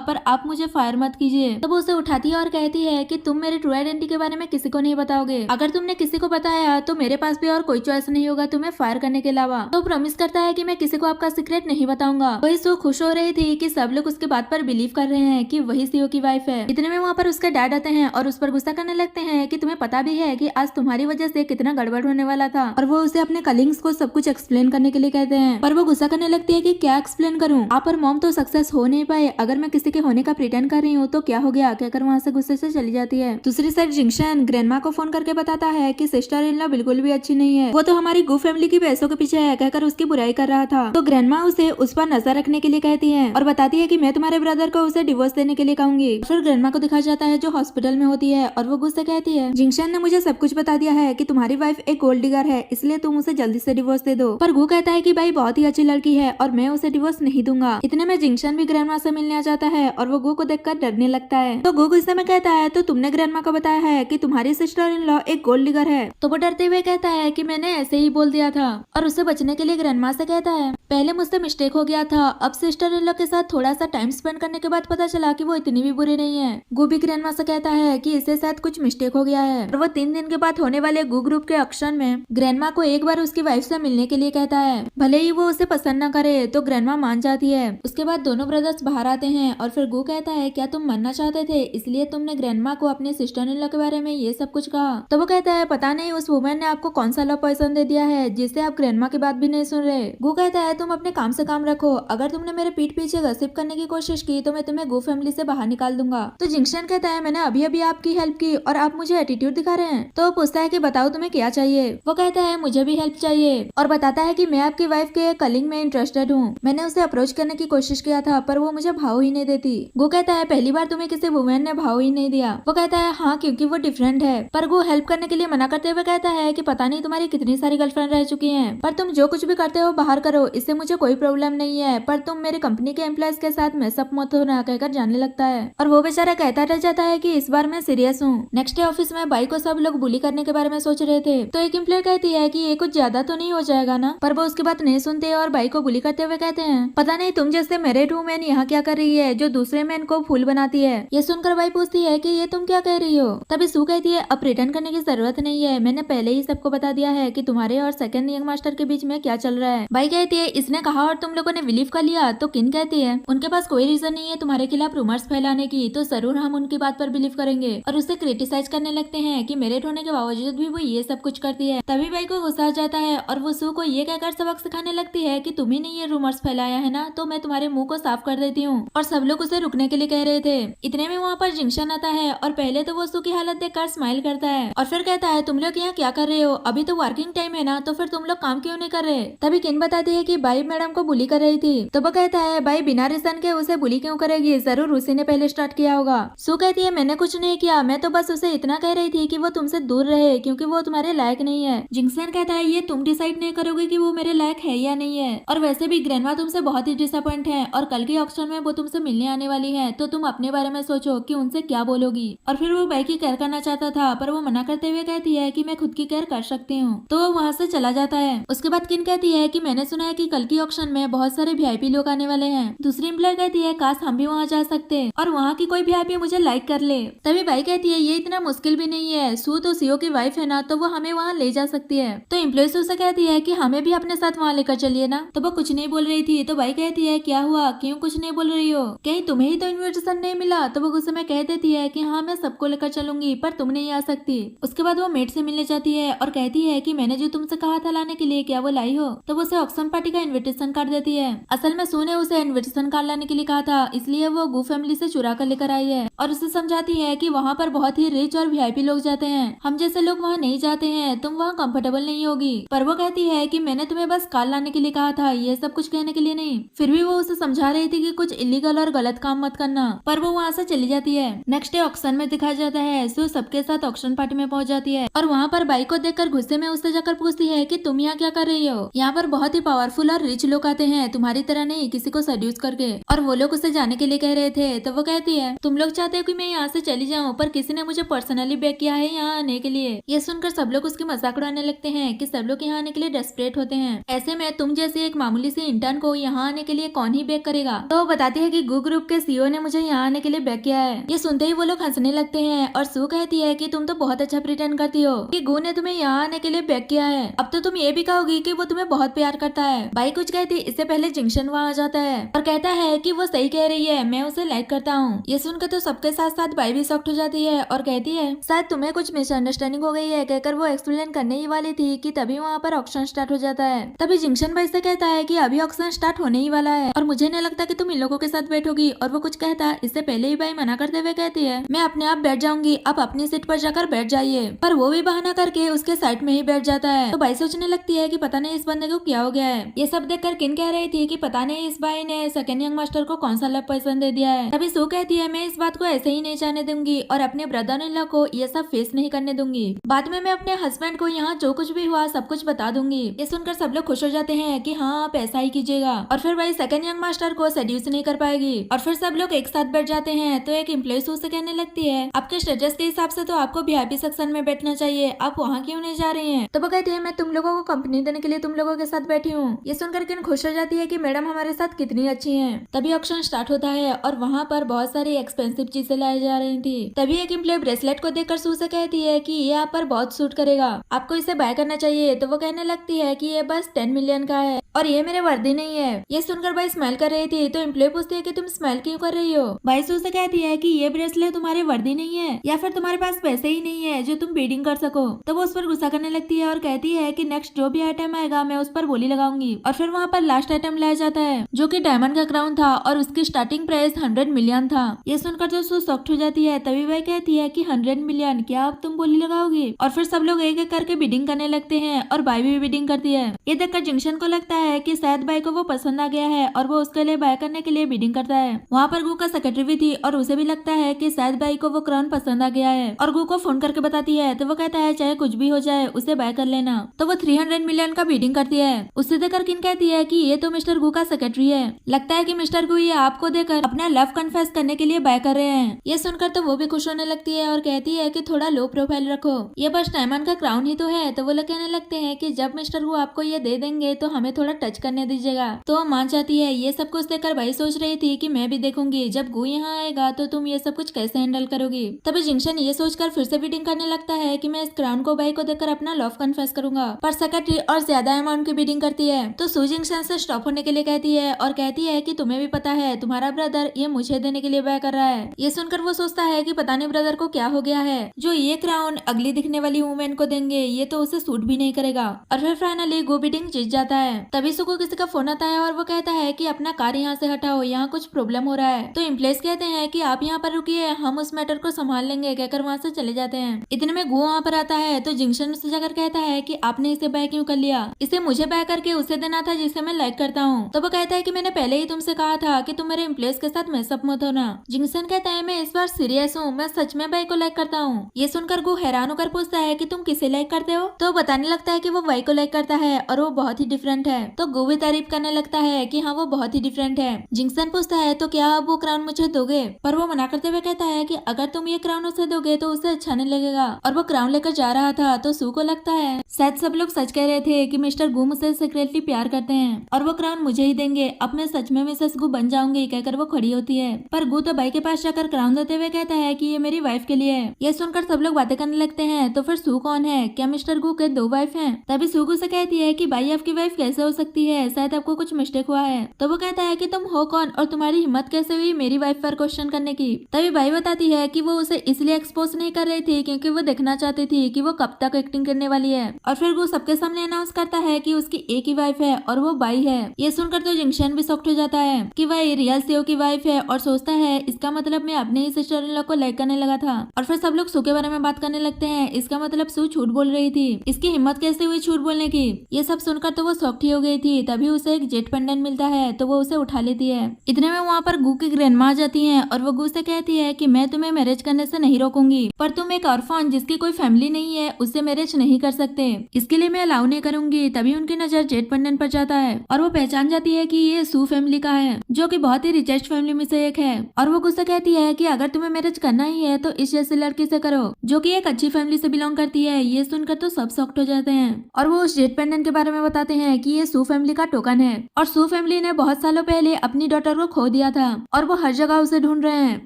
पर आप मुझे फायर मत कीजिए। तो वो उसे उठाती है और कहती है कि तुम मेरी ट्रू आइडेंटिटी के बारे में किसी को नहीं बताओगे, अगर तुमने किसी को बताया तो मेरे पास भी और कोई चॉइस नहीं होगा तुम्हें फायर करने के अलावा। तो प्रॉमिस करता है कि मैं किसी को आपका सीक्रेट नहीं बताऊंगा। वही सू खुश हो रही थी कि सब लोग उसके बात पर बिलीव कर रहे हैं कि वही सीओ की वाइफ है। इतने में वहाँ पर उसके डैड आते हैं और उस पर गुस्सा करने लगते हैं कि तुम्हें पता भी है कि आज तुम्हारी वजह से कितना गड़बड़ होने वाला था। और वो उसे अपने कलीग्स को सब कुछ एक्सप्लेन करने के लिए कहते हैं पर वो गुस्सा करने लगती है कि क्या एक्सप्लेन करूं, आप और मॉम तो सक्सेस हो नहीं पाए, अगर मैं किसी के होने का प्रिटेंड कर रही हूँ तो क्या हो गया कहकर वहाँ से गुस्से से चली जाती है। दूसरी साइड जिंगशन ग्रैंडमा को फोन करके बताता है कि सिस्टर इन लॉ बिल्कुल भी अच्छी नहीं है, वो तो हमारी गू फैमिली की पैसों के पीछे है कहकर उसकी बुराई कर रहा था। तो ग्रैंडमा उसे उस पर नजर रखने के लिए कहती है और बताती है कि मैं तुम्हारे ब्रदर को उसे डिवोर्स देने के लिए कहूंगी। फिर ग्रैंडमा को दिखाया जाता है जो हॉस्पिटल में होती है और वो गुस्से कहती है जिंगशन ने मुझे सब कुछ बता दिया है कि तुम्हारी वाइफ एक गोल्ड डिगर है, इसलिए तुम उसे जल्दी से डिवोर्स दे दो। पर गू कहता है कि भाई बहुत बहुत ही अच्छी लड़की है और मैं उसे डिवोर्स नहीं दूंगा। इतने में जिंगशन भी ग्रैंडमा से मिलने आ जाता है और वो गो को देखकर डरने लगता है। तो गो गुस्से में कहता है, तो तुमने ग्रैंडमा को बताया है कि तुम्हारी सिस्टर इन लॉ एक गोल्ड डिगर है? तो वो डरते हुए कहता है कि मैंने ऐसे ही बोल दिया था। और उससे बचने के लिए ग्रैंडमा से कहता है, पहले मुझसे मिस्टेक हो गया था, अब सिस्टर इन लॉ के साथ थोड़ा सा टाइम स्पेंड करने के बाद पता चला कि वो इतनी भी बुरी नहीं है। गो भी ग्रैंडमा से कहता है कि इससे शायद कुछ मिस्टेक हो गया है। और वो 3 दिन के बाद होने वाले गो ग्रुप के ऑक्शन में ग्रैंडमा को एक बार उसकी वाइफ से मिलने के लिए कहता है। भले ही वो उसे पसंद न करे तो ग्रैंडमा मान जाती है। उसके बाद दोनों ब्रदर्स बाहर आते हैं और फिर गो कहता है, क्या तुम मरना चाहते थे इसलिए तुमने ग्रैंडमा को अपने सिस्टर इन लॉ के बारे में ये सब कुछ कहा? तो वो कहता है, पता नहीं उस वुमेन ने आपको कौन सा लव पॉइजन दे दिया है जिससे आप ग्रैंडमा की बात भी नहीं सुन रहे। गो कहता है, तुम अपने काम से काम रखो, अगर तुमने मेरे पीठ पीछे गसिप करने की कोशिश की तो मैं तुम्हें गो फैमिली से बाहर निकाल दूंगा। तो जिंगशन कहता है, मैंने अभी अभी आपकी हेल्प की और आप मुझे एटीट्यूड दिखा रहे हैं। तो वो पूछता है कि बताओ तुम्हें क्या चाहिए? वो कहता है, मुझे भी हेल्प चाहिए और बताता है कि मैं आपकी वाइफ के कलिंग में इंटरेस्टेड हूँ। मैंने उसे अप्रोच करने की कोशिश किया था पर वो मुझे भाव ही नहीं देती। गो कहता है, पहली बार तुम्हें किसी वुमेन ने भाव ही नहीं दिया? वो कहता है, हाँ क्योंकि वो डिफरेंट है। पर गो हेल्प करने के लिए मना करते हुए कहता है कि पता नहीं तुम्हारी कितनी सारी गर्लफ्रेंड रह चुकी हैं, पर तुम जो कुछ भी करते हो बाहर करो, इससे मुझे कोई प्रॉब्लम नहीं है, पर तुम मेरे कंपनी के एम्प्लॉयज के साथ मैसअप मत होना कहकर जाने लगता है। और वो बेचारा कहता रह जाता है कि इस बार मैं सीरियस हूँ। नेक्स्ट डे ऑफिस में बाई को सब लोग बुली करने के बारे में सोच रहे थे तो एक एम्प्लॉय कहती है कि ये कुछ ज्यादा तो नहीं हो जाएगा ना? पर वो उसकी बात नहीं सुनते और बाई को बुली करते हुए कहते हैं, पता नहीं तुम जैसे मैरिड वुमेन यहाँ क्या कर रही है जो दूसरे मैन को फूल बनाती है। ये सुनकर बाई पूछती है कि ये तुम क्या कह रही हो? तभी सू कहती है, अब रिटर्न करने की जरूरत नहीं है, मैंने पहले ही सबको बता दिया है कि तुम्हारे और सेकंड यंग मास्टर के बीच में क्या चल रहा है। बाई कहती है, इसने कहा और तुम लोगों ने बिलीव कर लिया? तो किन कहती है, उनके पास कोई रीजन नहीं है तुम्हारे खिलाफ रूमर्स फैलाने की, तो जरूर हम उनकी बात पर बिलीव करेंगे। और उसे क्रिटिसाइज करने लगते हैं कि मेरिट होने के बावजूद भी वो ये सब कुछ करती है। तभी बाई को गुस्सा आ जाता है और वो सू को ये कहकर सबक सिखाने लगती है कि तुम्ही ने ये रूमर्स फैलाया है ना, तो मैं तुम्हारे मुंह को साफ कर देती हूँ। और सब लोग उसे रुकने के लिए कह रहे थे। इतने में वहाँ पर जिंक्शन आता है और पहले तो वो सू की हालत देखकर स्माइल करता है और फिर कहता है, तुम लोग यहाँ क्या कर रहे हो? अभी तो वर्किंग टाइम है ना, तो फिर तुम लोग काम क्यों नहीं कर रहे? तभी किन बताती है कि बाई मैडम को बुली कर रही थी। तो वो कहता है, बाई बिना रीजन के उसे बुली क्यों करेगी, जरूर उसी ने पहले स्टार्ट किया होगा। सू कहती है, मैंने कुछ नहीं किया, मैं तो बस उसे इतना कह रही थी कि वो तुमसे दूर रहे क्योंकि वो तुम्हारे लायक नहीं है। जिंक्शन कहता है, ये तुम डिसाइड नहीं करोगे कि वो मेरे लायक है या नहीं है, और वैसे भी ग्रैंडमा तुमसे बहुत ही डिसअपॉइंट है और कल के ऑक्शन में वो तुमसे मिलने आने वाली है, तो तुम अपने बारे में सोचो कि उनसे क्या बोलोगी। और फिर वो बाई की केयर करना चाहता था पर वो मना करते हुए कहती है कि मैं खुद की केयर कर सकती हूँ, तो वो वहाँ से चला जाता है। उसके बाद किन कहती है कि मैंने सुना है कि कल की ऑक्शन में बहुत सारे वीआईपी लोग आने वाले हैं। दूसरी एम्प्लॉय कहती है, काश हम भी वहाँ जा सकते और वहाँ की कोई वीआईपी मुझे लाइक कर ले। तभी बाई कहती है, ये इतना मुश्किल भी नहीं है, सू तो सीओ की वाइफ है ना, तो वो हमें वहाँ ले जा सकती है। तो एम्प्लॉय उससे कहती है कि हमें भी अपने साथ वहाँ लेकर चलिए ना। तो वो कुछ नहीं बोल रही थी। तो बाई कहती है, क्या हुआ, क्यों कुछ नहीं बोल रही हो? कहीं तुम्हें ही तो इन्विटेशन नहीं मिला? तो वो गुस्से में कह देती है कि हाँ मैं सबको लेकर चलूंगी पर तुम नहीं आ सकती। उसके बाद वो मेट से मिलने जाती है और कहती है कि मैंने जो तुमसे कहा था लाने के लिए क्या वो लाई हो? तो वो उसे ऑक्शन पार्टी का इन्विटेशन कार्ड देती है। असल में सू ने उसे इन्विटेशन कार्ड लाने के लिए कहा था, इसलिए वो गू फैमिली से चुरा कर लेकर आई है और उसे समझाती है कि वहाँ पर बहुत ही रिच और वीआईपी लोग जाते हैं, हम जैसे लोग वहाँ नहीं जाते हैं, तुम वहाँ कंफर्टेबल नहीं होगी। पर वो कहती है कि मैंने तुम्हें बस कार्ड लाने के लिए कहा था, ये सब कुछ कहने के लिए नहीं। फिर भी वो उसे समझा रही थी कि कुछ इलीगल और गलत काम मत करना, पर वो वहाँ से चली जाती है। नेक्स्ट डे ऑक्शन में दिखाया जाता है, सू सबके साथ ऑक्शन पार्टी में पहुंच जाती है और वहाँ पर बाई को देखकर गुस्से में उससे जाकर पूछती है कि तुम यहाँ क्या कर रही हो? यहाँ पर बहुत ही पावरफुल और रिच लोग आते हैं, तुम्हारी तरह नहीं किसी को सेड्यूस करके। और वो लोग उसे जाने के लिए कह रहे थे। तो वो कहती है, तुम लोग चाहते हो कि मैं यहाँ से चली जाऊँ, पर किसी ने मुझे पर्सनली बेक किया है यहाँ आने के लिए। ये सुनकर सब लोग उसकी मजाक उड़ाने लगते हैं कि सब लोग यहाँ आने के लिए डेस्परेट होते हैं, ऐसे में तुम जैसे एक मामूली सी इंटर्न को यहाँ आने के लिए कौन ही बेक करेगा? तो वो बताती है कि गू ग्रुप के सीईओ ने मुझे यहाँ आने के लिए बेक किया है। ये सुनते ही वो लोग हंसने लगते हैं और सू कहती है कि तुम तो बहुत अच्छा प्रिटेंड करती हो कि गू ने तुम्हें यहाँ आने के लिए बेक किया है, अब तो तुम ये भी कहोगी कि वो तुम्हें बहुत प्यार करता है। बाई कुछ कहती इससे पहले जिंक्शन वहाँ आ जाता है और कहता है कि वो सही कह रही है, मैं उसे लाइक करता हूँ। ये सुनकर तो सबके साथ साथ बाई भी शॉक्ड हो जाती है और कहती है, शायद तुम्हें कुछ मिसअंडरस्टैंडिंग हो गई है, कहकर वो एक्सप्लेन करने ही वाली थी कि तभी वहाँ पर ऑक्शन स्टार्ट हो जाता है। तभी जिंक्शन बाई से कहता है कि अभी ऑक्शन स्टार्ट होने ही वाला है और मुझे नहीं लगता कि तुम इन लोगों के साथ बैठोगी। और वो कुछ कहता है, इससे पहले ही बाई मना करते हुए कहती है, मैं अपने आप बैठ जाऊंगी, आप अपनी सीट पर जाकर बैठ जाइए। पर वो भी बहाना करके उसके साइड में ही बैठ जाता है। तो बाई सोचने लगती है कि पता नहीं इस बंदे को क्या हो गया है। ये सब देखकर किन कह रही थी कि पता नहीं इस बाई ने सेकंड यंग मास्टर को कौन सा लव पसंद दे दिया है। तभी सू कहती है, मैं इस बात को ऐसे ही नहीं जाने दूंगी और अपने ब्रदर इन लॉ को ये सब फेस नहीं करने दूंगी। बाद में मैं अपने हस्बैंड को यहाँ जो कुछ भी हुआ सब कुछ बता दूंगी। ये सुनकर सब लोग खुश हो जाते हैं कि हाँ आप ऐसा ही कीजिएगा, और फिर वही सेकंड यंग मास्टर को सेड्यूस नहीं कर पाएगी। और फिर सब लोग एक साथ बैठ जाते हैं तो एक एम्प्लॉय सू से कहने लगती है आपके स्टेटस के हिसाब से तो आपको वीआईपी सेक्शन में बैठना चाहिए, आप वहाँ क्यों नहीं जा रही हैं? तो वो कहती है मैं तुम लोगों को कंपनी देने के लिए तुम लोगों के साथ बैठी हूँ। ये सुनकर किन खुश हो जाती है कि मैडम हमारे साथ कितनी अच्छी हैं। तभी ऑक्शन स्टार्ट होता है और वहाँ पर बहुत सारी एक्सपेंसिव चीजें लाई जा रही थी। तभी एक एम्प्लॉय ब्रेसलेट को देखकर सू से कहती है कि ये आप पर बहुत सूट करेगा, आपको इसे बाय करना चाहिए। तो वो कहने लगती है कि ये बस 10 मिलियन का है और ये मेरे वर्दी नहीं है। ये सुनकर भाई स्माइल कर रही थी तो एम्प्लॉय पूछती है कि तुम स्माइल क्यों कर रही हो? भाई सू से कहती है कि ये ब्रेसलेट तुम्हारे वर्दी नहीं है या फिर तुम्हारे पास पैसे ही नहीं है जो तुम बीडिंग कर सको। तो वो उस पर गुस्सा करने लगती है और कहती है कि नेक्स्ट जो भी आइटम आएगा मैं उस पर बोली लगाऊंगी। और फिर वहाँ पर लास्ट आइटम लाया जाता है जो कि डायमंड का क्राउन था और उसकी स्टार्टिंग प्राइस 100 मिलियन था। ये सुनकर तो सू शॉक्ड हो जाती है। तभी वह कहती है कि 100 मिलियन क्या अब तुम बोली लगाओगी? और फिर सब लोग एक एक करके बिडिंग करने लगते हैं और बाई भी बिडिंग करती है। ये देखकर जंक्शन को लगता है कि शायद बाई को वो पसंद आ गया है और वो उसके लिए बाय करने के लिए बिडिंग करता है। वहाँ पर गू का सेक्रेटरी भी थी और उसे भी लगता है कि शायद बाई को वो क्राउन पसंद आ गया है और गू को फोन करके बताती है। तो वो कहता है चाहे कुछ भी हो जाए उसे बाय कर लेना। तो वो 300 मिलियन का बिडिंग करती है। उसे देखकर किन कहती है कि ये तो मिस्टर गू का सेक्रेटरी है, लगता है कि मिस्टर गू ये आपको देकर अपना लव कन्फेस करने के लिए बाय कर रहे हैं। ये सुनकर तो वो भी खुश होने लगती है और कहती है कि थोड़ा लो प्रोफाइल रखो, ये बस डायमंड का क्राउन ही तो है। तो वो लोग कहने लगते हैं कि जब मिस्टर गू आपको ये दे देंगे तो हमें थोड़ा टच करने दीजिएगा। तो वो मान जाती है। ये सब कुछ देखकर भाई सोच रही थी कि मैं भी देखूंगी जब गू यहाँ आएगा तो तुम ये सब कुछ कैसे हैंडल करोगी। तभी जिंक्शन ये सोचकर फिर से बिडिंग करने लगता है कि मैं इस क्राउन को भाई को देखकर अपना लव कन्फेस करूंगा, पर सेक्रेटरी और ज्यादा अमाउंट की बिडिंग करती है। तो सू जिंक्शन से स्टॉप होने के लिए कहती है और कहती है कि तुम्हें भी पता है तुम्हारा ब्रदर ये मुझे देने के लिए बाय कर रहा है। ये सुनकर वो सोचता है कि पता नहीं ब्रदर को क्या हो गया है जो ये क्राउन अगली दिखने वाली वुमेन को देंगे, ये तो उसे सूट भी नहीं करेगा। और फिर फाइनली गो बिडिंग जीत जाता है। तभी सू को किसी का फोन आता है और वो कहता है कि अपना कार यहाँ से हटाओ, यहाँ कुछ प्रॉब्लम हो रहा है। तो एम्प्लॉइज कहते हैं कि आप यहाँ पर रुकिए, हम उस मैटर को संभाल लेंगे, कहकर वहाँ से चले जाते हैं। इतने में गो वहाँ पर आता है तो जिंक्शन उससे जाकर कहता है कि आपने इसे बाय क्यों कर लिया? इसे मुझे बाय करके उसे देना था जिसे मैं लाइक करता हूँ। तो वो कहता है कि मैंने पहले ही तुमसे कहा था कि तुम मेरे एम्प्लॉइज के साथ मैसअप मत होना। जिंक्शन कहता है मैं इस बार सीरियस हूँ, मैं सच में बाई को लाइक करता हूँ। ये सुनकर गो हैरान होकर पूछता है कि तुम किसे लाइक करते हो? तो बताने लगता है कि वो बाई को लाइक करता है और वो बहुत ही डिफरेंट है। तो गो भी तारीफ करने लगता है कि हाँ वो बहुत ही डिफरेंट है। जिंक्शन पूछता है तो क्या आप वो क्राउन मुझे दोगे? पर वो मना करते हुए कहता है कि अगर तुम ये क्राउन उसे दोगे तो उसे अच्छा नहीं लगेगा। और वो क्राउन लेकर जा रहा था तो सू को लगता है शायद सब लोग सच कह रहे थे कि मिस्टर गू मुझसे सीक्रेटली प्यार करते हैं और वो क्राउन मुझे ही देंगे, अब मैं सच में मिसेस गू बन जाऊंगी, कहकर वो खड़ी होती है। पर गू तो बाई के पास जाकर क्राउन देते हुए कहता है कि ये मेरी वाइफ के लिए है। ये सुनकर सब लोग बातें करने लगते हैं। तो फिर सू कौन है? क्या मिस्टर गू के 2 वाइफ हैं? तभी सू गू से कहती है कि भाई आपकी वाइफ कैसे हो सकती है, शायद आपको कुछ मिस्टेक हुआ है। तो वो कहता है कि तुम हो कौन और तुम्हारी हिम्मत कैसे हुई मेरी वाइफ पर क्वेश्चन करने की? तभी भाई बताती है कि वो उसे इसलिए एक्सपोज नहीं कर रही थी क्योंकि वो देखना चाहती थी कि वो कब तक एक्टिंग करने वाली है। और फिर वो सबके सामने अनाउंस करता है कि उसकी एक ही वाइफ है और वो बाई है। ये सुनकर तो जंक्शन भी शॉक्ड हो जाता है कि वह रियल सीओ की वाइफ है और सोचता है इसका मतलब मैं अपने ही सिस्टर इन लॉ को लाइक करने लगा था। और फिर सब लोग सू के बारे में बात करने लगते हैं, इसका मतलब सू झूठ बोल रही थी, इसकी हिम्मत कैसे हुई झूठ बोलने की? ये सब सुनकर तो वो शॉक्ड ही हो गई थी। तभी उसे एक जेट पेंडेंट मिलता है तो वो उसे उठा लेती है। इतने में वहाँ पर गू की ग्रैंडमा आ जाती है और वो गू से कहती है कि मैं तुम्हें मैरिज करने से नहीं रोकूंगी, पर तुम एक ऑर्फन जिसकी कोई फैमिली नहीं है उससे मैरिज नहीं कर सकते, इसके लिए मैं अलाउ नहीं करूंगी। तभी उनकी नजर जेट पेंडेंट पर जाता है और वो पहचान जाती है कि ये सू फैमिली का है जो कि बहुत ही रिचेस्ट फैमिली में से एक है। और वो गुस्सा कहती है कि अगर तुम्हें मैरिज करना ही है तो इस जैसी लड़की से करो जो कि एक अच्छी फैमिली से बिलोंग करती है। ये सुनकर तो सब शॉक्ड हो जाते हैं और वो उस जेट पेंडेंट के बारे में बताते हैं कि ये सू फैमिली का टोकन है और सू फैमिली ने बहुत सालों पहले अपनी डॉटर को खो दिया था और वो हर जगह उसे ढूंढ रहे हैं।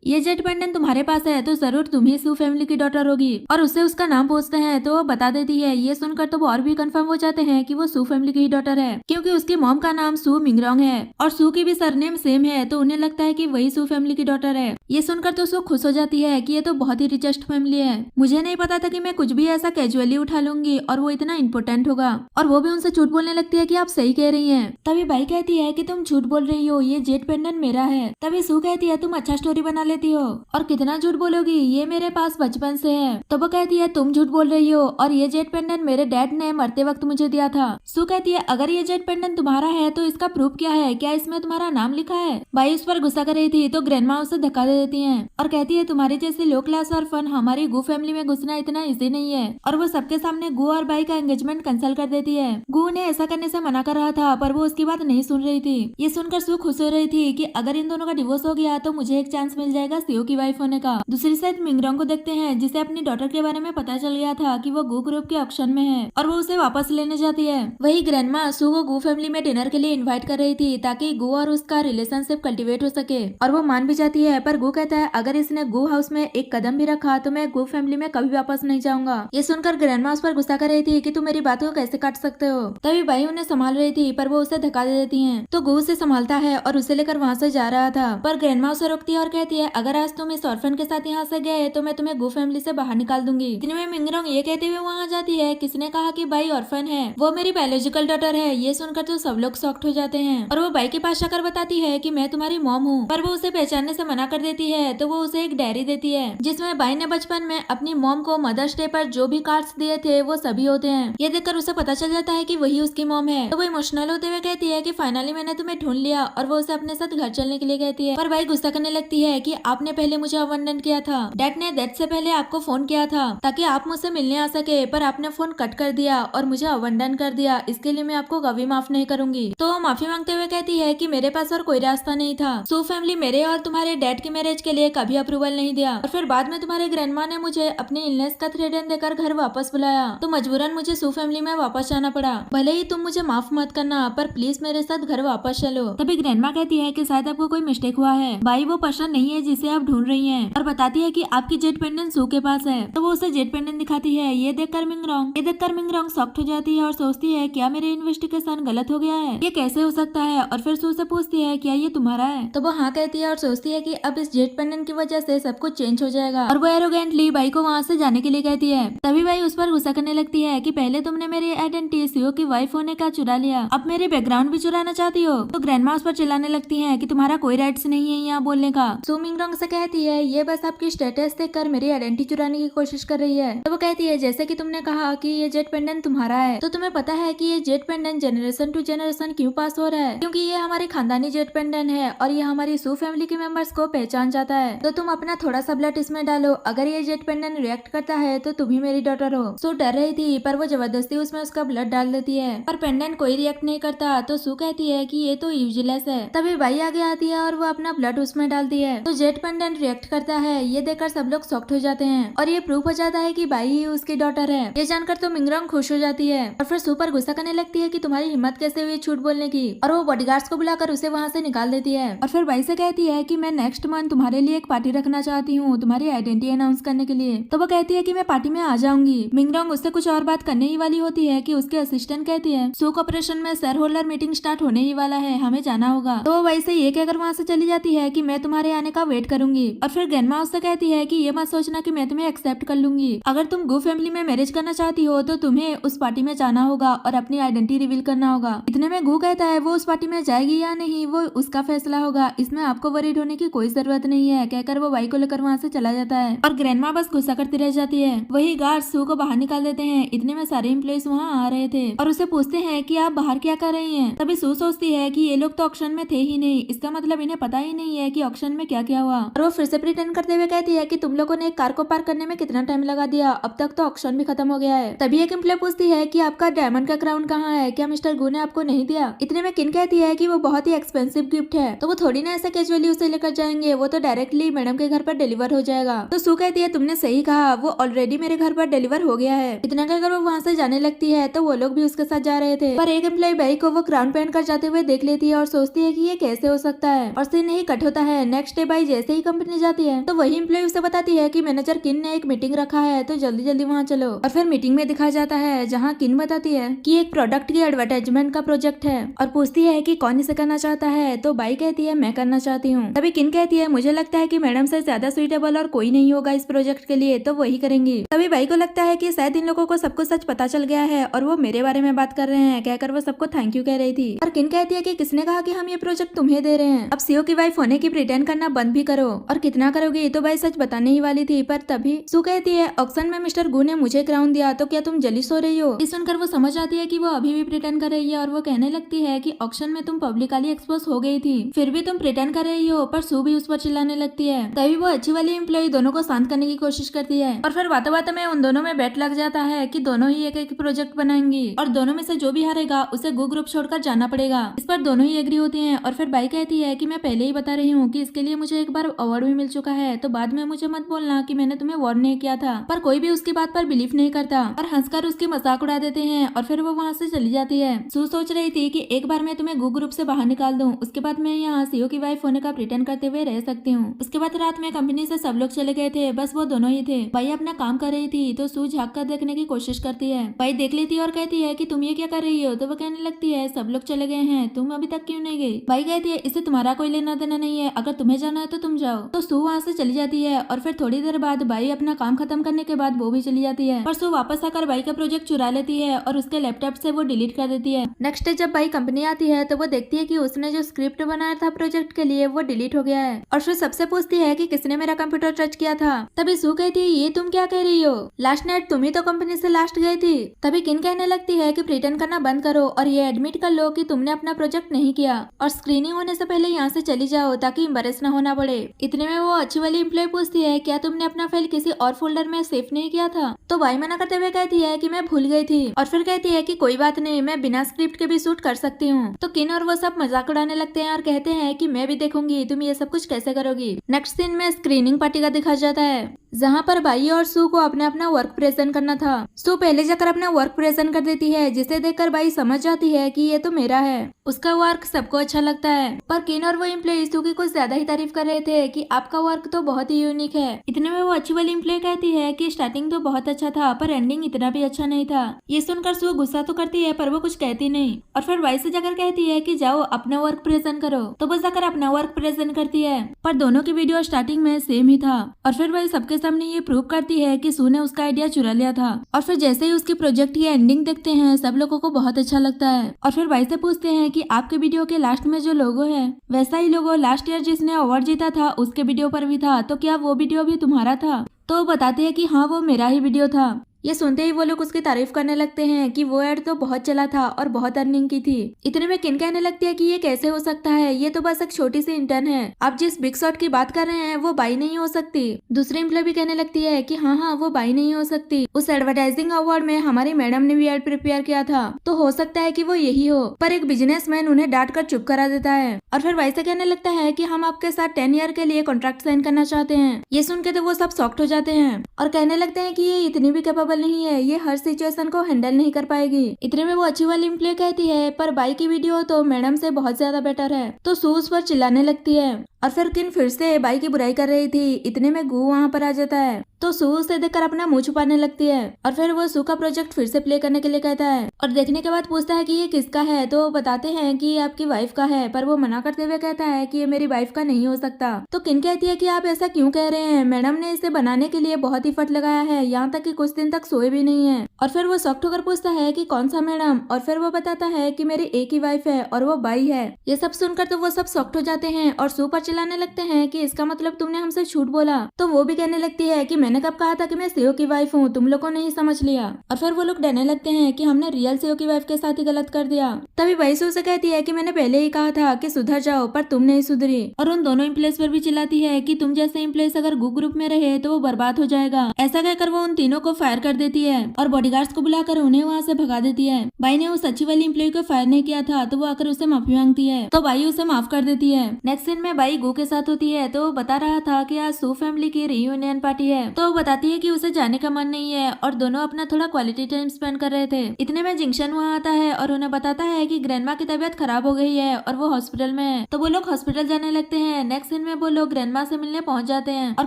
ये जेट पेंडेंट तुम्हारे पास है तो जरूर तुम ही सू फैमिली की डॉटर होगी। और उससे उसका नाम पूछते हैं तो वो बता देती है। ये सुनकर तो वो और भी कंफर्म हो जाते हैं कि वो सू फैमिली की ही डॉटर है क्योंकि उसकी मॉम का नाम सू मिंगरोंग है और सू की भी सरनेम सेम है, तो उन्हें लगता है कि वही सू फैमिली की डॉटर है। ये सुनकर तो सू खुश हो जाती है कि ये तो बहुत ही रिचेस्ट फैमिली है, मुझे नहीं पता था कि मैं कुछ भी ऐसा कैजुअली उठा लूंगी और वो इतना इम्पोर्टेंट होगा। और वो भी उनसे झूठ बोलने लगती है कि आप सही कह रही हैं। तभी बाई कहती है कि तुम झूठ बोल रही हो, ये जेट पेंडेंट मेरा है। तभी सू कहती है तुम अच्छा स्टोरी बना लेती हो और कितना झूठ बोलोगी, ये मेरे पास बचपन से है। तो वो कहती है तुम झूठ बोल रही हो और ये जेट पेंडेंट मेरे डैड ने मरते वक्त मुझे दिया था। सू कहती है अगर ये जेट पेंडेंट तुम्हारा है तो इसका प्रूफ क्या है, क्या इसमें तुम्हारा नाम लिखा है? बाई उस पर गुस्सा कर रही थी तो ग्रैंडमा उसे धक्का दे देती हैं और कहती है तुम्हारी जैसी लो क्लास और फन हमारी गू फैमिली में घुसना इतना इजी नहीं है। और वो सबके सामने गू और बाई का एंगेजमेंट कैंसिल कर देती है। गू उन्हें ऐसा करने करने से मना कर रहा था, पर वो उसकी बात नहीं सुन रही थी। ये सुनकर सू खुश हो रही थी कि अगर इन दोनों का डिवोर्स हो गया तो मुझे एक चांस मिल जाएगा सीओ की वाइफ होने का। दूसरी साइड मिंगरोंग को देखते हैं, जिसे अपनी डॉटर के बारे में पता चल गया था कि वो गू ग्रुप के ऑक्शन में है और वो उसे वापस लेने जाती है। वही ग्रैंडमा सू को गू फैमिली में डिनर के लिए इन्वाइट कर रही थी ताकि गू और उसका रिलेशनशिप कल्टीवेट हो सके, और वो मान भी जाती है। पर गू कहता है अगर इसने गू हाउस में एक कदम भी रखा तो मैं गू फैमिली में कभी वापस नहीं जाऊंगा। ये सुनकर ग्रैंडमा उस पर गुस्सा कर रही थी कि तुम मेरी बातों को कैसे काट सकते हो। तभी भाई उन्हें संभाल रही थी, पर वो उसे धक्का दे देती है, तो गू उसे संभालता है और उसे लेकर वहाँ से जा रहा था। पर ग्रैंडमा उसे रोकती है और कहती है अगर आज तुम इस ऑर्फन के साथ यहाँ से गए तो मैं तुम्हें गू फैमिली से बाहर निकाल दूंगी। इतने में मिंगरोंग ये कहते हुए वहाँ जाती है, किसने कहा कि भाई ऑर्फन है, वो मेरी बायोलॉजिकल डॉटर है। ये सुनकर तो सब लोग शॉक्ड हो जाते हैं और वो भाई के पास जाकर बताती है कि मैं तुम्हारी मॉम हूँ, पर वो उसे पहचानने से मना कर देती है। तो वो उसे एक डायरी देती है जिसमें भाई ने बचपन में अपनी मॉम को मदर्स डे पर जो भी कार्ड्स दिए थे वो सभी होते हैं। ये देखकर उसे पता चल जाता है कि वही उसकी मॉम है। तो वो इमोशनल होते हुए कहती है कि फाइनली मैंने तुम्हें ढूंढ लिया, और वो उसे अपने साथ घर चलने के लिए कहती है। पर भाई गुस्सा करने लगती है कि आपने पहले मुझे अबंडन किया था, डैड ने डेथ से पहले आपको फोन किया था ताकि आप मुझसे मिलने आ सके, पर आपने फोन कट कर दिया और मुझे अबंडन कर दिया। इसके लिए मैं आपको कभी माफ नहीं करूंगी। तो वो माफी मांगते हुए कहती है कि मेरे पास और कोई रास्ता नहीं था। सू फैमिली मेरे और तुम्हारे डैड की मैरिज के लिए कभी अप्रूवल नहीं दिया, और फिर बाद में तुम्हारे ग्रैंडमा ने मुझे अपने इलनेस का थ्रेडन देकर घर वापस बुलाया, तो मजबूरन मुझे सू फैमिली में वापस जाना पड़ा। भले ही तुम मुझे माफ मत करना, पर प्लीज मेरे साथ घर वापस चलो। तभी ग्रैंडमा कहती है कि शायद आपको कोई मिस्टेक हुआ है, भाई वो पर्सन नहीं है जिसे आप ढूंढ रही हैं, और बताती है कि आपकी जेट पेंडेंट सू के पास है। तो वो उसे जेट पेंडेंट दिखाती है। ये देखकर मिंगरोंग शॉक्ड हो जाती है और सोचती है क्या मेरे इन्वेस्टिगेशन गलत हो गया है, ये कैसे हो सकता है। और फिर सू से पूछती है क्या ये तुम्हारा है, तो वो हाँ कहती है और सोचती है कि अब इस जेट पेंडेंट की वजह से सब कुछ चेंज हो जाएगा, और वो एरोगेंटली भाई को वहाँ से जाने के लिए कहती है। तभी भाई उस पर गुस्सा करने लगती है कि पहले तुमने मेरी आइडेंटिटी सीओ की वाइफ होने का चुरा लिया, अब मेरे बैकग्राउंड भी चुराना चाहती हो। तो ग्रैंडमा उस पर चिल्लाने लगती है कि तुम्हारा कोई राइट्स नहीं है यहाँ बोलने का। सू मिंगरोंग से कहती है ये बस आपकी स्टेटस देखकर मेरी आइडेंटिटी चुराने की कोशिश कर रही है। तो वो कहती है जैसे कि तुमने कहा कि ये जेट पेंडेंट तुम्हारा है, तो तुम्हें पता है कि ये जेट पेंडेंट जनरेशन टू जनरेशन क्यों पास हो रहा है, क्योंकि ये हमारी खानदानी जेट पेंडेंट है और ये हमारी सू फैमिली के मेंबर्स को पहचान जाता है। तो तुम अपना थोड़ा सा ब्लड इसमें डालो, अगर ये जेट पेंडेंट रिएक्ट करता है तो तुम ही मेरी डॉटर हो। सू डर रही थी, पर वो जबरदस्ती उसमें उसका ब्लड डाल देती है, पर पेंडेंट कोई रिएक्ट नहीं करता। तो सू कहती है कि ये तो यूजलेस है। तभी भाई आगे आती है और वो अपना ब्लड उसमें डालती है, तो जेट पेंडेंट रिएक्ट करता है। ये देखकर सब लोग शॉक्ड हो जाते हैं और ये प्रूफ हो जाता है कि भाई ही उसकी डॉटर है। ये जानकर तो मिंगरोंग खुश हो जाती है और फिर सू पर गुस्सा करने लगती है कि तुम्हारी हिम्मत कैसे हुई झूठ बोलने की, और वो बॉडीगार्ड्स को बुलाकर उसे वहाँ से निकाल देती है। और फिर भाई से कहती है कि मैं नेक्स्ट मंथ तुम्हारे लिए एक पार्टी रखना चाहती हूँ तुम्हारी आइडेंटिटी अनाउंस करने के लिए। तो वो कहती है कि मैं पार्टी में आ जाऊंगी। मिंगरोंग उससे कुछ और बात करने ही वाली होती है कि उसके असिस्टेंट कहती है सू कॉर्पोरेशन में शेयर होल्डर मीटिंग स्टार्ट होने ही वाला है, हमें जाना होगा। तो वो भाई से ये कहकर वहाँ से चली जाती है कि मैं तुम्हारे आने का वेट करूंगी। और फिर ग्रैंडमा उससे कहती है कि ये मत सोचना कि मैं तुम्हें एक्सेप्ट कर लूंगी, अगर तुम गू फैमिली में मैरिज करना चाहती हो तो तुम्हें उस पार्टी में जाना होगा और अपनी आइडेंटिटी रिवील करना होगा। इतने में गू कहता है वो उस पार्टी में जाएगी या नहीं वो उसका फैसला होगा, इसमें आपको वरीड होने की कोई जरूरत नहीं है, कहकर वो भाई को लेकर वहाँ से चला जाता है और ग्रैंडमा बस गुस्सा करती रह जाती है। वही गार्ड सू को बाहर निकाल देते हैं। इतने में सारे एम्प्लॉइज वहाँ आ रहे थे और उसे पूछते हैं कि आप बाहर क्या कर रही हैं। तभी सू सोचती है कि ये लोग तो ऑक्शन में थे ही नहीं, इसका मतलब इन्हें पता ही नहीं है कि ऑक्शन में क्या क्या हुआ। और वो फिर से प्रिटेंड करते हुए कहती है कि तुम लोगों ने एक कार को पार्क करने में कितना टाइम लगा दिया, अब तक तो ऑक्शन भी खत्म हो गया है। तभी एक एम्प्लॉय पूछती है कि आपका डायमंड का क्राउन कहाँ है, क्या मिस्टर गू ने आपको नहीं दिया। इतने में किन कहती है कि वो बहुत ही एक्सपेंसिव गिफ्ट है, तो वो थोड़ी ना ऐसे कैजुअली उसे लेकर जाएंगे, वो तो डायरेक्टली मैडम के घर पर डिलीवर हो जाएगा। तो सू कहती है तुमने सही कहा, वो ऑलरेडी मेरे घर पर डिलीवर हो गया है। इतना कहकर वो वहाँ से जाने लगती है तो वो लोग भी उसके साथ जा रहे थे, पर एक एम्प्लॉय भाई को वो क्राउन पहन कर जाते हुए देख लेती है और सोचती है कि ये कैसे हो सकता है, और सीन नहीं कट होता है। नेक्स्ट डे भाई जैसे ही कंपनी जाती है तो वही एम्प्लॉय उसे बताती है कि मैनेजर किन ने एक मीटिंग रखा है, तो जल्दी जल्दी वहाँ चलो। और फिर मीटिंग में दिखाया जाता है जहाँ किन बताती है कि एक प्रोडक्ट की एडवर्टाइजमेंट का प्रोजेक्ट है और पूछती है कि कौन इसे करना चाहता है, तो बाई कहती है मैं करना चाहती हूँ। तभी किन कहती है मुझे लगता है कि मैडम से ज्यादा सुइटेबल और कोई नहीं होगा इस प्रोजेक्ट के लिए, तो वही करेंगी। तभी बाई को लगता है कि शायद इन लोगों को सब कुछ सच पता चल गया है और वो मेरे बारे में बात कर रहे हैं, कहकर वो सबको थैंक यू कह रही थी। और किन कहती है कि किसने कहा कि हम ये प्रोजेक्ट तुम्हें दे रहे हैं, अब सीओ की वाइफ होने की प्रिटेंड करना बंद भी करो, और कितना करोगी। तो भाई सच बताने ही वाली थी, पर तभी सू कहती है ऑक्शन में मिस्टर गू ने मुझे क्राउन दिया, तो क्या तुम जलिस हो रही हो। इस सुनकर वो समझ आती है कि वो अभी भी प्रिटेंड कर रही है और वो कहने लगती है कि ऑक्शन में तुम पब्लिकली एक्सपोज हो गई थी, फिर भी तुम प्रिटेंड कर रही हो। पर सू भी उस पर चिल्लाने लगती है। तभी वो अच्छी वाली एम्प्लॉय दोनों को शांत करने की कोशिश करती है और फिर बातों बातों में उन दोनों में बेट लग जाता है कि दोनों ही एक एक प्रोजेक्ट बनाएंगी और दोनों में से जो भी हारेगा उसे गो ग्रुप छोड़कर जाना पड़ेगा। इस पर दोनों ही एग्री होती हैं और फिर बाई कहती है कि मैं पहले ही बता रही हूँ कि इसके लिए मुझे एक बार अवार्ड भी मिल चुका है, तो बाद में मुझे मत बोलना कि मैंने तुम्हें वार्न नहीं किया था। पर कोई भी उसकी बात पर बिलीव नहीं करता और हंसकर उसकी मजाक उड़ा देते हैं और फिर वो वहाँ से चली जाती है। सू सोच रही थी कि एक बार मैं तुम्हें गो ग्रुप से बाहर निकाल दूं, उसके बाद मैं यहाँ सीईओ की वाइफ होने का प्रिटेंड करते हुए रह सकती हूँ। उसके बाद रात में कंपनी से सब लोग चले गए थे, बस वो दोनों ही थे। बाई अपना काम कर रही थी तो सू झाँक कर देखने की कोशिश करती है। बाई देख लेती है और कहती है कि तुम ये क्या कर रही हो, तो वो कहने लगती है सब लोग चले गए हैं, तुम अभी तक क्यों नहीं गई। बाई कहती है इससे तुम्हारा कोई लेना देना नहीं है, अगर तुम्हें जाना है तो तुम जाओ। तो सू वहाँ से चली जाती है और फिर थोड़ी देर बाद बाई अपना काम खत्म करने के बाद वो भी चली जाती है। पर सू वापस आकर बाई का प्रोजेक्ट चुरा लेती है और उसके लैपटॉप से वो डिलीट कर देती है। नेक्स्ट डे जब बाई कंपनी आती है तो वो देखती है कि उसने जो स्क्रिप्ट बनाया था प्रोजेक्ट के लिए वो डिलीट हो गया है और फिर सबसे पूछती है कि किसने मेरा कंप्यूटर टच किया था। तभी सू कहती है ये तुम क्या कह रही हो, लास्ट नाइट तुम ही तो कंपनी से लास्ट गई थी। तभी किन कहने लगती है कि प्रिटेंड करना बंद करो और ये एडमिट कर लो कि तुमने अपना प्रोजेक्ट नहीं किया और स्क्रीनिंग होने से पहले यहाँ से चली जाओ ताकि एम्बैरेस न होना पड़े। इतने में वो अच्छी वाली एम्प्लॉय पूछती है क्या तुमने अपना फाइल किसी और फोल्डर में सेव नहीं किया था। तो बाई मना करते हुए कहती है कि मैं भूल गई थी और फिर कहती है कि कोई बात नहीं, मैं बिना स्क्रिप्ट के भी शूट कर सकती हूँ। तो किन और वो सब मजाक उड़ाने लगते हैं और कहते हैं कि मैं भी देखूंगी तुम ये सब कुछ कैसे करोगी। नेक्स्ट सीन में स्क्रीनिंग पार्टी का दिखा जाता है जहाँ पर बाई और सू को अपना अपना वर्क प्रेजेंट करना था। सू पहले जाकर अपना वर्क प्रेजेंट कर देती है जिसे देखकर बाई समझ जाती है कि ये तो मेरा है। उसका वर्क सबको अच्छा लगता है पर किन और वो एम्प्लॉय सू की कुछ ज्यादा ही तारीफ कर रहे थे कि आपका वर्क तो बहुत ही यूनिक है। इतने में वो अच्छी वाली एम्प्लॉय कहती है कि स्टार्टिंग तो बहुत अच्छा था पर एंडिंग इतना भी अच्छा नहीं था। ये सुनकर सू गुस्सा तो करती है पर वो कुछ कहती नहीं और फिर बाई से जाकर कहती है कि जाओ अपना वर्क प्रेजेंट करो। तो वो जाकर अपना वर्क प्रेजेंट करती है पर दोनों की वीडियो स्टार्टिंग में सेम ही था और फिर बाई सबके सामने ये प्रूव करती है कि सू ने उसका आइडिया चुरा लिया था। और फिर जैसे ही उसके प्रोजेक्ट की एंडिंग देखते हैं सब लोगों को बहुत अच्छा लगता है और फिर बाई से पूछते हैं कि आपके वीडियो के लास्ट में जो लोगो है वैसा ही लोगो लास्ट ईयर जिसने अवार्ड जीता था उसके वीडियो पर भी था, तो क्या वो वीडियो भी तुम्हारा था। तो बताते हैं कि हाँ वो मेरा ही वीडियो था। ये सुनते ही वो लोग उसकी तारीफ करने लगते हैं कि वो एड तो बहुत चला था और बहुत अर्निंग की थी। इतने में किन कहने लगती है कि ये कैसे हो सकता है, ये तो बस एक छोटी सी इंटर्न है, आप जिस बिग शॉट की बात कर रहे हैं वो बाई नहीं हो सकती। दूसरी एम्प्लॉय भी कहने लगती है कि हाँ वो बाई नहीं हो सकती, उस एडवर्टाइजिंग अवार्ड में हमारी मैडम ने भी एड प्रिपेयर किया था तो हो सकता है कि वो यही हो। पर एक बिजनेसमैन उन्हें डांट कर चुप करा देता है और फिर बाई से कहने लगता है कि हम आपके साथ 10 ईयर के लिए कॉन्ट्रैक्ट साइन करना चाहते हैं। ये सुन के तो वो सब शॉक्ड हो जाते हैं और कहने लगते हैं कि ये इतनी भी कैपेबल नहीं है, ये हर सिचुएशन को हैंडल नहीं कर पाएगी। इतने में वो अच्छी वाली एम्प्लॉय कहती है पर बाई की वीडियो तो मैडम से बहुत ज्यादा बेटर है। तो सू उस पर चिल्लाने लगती है और फिर किन फिर से बाई की बुराई कर रही थी। इतने में गू वहाँ पर आ जाता है तो सू उसे देखकर अपना मुंह छुपाने लगती है और फिर वो सू का प्रोजेक्ट फिर से प्ले करने के लिए कहता है और देखने के बाद पूछता है कि ये किसका है। तो बताते हैं कि ये आपकी वाइफ का है पर वो मना करते हुए कहता है कि ये मेरी वाइफ का नहीं हो सकता। तो किन कहती है कि आप ऐसा क्यों कह रहे हैं, मैडम ने इसे बनाने के लिए बहुत एफर्ट लगाया है, यहाँ तक कि कुछ दिन तक सोए भी नहीं है। और फिर वो शॉक्ड होकर पूछता है कि कौन सा मैडम, और फिर वो बताता है कि मेरी एक ही वाइफ है और वो बाई है। ये सब सुनकर तो वो सब शॉक्ड हो जाते हैं और सू पर चिल्लाने लगते हैं कि इसका मतलब तुमने हमसे झूठ बोला। तो वो भी कहने लगती है कि मैंने कब कहा था कि मैं सीईओ की वाइफ हूँ, तुम लोगों ने ही समझ लिया। और फिर वो लोग डरने लगते हैं कि हमने रियल सीईओ की वाइफ के साथ ही गलत कर दिया। तभी बाई सू से कहती है कि मैंने पहले ही कहा था कि सुधर जाओ पर तुम नहीं सुधरी और उन दोनों एम्प्लॉयज पर भी चिल्लाती है कि तुम जैसे एम्प्लॉयज अगर गू ग्रुप में रहे तो वो बर्बाद हो जाएगा। ऐसा कहकर वो उन तीनों को फायर कर देती है और बॉडीगार्ड्स को बुलाकर उन्हें वहाँ से भगा देती है। बाई ने उस अच्छी वाली एम्प्लॉय को फायर नहीं किया था तो वो आकर उसे माफी मांगती है तो बाई उसे माफ कर देती है। नेक्स्ट सीन में बाई गू के साथ होती है तो वो बता रहा था कि आज सू फैमिली की रीयूनियन पार्टी है। तो वो बताती है कि उसे जाने का मन नहीं है और दोनों अपना थोड़ा क्वालिटी टाइम स्पेंड कर रहे थे। इतने में जिंक्शन वहाँ आता है और उन्हें बताता है कि ग्रैंडमा की तबीयत खराब हो गई है और वो हॉस्पिटल में है। तो वो लोग हॉस्पिटल जाने लगते हैं। नेक्स्ट सीन में वो लोग ग्रैंडमा से मिलने पहुंच जाते हैं और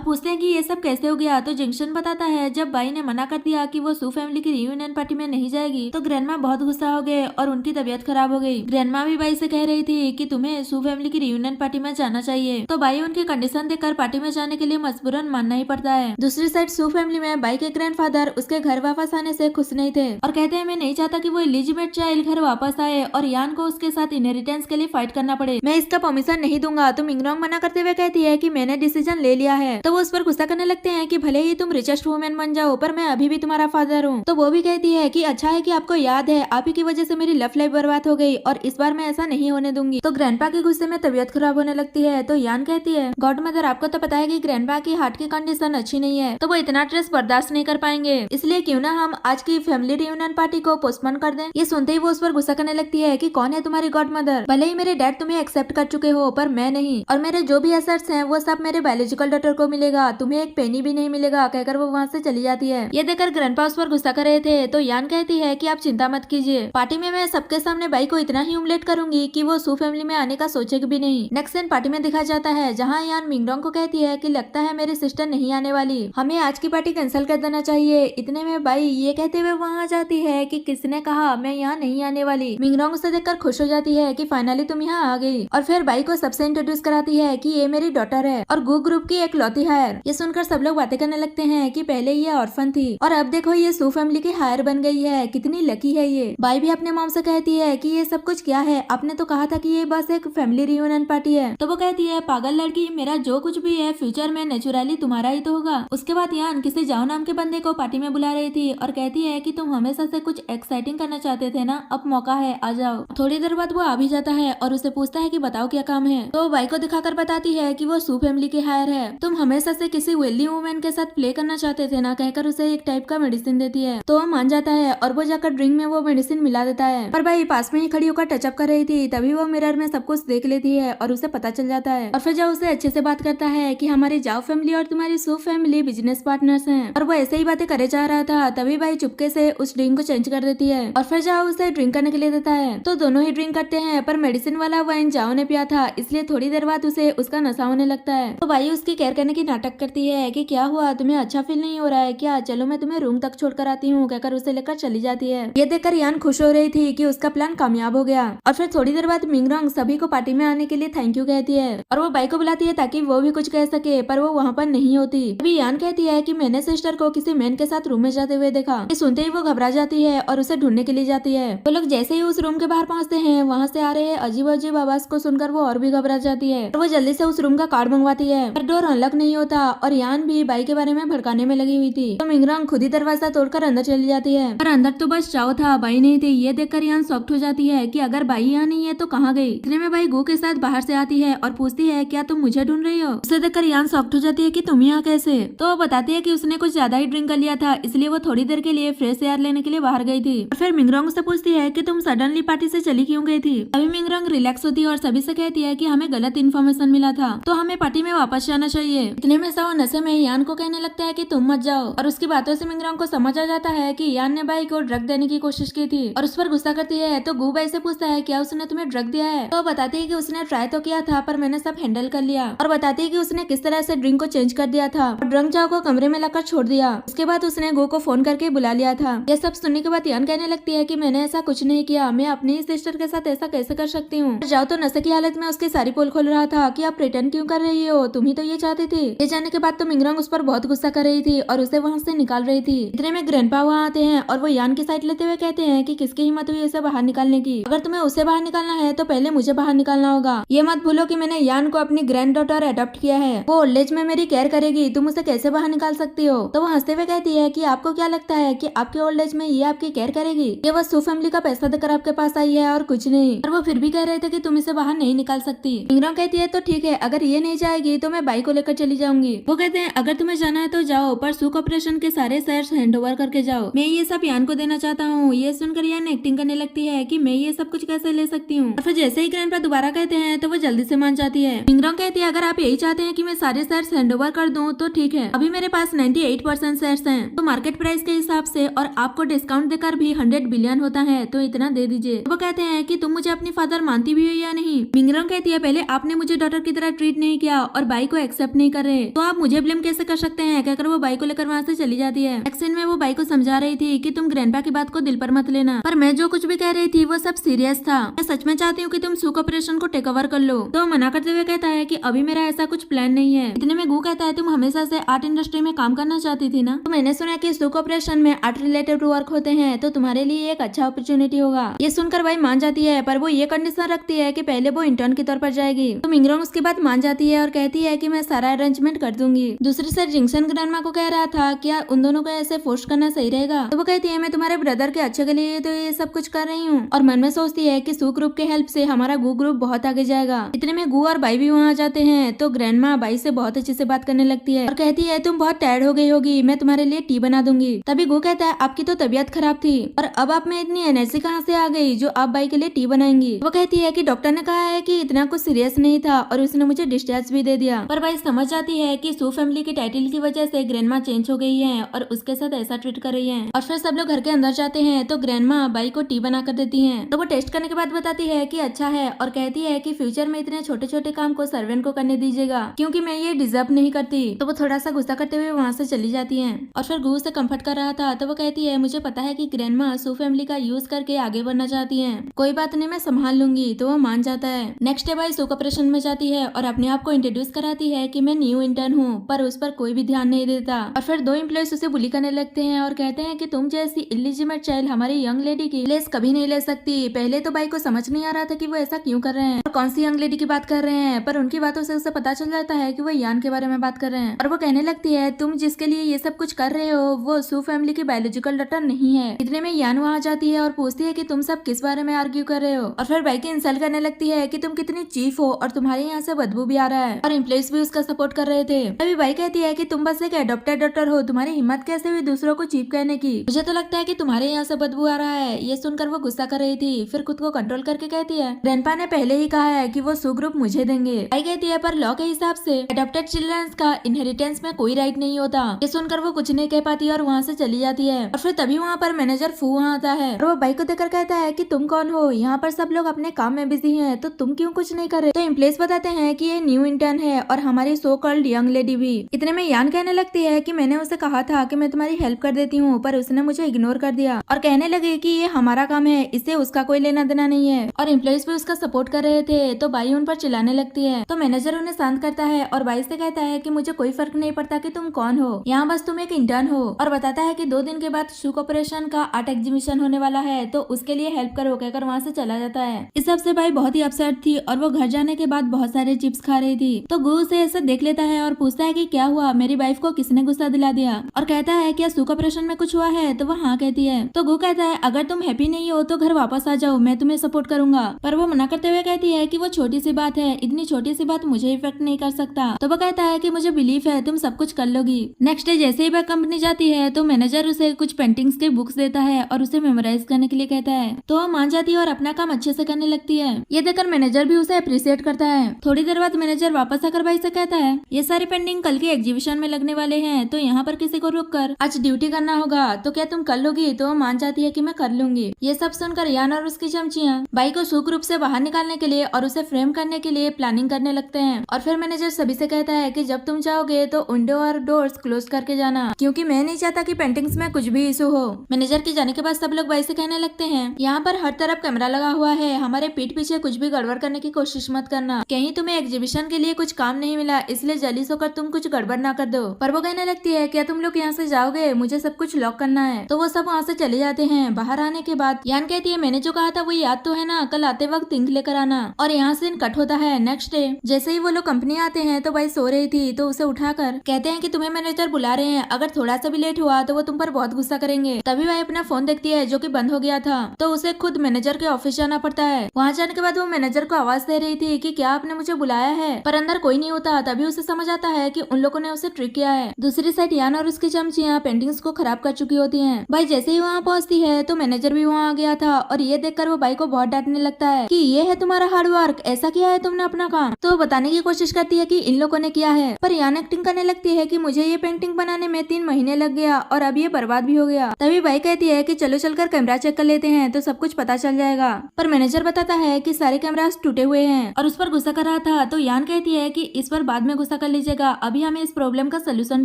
पूछते हैं कि ये सब कैसे हो गया। तो जिंक्शन बताता है जब बाई ने मना कर दिया कि वो सू फैमिली की रीयूनियन पार्टी में नहीं जाएगी तो ग्रैंडमा बहुत गुस्सा हो गए और उनकी तबीयत खराब हो गई। ग्रैंडमा भी बाई से कह रही थी कि तुम्हें सू फैमिली की रीयूनियन पार्टी में जाना चाहिए। तो बाई उनकी कंडीशन देखकर पार्टी में जाने के लिए मजबूरन मानना ही पड़ता है। दूसरी साइड सू फैमिली में बाई के ग्रैंडफादर उसके घर वापस आने से खुश नहीं थे और कहते हैं मैं नहीं चाहता कि वो इलिजिबेट चाइल्ड घर वापस आए और यान को उसके साथ इनहेरिटेंस के लिए फाइट करना पड़े। मैं इसका परमिशन नहीं दूंगा। तो मिंगरोंग मना करते हुए कहती है कि मैंने डिसीजन ले लिया है। तो वो उस पर गुस्सा करने लगते हैं कि भले ही तुम रिचेस्ट वुमेन बन जाओ पर मैं अभी भी तुम्हारा फादर हूँ। तो वो भी कहती है कि अच्छा है कि आपको याद है आप ही की वजह से मेरी लव लाइफ बर्बाद हो गई और इस बार मैं ऐसा नहीं होने दूंगी। तो ग्रैंडपा के गुस्से में तबीयत खराब होने लगती है तो यान कहती है गॉड मदर आपको तो पता है कि ग्रैंडपा की हार्ट की कंडीशन अच्छी नहीं है, तो वो इतना स्ट्रेस बर्दाश्त नहीं कर पाएंगे, इसलिए क्यों ना हम आज की फैमिली रियूनियन पार्टी को पोस्टपोन कर दें। ये सुनते ही वो उस पर गुस्सा करने लगती है कि कौन है तुम्हारी गॉड मदर, भले ही मेरे डैड तुम्हें एक्सेप्ट कर चुके हो पर मैं नहीं, और मेरे जो भी एसेट्स हैं वो सब मेरे बायोलॉजिकल डॉटर को मिलेगा, तुम्हें एक पेनी भी नहीं मिलेगा, कहकर वो वहाँ से चली जाती है। ये देखकर ग्रैंडपा उस पर गुस्सा कर रहे थे तो यान कहती है कि आप चिंता मत कीजिए, पार्टी में मैं सबके सामने बाई को इतना ही ह्यूमिलेट करूंगी कि वो सू फैमिली में आने का सोचेगी भी नहीं। नेक्स्ट सीन पार्टी में दिखा जाता है जहाँ यान मिंगडोंग को कहती है कि लगता है मेरी सिस्टर नहीं आने वाली, हमें आज की पार्टी कैंसिल कर देना चाहिए। इतने में बाई ये कहते हुए वहाँ जाती है कि किसने कहा मैं यहाँ नहीं आने वाली। मिंगडोंग उसे देखकर खुश हो जाती है कि फाइनली तुम यहाँ आ गई, और फिर बाई को सबसे इंट्रोड्यूस कराती है कि ये मेरी डॉटर है और गू ग्रुप की एक लौती हायर। ये सुनकर सब लोग बातें करने लगते हैं कि पहले ये ऑर्फन थी और अब देखो ये सू फैमिली की हायर बन गई है, कितनी लकी है ये। बाई भी अपने मॉम से कहती है कि ये सब कुछ क्या है, आपने तो कहा था कि ये बस एक फैमिली रियूनियन पार्टी है। तो वो कहती है पागल लड़की, मेरा जो कुछ भी है फ्यूचर में नेचुरली तुम्हारा ही तो होगा। उसके बाद यान किसी जाओ नाम के बंदे को पार्टी में बुला रही थी और कहती है कि तुम हमेशा से कुछ एक्साइटिंग करना चाहते थे ना, अब मौका है, आ जाओ। थोड़ी देर बाद वो आ भी जाता है और उसे पूछता है कि बताओ क्या काम है, तो बाई को दिखाकर बताती है कि वो सू फैमिली की हायर है, तुम हमेशा से किसी वेल्दी वुमेन के साथ प्ले करना चाहते थे ना, कहकर उसे एक टाइप का मेडिसिन देती है। तो वो मान जाता है और वो जाकर ड्रिंक में वो मेडिसिन मिला देता है। पर भाई पास में ही खड़ी होकर टचअप कर रही थी, तभी वो मिरर में सब कुछ देख लेती है और उसे पता चल जाता है। और फिर जब उसे अच्छे से बात करता है कि हमारी जाओ फैमिली और तुम्हारी सू फैमिली बिजनेस पार्टनर्स हैं, और वो ऐसे ही बातें करे जा रहा था, तभी भाई चुपके से उस ड्रिंक को चेंज कर देती है और फिर जाओ उसे ड्रिंक करने के लिए देता है। तो दोनों ही ड्रिंक करते हैं, पर मेडिसिन वाला वाइन जाओ ने पिया था, इसलिए थोड़ी देर बाद उसे उसका नशा होने लगता है। तो भाई उसकी केयर करने की नाटक करती है कि क्या हुआ, तुम्हें अच्छा फील नहीं हो रहा है क्या, चलो मैं तुम्हें रूम तक छोड़कर आती हूँ, कहकर उसे लेकर चली जाती है। ये देखकर यान खुश हो रही थी कि उसका प्लान कामयाब हो गया। और फिर थोड़ी देर बाद मिंगडोंग सभी को पार्टी में आने के लिए थैंक यू कहती है और वो बाई को बुलाती है ताकि वो भी कुछ कह सके, पर वो वहाँ पर नहीं होती। अभी यान कहती है कि मैंने सिस्टर को किसी मैन के साथ रूम में जाते हुए देखा। ये सुनते ही वो घबरा जाती है और उसे ढूंढने के लिए जाती है। वो लोग जैसे ही उस रूम के बाहर पहुँचते हैं, वहाँ से आ रहे अजीब अजीब आवाज को सुनकर वो और भी घबरा जाती है और वो जल्दी से उस रूम का कार्ड मंगवाती है, पर डोर अनलॉक नहीं होता और यान भी बाई के बारे में भड़काने में लगी हुई थी। तो मिंगडोंग खुद ही दरवाजा तोड़कर अंदर चली जाती है, पर अंदर तो बस चाओ था, बाई नहीं थी। ये देखकर यान शॉक्ड हो जाती है कि अगर बाई यहाँ नहीं है तो कहाँ गई। इतने में बाई गो के साथ बाहर से आती है और पूछती है क्या तुम मुझे ढूंढ रही हो। उसे देखकर यान शॉक्ड हो जाती है कि तुम यहाँ कैसे। तो वो बताती है कि उसने कुछ ज्यादा ही ड्रिंक कर लिया था, इसलिए वो थोड़ी देर के लिए फ्रेश एयर लेने के लिए बाहर गई थी। और फिर मिंगडोंग से पूछती है कि तुम सडनली पार्टी से चली क्यों गई थी। अभी मिंगडोंग रिलैक्स होती है और सभी से कहती है कि हमें गलत इन्फॉर्मेशन मिला था, तो हमें पार्टी में वापस जाना चाहिए। इतने में सब नशे में यान को कहने लगता है कि तुम मत जाओ, और उसकी बातों से मिंगडोंग को समझ आ जाता है कि यान ने बाई को ड्रग देने की कोशिश की थी और उस पर गुस्सा करती है। तो गू बाई से पूछता है क्या उसने तुम्हें ड्रग दिया है। तो बताती है कि उसने ट्राई तो किया था पर मैंने सब हैंडल कर लिया, और बताती है कि उसने किस तरह से ड्रिंक को चेंज कर दिया था और ड्रंक जाओ को कमरे में लाकर छोड़ दिया। उसके बाद उसने गो को फोन करके बुला लिया था। यह सब सुनने के बाद यान कहने लगती है कि मैंने ऐसा कुछ नहीं किया, मैं अपनी ही सिस्टर के साथ ऐसा कैसे कर सकती हूँ। जाओ तो नशे की हालत में उसकी सारी पोल खोल रहा था कि आप रिटर्न क्यों कर रही हो, तुम ही तो ये चाहती थी। ये जाने के बाद तो मिंगडोंग उस पर बहुत गुस्सा कर रही थी और उसे वहाँ से निकाल रही थी। इतने में ग्रैंडपा वहाँ आते हैं और वो यान की साइड लेते हुए कहते हैं कि किसकी हिम्मत हुई इसे बाहर निकालने की, अगर तुम्हें उसे बाहर निकालना है तो पहले मुझे बाहर निकालना होगा। ये मत भूलो कि मैंने यान को अपनी ग्रैंड डॉटर अडॉप्ट किया है, वो ओल्ड एज में मेरी केयर करेगी, तुम उसे कैसे बाहर निकाल सकती हो। तो वो हंसते हुए कहती है कि आपको क्या लगता है कि आपके ओल्ड एज में ये आपकी केयर करेगी, ये वो सू फैमिली का पैसा देकर आपके पास आई है और कुछ नहीं। और वो फिर भी कह रहे थे कि तुम इसे बाहर नहीं निकाल सकती। मिंगडोंग कहती है तो ठीक है, अगर ये नहीं जाएगी तो मैं बाई को लेकर चली जाऊंगी। वो कहते हैं अगर तुम्हें जाना है तो जाओ, पर सू कॉर्पोरेशन के सारे शेयर्स हैंड ओवर करके जाओ, मैं ये सब यान को देना चाहता हूँ। ये सुनकर यान एक्टिंग करने लगती है कि मैं ये सब कुछ कैसे ले सकती हूँ। और फिर जैसे ही ग्रैंडपा दोबारा कहते हैं तो वो जल्दी से मान जाती है। मिंगडोंग कहती है अगर आप यही चाहते हैं कि मैं सारे शेयर्स हैंड ओवर कर दूं तो ठीक है, अभी मेरे पास 98% शेयर्स हैं, तो मार्केट प्राइस के हिसाब से और आपको डिस्काउंट देकर भी 100 बिलियन होता है, तो इतना दे दीजिए। वो कहते हैं कि तुम मुझे अपनी फादर मानती भी हो या नहीं। मिंगडोंग कहती है पहले आपने मुझे डॉटर की तरह ट्रीट नहीं किया और बाई को एक्सेप्ट नहीं कर रहे, तो आप मुझे ब्लेम कैसे कर सकते हैं, कहकर वो बाई को लेकर वहाँ से चली जाती है। एक्शन में वो बाई को समझा रही थी कि तुम ग्रैंडपा की बात को दिल पर मत लेना, पर मैं जो कुछ भी कह रही थी वो सब सीरियस था, मैं सच में चाहती हूँ कि तुम सू कॉर्पोरेशन को टेक ओवर कर लो। तो मना करते हुए कहता है कि अभी मेरा ऐसा कुछ प्लान नहीं है। इतने में गू कहता है तुम हमेशा से आर्ट इंडस्ट्री में काम करना चाहती थी ना, तो मैंने सुना कि सू कॉर्पोरेशन में आर्ट रिलेटेड वर्क होते हैं, तो तुम्हारे लिए एक अच्छा अपॉर्चुनिटी होगा। ये सुनकर भाई मान जाती है, पर वो ये कंडीशन रखती है कि पहले वो इंटर्न के तौर पर जाएगी। तो मिंगडोंग उसके बाद मान जाती है और कहती है कि मैं सारा अरेंजमेंट कर दूंगी। दूसरी साइड जिंगसन ग्रैंडमा को कह रहा था क्या उन दोनों को ऐसे फोर्स करना सही रहेगा, तो वो कहती है मैं तुम्हारे ब्रदर के अच्छे के लिए तो ये सब कुछ कर रही हूँ, और मन में सोचती है कि सू ग्रुप के हेल्प से हमारा गू ग्रुप बहुत आगे जाएगा। इतने में गू और बाई भी वहाँ जाते हैं तो ग्रैंडमा बाई से बहुत अच्छे से बात करने लगती है और कहती है तुम बहुत टायर्ड हो गई होगी, मैं तुम्हारे लिए टी बना दूंगी। तभी गो कहता है आपकी तो तबीयत खराब थी और अब आप में इतनी एनर्जी कहाँ से आ गई जो आप बाई के लिए टी बनाएंगी। वो कहती है कि डॉक्टर ने कहा है कि इतना कुछ सीरियस नहीं था और उसने मुझे डिस्चार्ज भी दे दिया। पर बाई समझ जाती है कि सू फैमिली के टाइटल की वजह से ग्रैंडमा चेंज हो गई है और उसके साथ ऐसा ट्रीट कर रही है। और फिर सब लोग घर के अंदर जाते हैं तो ग्रैंडमा बाई को टी बना कर देती है। तो वो टेस्ट करने के बाद बताती है कि अच्छा है और कहती है कि फ्यूचर में इतने छोटे छोटे काम को सर्वेंट को करने दीजिएगा क्योंकि मैं ये डिजर्व नहीं करती। तो वो थोड़ा सा गुस्सा करते हुए वहाँ से चली जाती है। और फिर गू से कंफर्ट कर रहा था तो वो कहती है मुझे पता है कि ग्रैंडमा सू फैमिली का यूज करके आगे बढ़ना चाहती है, कोई बात नहीं मैं संभाल लूंगी। तो वो मान जाता है। नेक्स्ट डे बाई सू ऑपरेशन में जाती है और अपने आप को इंट्रोड्यूस कराती है कि मैं न्यू इंटर्न हूँ, पर उस पर कोई भी ध्यान नहीं देता। और फिर दो एम्प्लॉयज उसे बुली करने लगते हैं और कहते हैं कि तुम जैसी इलिजिमेट चाइल्ड हमारी यंग लेडी की प्लेस कभी नहीं ले सकती। पहले तो बाई को समझ नहीं आ रहा था कि वो ऐसा क्यों कर रहे हैं और कौन सी यंग लेडी की बात कर रहे हैं, पर उनकी बातों से उसे पता चल जाता है कि वो यान के बारे में बात कर रहे हैं। और वो कहने लगती है तुम जिसके लिए ये सब कुछ कर रहे हो वो सू फैमिली की बायोलॉजिकल डॉटर नहीं है। इतने में यान वहाँ जाती है और पूछती है कि तुम सब किस बारे में आर्ग्यू कर रहे हो। और फिर बाई की इंसल्ट करने लगती है कि तुम कितनी चीफ हो और तुम्हारे यहाँ से बदबू भी आ रहा है। और एम्प्लॉइज भी उसका सपोर्ट कर रहे थे। तभी बाई कहती है कि तुम बस एक एडॉप्टेड डॉटर हो, तुम्हारी हिम्मत कैसे हुई दूसरों को चीप कहने की, मुझे तो लगता है कि तुम्हारे यहाँ से बदबू आ रहा है। ये सुनकर वो गुस्सा कर रही थी, फिर खुद को कंट्रोल करके कहती है ग्रैंडपा ने पहले ही कहा है कि वो सू ग्रुप मुझे देंगे। बाई कहती है पर लॉ के हिसाब से एडॉप्टेड चिल्ड्रंस का इनहेरिटेंस में कोई राइट नहीं होता। ये सुनकर वो कुछ नहीं कह पाती और वहाँ से चली जाती है। और फिर तभी वहाँ पर मैनेजर फू वहाँ आता है और वो बाई को देखकर कहता है कि तुम कौन हो, यहाँ पर सब लोग अपने काम में बिजी हैं तो तुम क्यों कुछ नहीं कर रहे। तो एम्प्लॉइज बताते हैं कि ये न्यू इंटर्न है और हमारी सो कॉल्ड यंग लेडी भी। इतने में यान कहने लगती है कि मैंने उसे कहा था कि मैं तुम्हारी हेल्प कर देती हूँ पर उसने मुझे इग्नोर कर दिया और कहने लगे कि ये हमारा काम है, इससे उसका कोई लेना देना नहीं है। और एम्प्लॉइज भी उसका सपोर्ट कर रहे थे तो बाई उन पर चिल्लाने लगती है। तो मैनेजर उन्हें शांत करता है और बाई से कहता है कि मुझे कोई फर्क नहीं पड़ता कि तुम कौन हो, यहाँ बस तुम एक इंटर्न हो। और बताता है कि 2 दिन के बाद शू ऑपरेशन का आर्ट एग्जीबिशन होने वाला है तो उसके लिए हेल्प करो कहकर वहाँ से चला जाता है। इस सब से बाई बहुत ही अपसेट थी और वो घर जाने के बाद बहुत सारे चिप्स खा रही थी। तो गू उसे ऐसा देख लेता है और पूछता है कि क्या हुआ, मेरी वाइफ को किसने गुस्सा दिला दिया। और कहता है क्या शू ऑपरेशन में कुछ हुआ है। तो वो हाँ कहती है। तो गू कहता है अगर तुम हैप्पी नहीं हो तो घर वापस आ जाओ, मैं तुम्हें सपोर्ट करूंगा। पर वो मना करते हुए कहती है कि वो छोटी सी बात है, इतनी छोटी सी बात मुझे इफेक्ट नहीं कर सकता। तो वो कहता है कि मुझे बिलीफ है तुम सब कुछ कर लोगी। नेक्स्ट डे जैसे ही वह कंपनी जाती है तो मैनेजर उसे कुछ पेंटिंग्स के बुक्स देता है और उसे मेमोराइज करने के लिए कहता है। तो वो मान जाती है और अपना काम अच्छे से करने लगती है। ये देखकर मैनेजर भी उसे अप्रिशिएट करता है। थोड़ी देर बाद मैनेजर वापस आकर बाई से कहता है ये सारी पेंटिंग कल के एग्जीबिशन में लगने वाले हैं तो यहाँ पर किसी को रुक कर आज ड्यूटी करना होगा, तो क्या तुम कर लोगी। तो वो मान जाती है कि मैं कर लूंगी। ये सब सुनकर यान और उसकी चमचियां बाई को सुख रूप से बाहर निकालने के लिए और उसे फ्रेम करने के लिए प्लानिंग करने लगते हैं। और फिर मैनेजर सभी से कहता है कि जब तुम जाओगे तो विंडो और डोर्स क्लोज करके जाना क्योंकि मैं नहीं चाहता कि पेंटिंग्स में कुछ भी इशू हो। मैनेजर के जाने के बाद सब लोग बाई से कहने लगते हैं यहाँ पर हर तरफ कैमरा लगा हुआ है, हमारे पीठ पीछे कुछ भी गड़बड़ करने की कोशिश मत करना, कहीं तुम्हें एग्जीबिशन के लिए कुछ काम नहीं मिला इसलिए जलीस होकर तुम कुछ गड़बड़ ना कर दो। पर वो कहने लगती है क्या तुम लोग यहाँ से जाओगे, मुझे सब कुछ लॉक करना है। तो वो सब वहाँ से चले जाते हैं। बाहर आने के बाद यान कहती है मैंने जो कहा था वो याद तो है ना, कल आते वक्त इंक लेकर आना। और यहाँ से कट होता है। नेक्स्ट डे जैसे ही वो लोग कंपनी आते हैं तो बाई सो रही थी तो उसे उठाकर कहते हैं कि तुम्हें मैनेजर बुला रहे हैं, अगर थोड़ा सा भी लेट हुआ तो वो तुम पर बहुत गुस्सा करेंगे। तभी बाई अपना फोन देखती है जो कि बंद हो गया था तो उसे खुद मैनेजर के ऑफिस जाना पड़ता है। वहाँ जाने के बाद वो मैनेजर को आवाज दे रही थी कि क्या आपने मुझे बुलाया है, पर अंदर कोई नहीं होता। तभी उसे समझ आता है कि उन लोगों ने उसे ट्रिक किया है। दूसरी साइड यान और उसकी चमचियां पेंटिंग्स को खराब कर चुकी होती हैं। बाई जैसे ही वहाँ पहुँचती है तो मैनेजर भी वहाँ आ गया था और ये देखकर वो बाई को बहुत डांटने लगता है कि ये है तुम्हारा हार्डवर्क, ऐसा किया है तुमने अपना काम। तो बताने की कोशिश करती है कि इन लोगों ने किया है, पर यान एक्टिंग करने लगती है कि मुझे ये पेंटिंग बनाने में 3 महीने लग गया और अब ये बर्बाद भी हो गया। तभी बाई कहती है कि चलो चलकर कैमरा चेक कर लेते हैं तो सब कुछ पता चल जाएगा। पर मैनेजर बताता है कि सारे कैमरास टूटे हुए हैं और उस पर गुस्सा कर रहा था। तो यान कहती है कि इस पर बाद में गुस्सा कर लीजिएगा, अभी हमें इस प्रॉब्लम का सोल्यूशन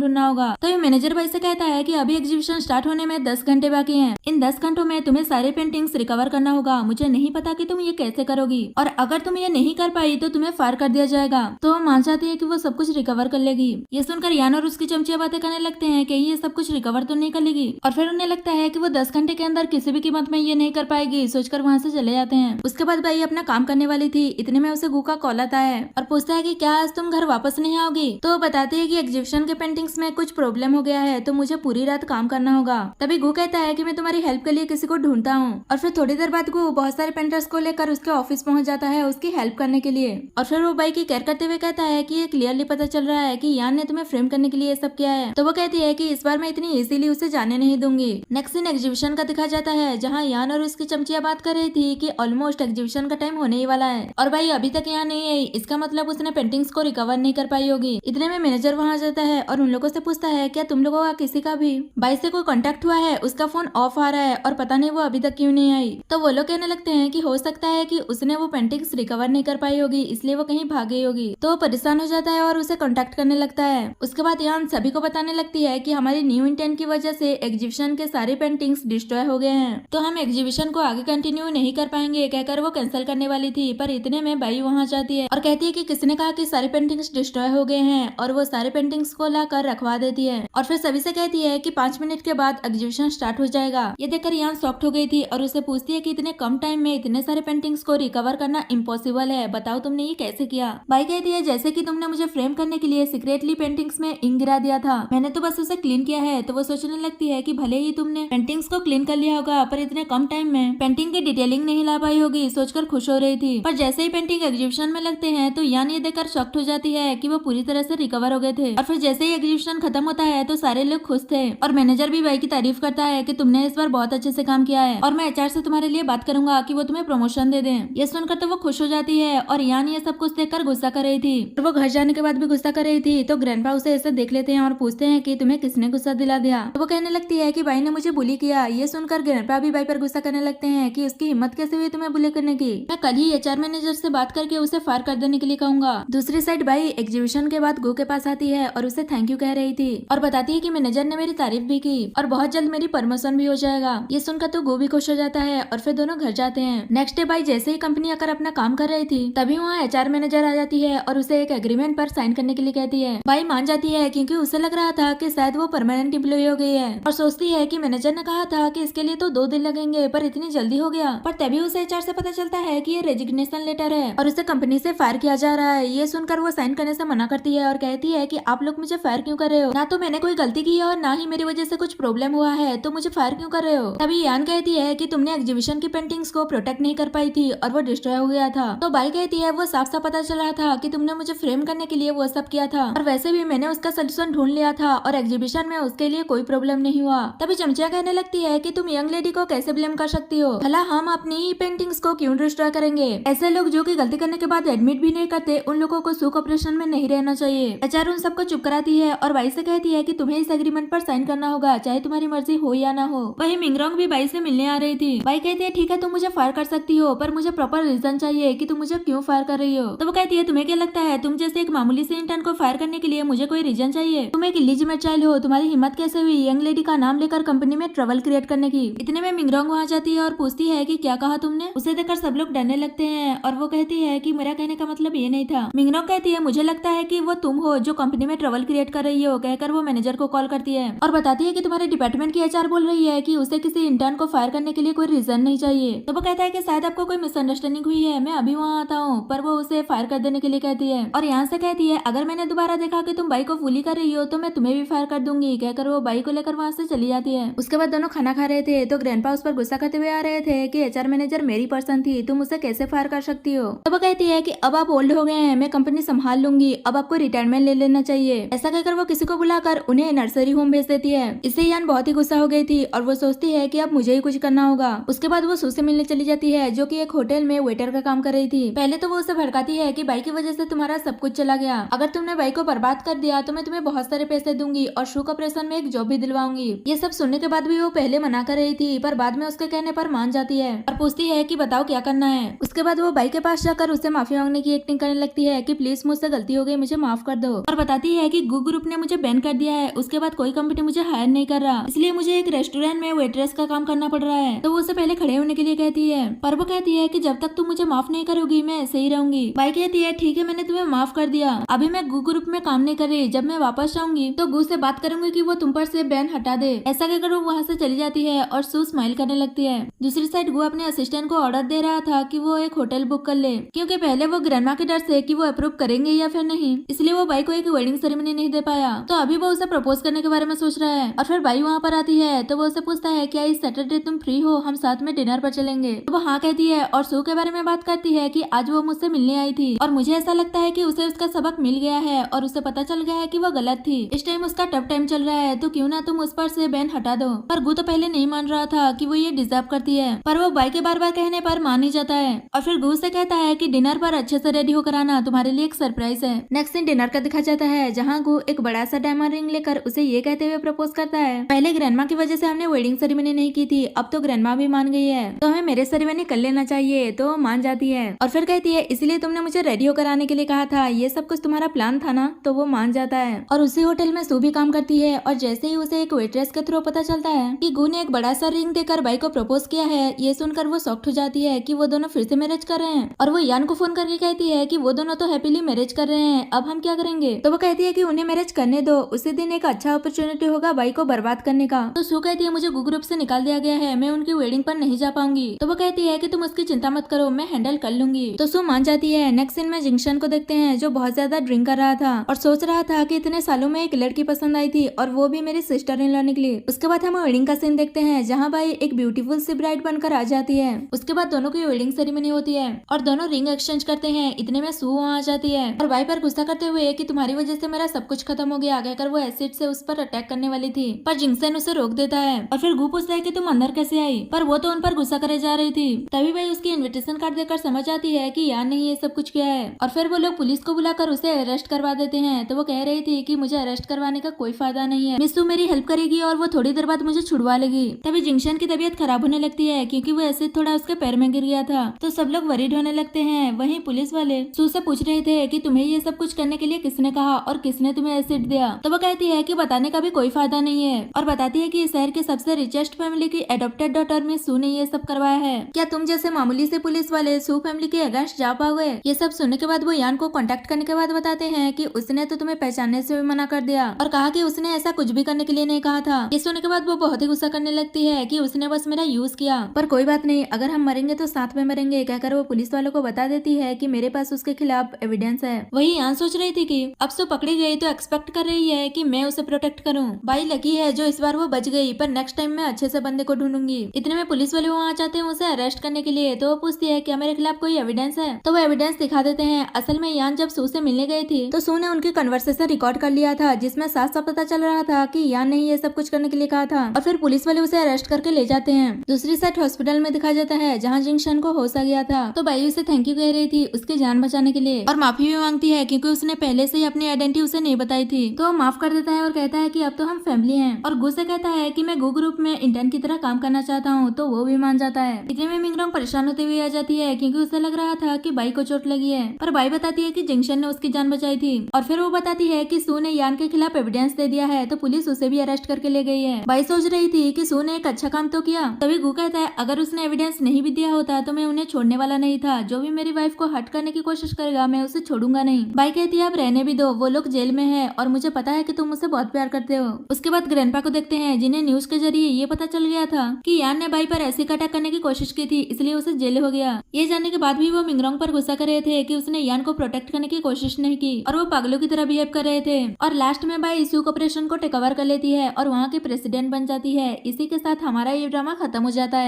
ढूंढना होगा। तो ये मैनेजर बाई से कहता है कि अभी एग्जीबिशन स्टार्ट होने में 10 घंटे बाकी हैं। इन 10 घंटों में तुम्हें सारे पेंटिंग्स रिकवर करना होगा। मुझे नहीं पता कि तुम ये कैसे करोगी और अगर तुम ये नहीं कर पाई तो तुम्हें फायर कर दिया जाएगा। तो वो मान जाती है कि वो सब कुछ रिकवर कर लेगी। ये सुनकर यान और उसकी चमचिया बातें करने लगते हैं कि ये सब कुछ रिकवर तो नहीं कर लेगी और फिर उन्हें लगता है कि वो 10 घंटे के अंदर किसी भी कीमत में ये नहीं कर पाएगी। सोचकर वहाँ से चले जाते हैं। उसके बाद बाई अपना काम करने वाली थी, इतने में उसे गू का कॉल आता है और पूछता है कि क्या आज तुम घर वापस नहीं आओगी। तो वो बताती है कि एग्जीबिशन के पेंटिंग्स में कुछ प्रॉब्लम हो गया है तो मुझे पूरी रात काम करना होगा। तभी गू कहता है कि मैं तुम्हारी हेल्प के लिए किसी को ढूंढता हूँ। और फिर थोड़ी देर बाद गू बहुत सारे पेंटर्स को लेकर उसके ऑफिस पहुंच जाता है उसकी हेल्प करने के लिए। और फिर वो बाई की केयर करते हुए कहता है कि ये क्लियरली पता चल रहा है कि यान ने तुम्हें फ्रेम करने के लिए ये सब किया है। तो वो कहती है कि इस बार मैं इतनी इजीली उसे जाने नहीं दूंगी। नेक्स्ट सीन एग्जीबिशन का दिखा जाता है, जहाँ यान और उसकी चमचिया बात कर रही थी कि ऑलमोस्ट एग्जीबिशन का टाइम होने ही वाला है और भाई अभी तक यहाँ नहीं आई, इसका मतलब उसने पेंटिंग्स को रिकवर नहीं कर पाई होगी। इतने में मैनेजर वहाँ जाता है और उन लोगों से पूछता है क्या तुम लोगों का किसी का भी भाई से कोई कांटेक्ट हुआ है, उसका फोन ऑफ आ रहा है और पता नहीं वो अभी तक क्यों नहीं आई। तो वो लोग कहने लगते हैं कि हो सकता है कि उसने वो पेंटिंग्स रिकवर नहीं कर पाई होगी, इसलिए वो कहीं भाग गई होगी। तो वो परेशान हो जाता है और उसे कांटेक्ट करने लगता है। उसके बाद यान सभी को बताने लगती है कि हमारी न्यू इंटेंट की वजह से एग्जीबिशन के सारे पेंटिंग्स डिस्ट्रॉय हो गए हैं, तो हम एग्जीबिशन को आगे कंटिन्यू नहीं कर पाएंगे कहकर वो कैंसिल करने वाली थी। पर इतने में बाई वहाँ जाती है और कहती है कि किसने कहा कि सारे पेंटिंग्स डिस्ट्रॉय हो गए हैं, और वो सारे पेंटिंग्स को लाकर रखवा देती है और फिर सभी से कहती है कि 5 मिनट के बाद एग्जीबिशन स्टार्ट हो जाएगा। ये देखकर यान शॉक्ड हो गई थी और उसे पूछती है कि इतने कम टाइम में इतने सारे पेंटिंग्स को रिकवर करना इम्पॉसिबल है, बताओ तुमने ये कैसे किया। बाई कहती है जैसे कि तुमने मुझे फ्रेम करने के लिए सीक्रेटली पेंटिंग्स में इंक गिरा दिया था, मैंने तो बस उसे क्लीन किया है। तो वो सोचने लगती है कि भले ही तुमने पेंटिंग्स को क्लीन कर लिया होगा पर इतने कम टाइम में पेंटिंग की डिटेलिंग नहीं ला पाई होगी, सोचकर खुश हो रही थी। पर जैसे ही पेंटिंग एग्जीबिशन में लगते हैं तो यान ये देखकर शॉक्ड हो जाती है कि वो पूरी तरह से रिकवर हो गए थे। और फिर जैसे ही एग्जीबिशन खत्म होता है तो सारे लोग खुश थे और मैनेजर भी बाई की तारीफ करता है कि तुमने इस बार बहुत अच्छे से काम किया है और मैं एचआर से तुम्हारे लिए बात करूंगा कि वो तुम्हें प्रमोशन दे दें। ये सुनकर तो वो खुश हो जाती है और यान ये सब कुछ देखकर गुस्सा कर रही थी और वो घर जाने के बाद भी गुस्सा कर रही थी। तो ग्रैंडपा उसे ऐसे देख लेते हैं और पूछते हैं कि तुम्हें किसने गुस्सा दिला दिया। तो वो कहने लगती है कि बाई ने मुझे बुली किया। ये सुनकर ग्रैंडपा भी बाई पर गुस्सा करने लगते हैं कि उसकी हिम्मत कैसे हुई तुम्हें बुली करने की, मैं कल ही एचआर मैनेजर से बात करके उसे फायर कर देने के लिए कहूंगा। दूसरी साइड बाई एग्जीबिशन के बाद गो के पास आती है और उसे थैंक यू कह रही थी और बताती है कि मैनेजर ने मेरी तारीफ भी की और बहुत जल्द मेरी प्रमोशन भी हो जाएगा। ये सुनकर तो गो भी खुश हो जाता है और फिर दोनों घर जाते हैं। नेक्स्ट डे बाई जैसे ही कंपनी आकर अपना काम कर रही थी तभी वहाँ एचआर मैनेजर आ जाती है और उसे एक एग्रीमेंट पर साइन करने के लिए कहती है। बाई मान जाती है क्योंकि उसे लग रहा था कि शायद वो परमानेंट एम्प्लॉय हो गई है और सोचती है कि मैनेजर ने कहा था कि इसके लिए तो 2 दिन लगेंगे पर इतनी जल्दी हो गया। पर तभी उसे एचआर से पता चलता है कि ये रेजिग्नेशन लेटर है और उसे कंपनी से फायर किया जा रहा है। ये सुनकर वो साइन करने से मना करती है और कहती है कि आप लोग मुझे फायर क्यों कर रहे हो, ना तो मैंने कोई गलती की है और ना ही मेरी वजह से कुछ प्रॉब्लम हुआ है, तो मुझे फायर क्यों कर रहे हो। तभी यान कहती है कि तुमने एग्जीबिशन की पेंटिंग्स को प्रोटेक्ट नहीं कर पाई थी और वो डिस्ट्रॉय हो गया था। तो बाई कहती है वो साफ साफ पता चल रहा था कि तुमने मुझे फ्रेम करने के लिए वो सब किया था और वैसे भी मैंने उसका सोल्यूशन ढूंढ लिया था और एग्जीबिशन में उसके लिए कोई प्रॉब्लम नहीं हुआ। तभी चमचिया कहने लगती है कि तुम यंग लेडी को कैसे ब्लेम कर सकती हो, भला हम अपनी ही पेंटिंग्स को क्यों डिस्ट्रॉय करेंगे। ऐसे लोग जो कि गलती करने के बाद एडमिट भी नहीं करते उन लोगों को सुख ऑपरेशन में नहीं रहना चाहिए। एचआर उन सबको चुप कराती है और बाई से कहती है कि तुम्हें इस एग्रीमेंट पर साइन करना होगा चाहे तुम्हारी मर्जी हो या ना हो। वही मिंगरोंग भी बाई से मिलने आ रही थी। बाई कहती है ठीक है तुम मुझे फायर कर सकती हो पर मुझे प्रॉपर रीजन चाहिए कि तुम मुझे क्यों फायर कर रही हो। तो वो कहती है तुम्हें क्या लगता है तुम जैसे एक मामूली से इंटर्न को फायर करने के लिए मुझे कोई रीजन चाहिए, तुम एक इलिजिमेट चाइल्ड हो, तुम्हारी हिम्मत कैसे हुई यंग लेडी का नाम लेकर कंपनी में ट्रबल क्रिएट करने की। इतने में मिंगरोंग वहाँ जाती है और पूछती है कि क्या कहा तुमने। उसे देखकर सब लोग डरने लगते हैं और वो कहती है कि मेरा कहने का मतलब ये नहीं था। मिंगरोंग कहती है मुझे लगता है कि वो तुम हो जो कंपनी में ट्रबल क्रिएट कर रही हो, कहकर वो मैनेजर को कॉल करती है और बताती है कि तुम्हारे डिपार्टमेंट की एचआर बोल रही है कि उसे किसी इंटर्न को फायर करने के लिए कोई रीजन नहीं चाहिए। तो वो कहता है कि शायद आपको कोई मिसअंडरस्टैंडिंग हुई है, मैं अभी वहाँ आता हूँ। पर वो उसे फायर कर देने के लिए कहती है और यहाँ से कहती है अगर मैंने दोबारा देखा कि तुम बाई को फुली कर रही हो तो मैं तुम्हें भी फायर कर दूंगी, कहकर वो बाई को लेकर वहाँ से चली जाती है। उसके बाद दोनों खाना खा रहे थे तो ग्रैंडपा उस पर गुस्सा करते हुए आ रहे थे कि एचआर मैनेजर मेरी पर्सन थी, तुम उसे कैसे फायर कर सकती हो। तो वो कहती है कि अब आप ओल्ड हो गए हैं, मैं कंपनी संभाल लूंगी, अब आपको रिटायरमेंट ले लेना चाहिए। ऐसा कहकर वो किसी को बुलाकर उन्हें नर्सरी होम भेज देती है। इससे यान बहुत ही गुस्सा हो गई थी और वो सोचती है कि अब मुझे ही कुछ करना होगा। उसके बाद वो सू से मिलने चली जाती है जो कि एक होटल में वेटर का काम कर रही थी। पहले तो वो उसे भड़काती है कि बाई की वजह से तुम्हारा सब कुछ चला गया, अगर तुमने बाई को बर्बाद कर दिया तो मैं तुम्हें बहुत सारे पैसे दूंगी और शू ऑपरेशन में एक जॉब भी दिलवाऊंगी। ये सब सुनने के बाद भी वो पहले मना कर रही थी पर बाद में उसके कहने पर मान जाती है और पूछती है कि बताओ क्या करना है। उसके बाद वो बाई के पास जाकर उसे माफी मांगने की एक्टिंग करने लगती है कि प्लीज मुझसे गलती हो गई, मुझे माफ कर दो, और बताती है कि गू ग्रुप ने मुझे बैन कर दिया है, उसके बाद कोई कंपनी मुझे हायर नहीं कर रहा, इसलिए मुझे एक रेस्टोरेंट में वेट्रेस का काम करना पड़ रहा है। तो वो उसे पहले खड़े होने के लिए कहती है पर वो कहती है कि जब तक तुम मुझे माफ नहीं करोगी मैं ऐसे ही रहूंगी। बाई कहती है ठीक है मैंने तुम्हें माफ कर दिया, अभी मैं गू ग्रुप में काम नहीं कर रही, जब मैं वापस आऊंगी तो गू से बात करूंगी कि वो तुम पर से बैन हटा दे। ऐसा कहकर वो वहाँ से चली जाती है और सू स्माइल करने लगती है। दूसरी साइड गू अपने असिस्टेंट को ऑर्डर दे रहा था कि वो एक होटल बुक कर ले, क्योंकि पहले वो ग्रैंडमा के डर से कि वो अप्रूव करेंगे या फिर नहीं, इसलिए वो बाई को एक वेडिंग सेरेमनी नहीं दे पाया। तो अभी वो उसे प्रपोज करने के बारे में सोच रहा है और फिर बाई वहाँ पर आती है तो वो उसे पूछता है क्या इस सैटरडे तुम फ्री हो, हम साथ में डिनर पर चलेंगे। तो वो हाँ कहती है और सू के बारे में बात करती है कि आज वो मुझसे मिलने आई थी और मुझे ऐसा लगता है कि उसे उसका सबक मिल गया है और उसे पता चल गया है कि वो गलत थी। इस टाइम उसका टफ टाइम चल रहा है, तो क्यों ना तुम उस पर से बैन हटा दो। पर गु तो पहले नहीं मान रहा था कि वो ये डिजर्व करती है, पर वो बाई के बार बार कहने पर मान ही जाता है और फिर गु से कहता है कि डिनर पर अच्छे से रेडी होकर आना, तुम्हारे लिए एक सरप्राइज है। नेक्स्ट सीन डिनर का दिखा जाता है, जहाँ गु एक बड़ा सा डायमंड रिंग लेकर उसे ये कहते हुए प्रपोज करता है, पहले ग्रैंडमा की वजह से हमने वेडिंग सेरेमनी नहीं की थी, अब तो ग्रैंडमा भी मान गई है, तो हमें मेरे सेरेमनी कर लेना चाहिए। तो वो मान जाती है और फिर कहती है इसलिए तुमने मुझे रेडी होकर आने के लिए कहा था, ये सब कुछ तुम्हारा प्लान था ना। तो वो मान जाता है और उसी होटल में सू भी काम करती है और जैसे ही उसे एक वेट्रेस के थ्रू पता चलता है कि गु ने एक बड़ा सा रिंग देकर बाई को प्रपोज किया है, ये सुनकर वो शॉक्ड हो जाती है कि वो दोनों फिर से मैरिज कर रहे हैं और वो यान को फोन करके कहती है कि वो दोनों तो हैप्पीली मैरिज कर रहे हैं, अब हम क्या करेंगे। तो वो कहती है कि उन्हें मैरिज करने दो, उसी दिन एक अच्छा अपॉर्चुनिटी होगा बाई को बर्बाद करने का। तो सू कहती है मुझे गु ग्रुप से निकाल दिया गया है, मैं उनकी वेडिंग पर नहीं जा पाऊंगी। तो वो कहती है कि तुम उसकी चिंता मत करो, मैं हैंडल कर लूंगी। तो सू मान जाती है। नेक्स्ट सीन में जिंगशन को देखते हैं जो बहुत ज्यादा ड्रिंक कर रहा था और सोच रहा था कि इतने सालों में एक लड़की पसंद आई थी और वो भी मेरी सिस्टर इन लॉ निकली। उसके बाद हम वेडिंग का सीन देखते हैं जहाँ बाई एक ब्यूटीफुल सी ब्राइड बनकर आ जाती है। उसके बाद दोनों की वेडिंग सेरेमनी होती है और दोनों रिंग एक्सचेंज करते हैं। इतने में सू वहाँ आ जाती है और बाई पर गुस्सा करते हुए कि तुम्हारी वजह से मेरा सब कुछ खत्म हो गया, कहकर वो एसिड से उस पर अटैक करने वाली थी, पर जिंगसन उसे रोक देता है और फिर गु पूछता है कि तुम अंदर कैसे आई, पर वो तो उन पर गुस्सा करे जा रही थी। तभी बाई उसकी इन्विटेशन कार्ड देकर समझ आती है कि यार ने ये सब कुछ किया है और फिर वो लोग पुलिस को बुलाकर उसे अरेस्ट करवा देते हैं। तो वो कह रही थी कि मुझे अरेस्ट करवाने का कोई फायदा नहीं है, मिस सू मेरी हेल्प करेगी और वो थोड़ी देर बाद मुझे छुड़वा लेगी। तभी जिंगशन की तबीयत खराब होने लगती है क्योंकि वो एसिड थोड़ा उसके पैर में गिर गया था, तो सब लोग वरीड होने लगते हैं। वहीं पुलिस वाले सू से पूछ रहे थे कि तुम्हें ये सब कुछ करने के लिए किसने कहा और किसने तुम्हें एसिड दिया। तो वो कहती है कि बताने का भी कोई फायदा नहीं है और बताती है कि इस शहर के सबसे रिचेस्ट फैमिली की एडॉप्टेड डॉटर में सू ने ये सब करवाया है, क्या तुम जैसे मामूली से पुलिस वाले सू फैमिली के अगेंस्ट जा पाओगे। ये सब सुनने के बाद वो यान को कांटेक्ट करने के बाद बताते हैं कि उसने तो तुम्हें पहचानने से भी मना कर दिया और कहा कि उसने ऐसा कुछ भी करने के लिए नहीं कहा था। ये सुनने के बाद वो बहुत ही गुस्सा करने लगती है कि उसने बस मेरा यूज किया, पर कोई बात नहीं, अगर हम मरेंगे तो साथ में मरेंगे, कहकर वो पुलिस वालों को बता देती है कि मेरे पास उसके खिलाफ एविडेंस है। वही यान सोच रही थी कि अब सो पकड़ी गई तो एक्सपेक्ट कर रही है कि मैं उसे प्रोटेक्ट करूं। बाई लकी है जो इस बार वो बच गई, पर नेक्स्ट टाइम मैं अच्छे से बंदे को ढूंढूंगी। इतने में पुलिस वाले वहाँ जाते हैं उसे अरेस्ट करने के लिए। तो वो पूछती है क्या मेरे खिलाफ कोई एविडेंस है, तो वो एविडेंस दिखा देते हैं। असल में यान जब सू से मिलने गई थी तो सू ने उनकी कन्वर्सेशन रिकॉर्ड कर लिया था जिसमें साफ साफ पता चल रहा था कि यान ने ये सब कुछ करने के लिए कहा था और फिर पुलिस वाले उसे अरेस्ट करके ले जाते हैं। दूसरी साइड हॉस्पिटल में दिखा जाता है जहाँ जिंगशन को होश आ गया था, तो बाई उसे थैंक यू कह रही थी उसकी जान बचाने के लिए और माफी भी मांगती है क्योंकि उसने पहले से ही अपनी आइडेंटिटी उसे नहीं बताई थी। तो वो माफ कर देता है और कहता है कि अब तो हम फैमिली हैं और गु से कहता है कि मैं गु ग्रुप में इंटर्न की तरह काम करना चाहता हूँ, तो वो भी मान जाता है। इतने में मिंगरॉन्ग परेशान होते हुए आ जाती है क्योंकि उसे लग रहा था कि बाई को चोट लगी है, पर बाई बताती है कि जिंगशन ने उसकी जान बचाई थी और फिर वो बताती है कि सू ने यान के खिलाफ एविडेंस दे दिया है, तो पुलिस उसे भी अरेस्ट करके ले गई है। बाई सोच रही थी कि सू ने एक अच्छा काम तो किया। तभी गु कहता है अगर उसने एविडेंस नहीं भी दिया होता तो मैं उन्हें छोड़ने वाला नहीं था, जो भी मेरी वाइफ को हर्ट करने की कोशिश करेगा मैं उसे छोड़ूंगा नहीं। बाई कहती है अब रहने भी दो, वो लोग जेल में है और मुझे पता है कि तुम उसे बहुत प्यार करते हो। उसके बाद ग्रैंडपा को देखते हैं जिन्हें न्यूज के जरिए ये पता चल गया था कि यान ने बाई पर एसिड अटैक करने की कोशिश की थी, इसलिए उसे जेल हो गया। ये जानने के बाद भी वो मिंगरॉन्ग पर गुस्सा कर रहे थे कि उसने यान को प्रोटेक्ट करने की कोशिश नहीं की और वो पागलों की तरह बिहेव कर रहे थे। और लास्ट में बाई सू ऑपरेशन को टेक ओवर कर लेती है और वहाँ की प्रेसिडेंट बन जाती है। इसी के साथ हमारा ये ड्रामा खत्म हो जाता है।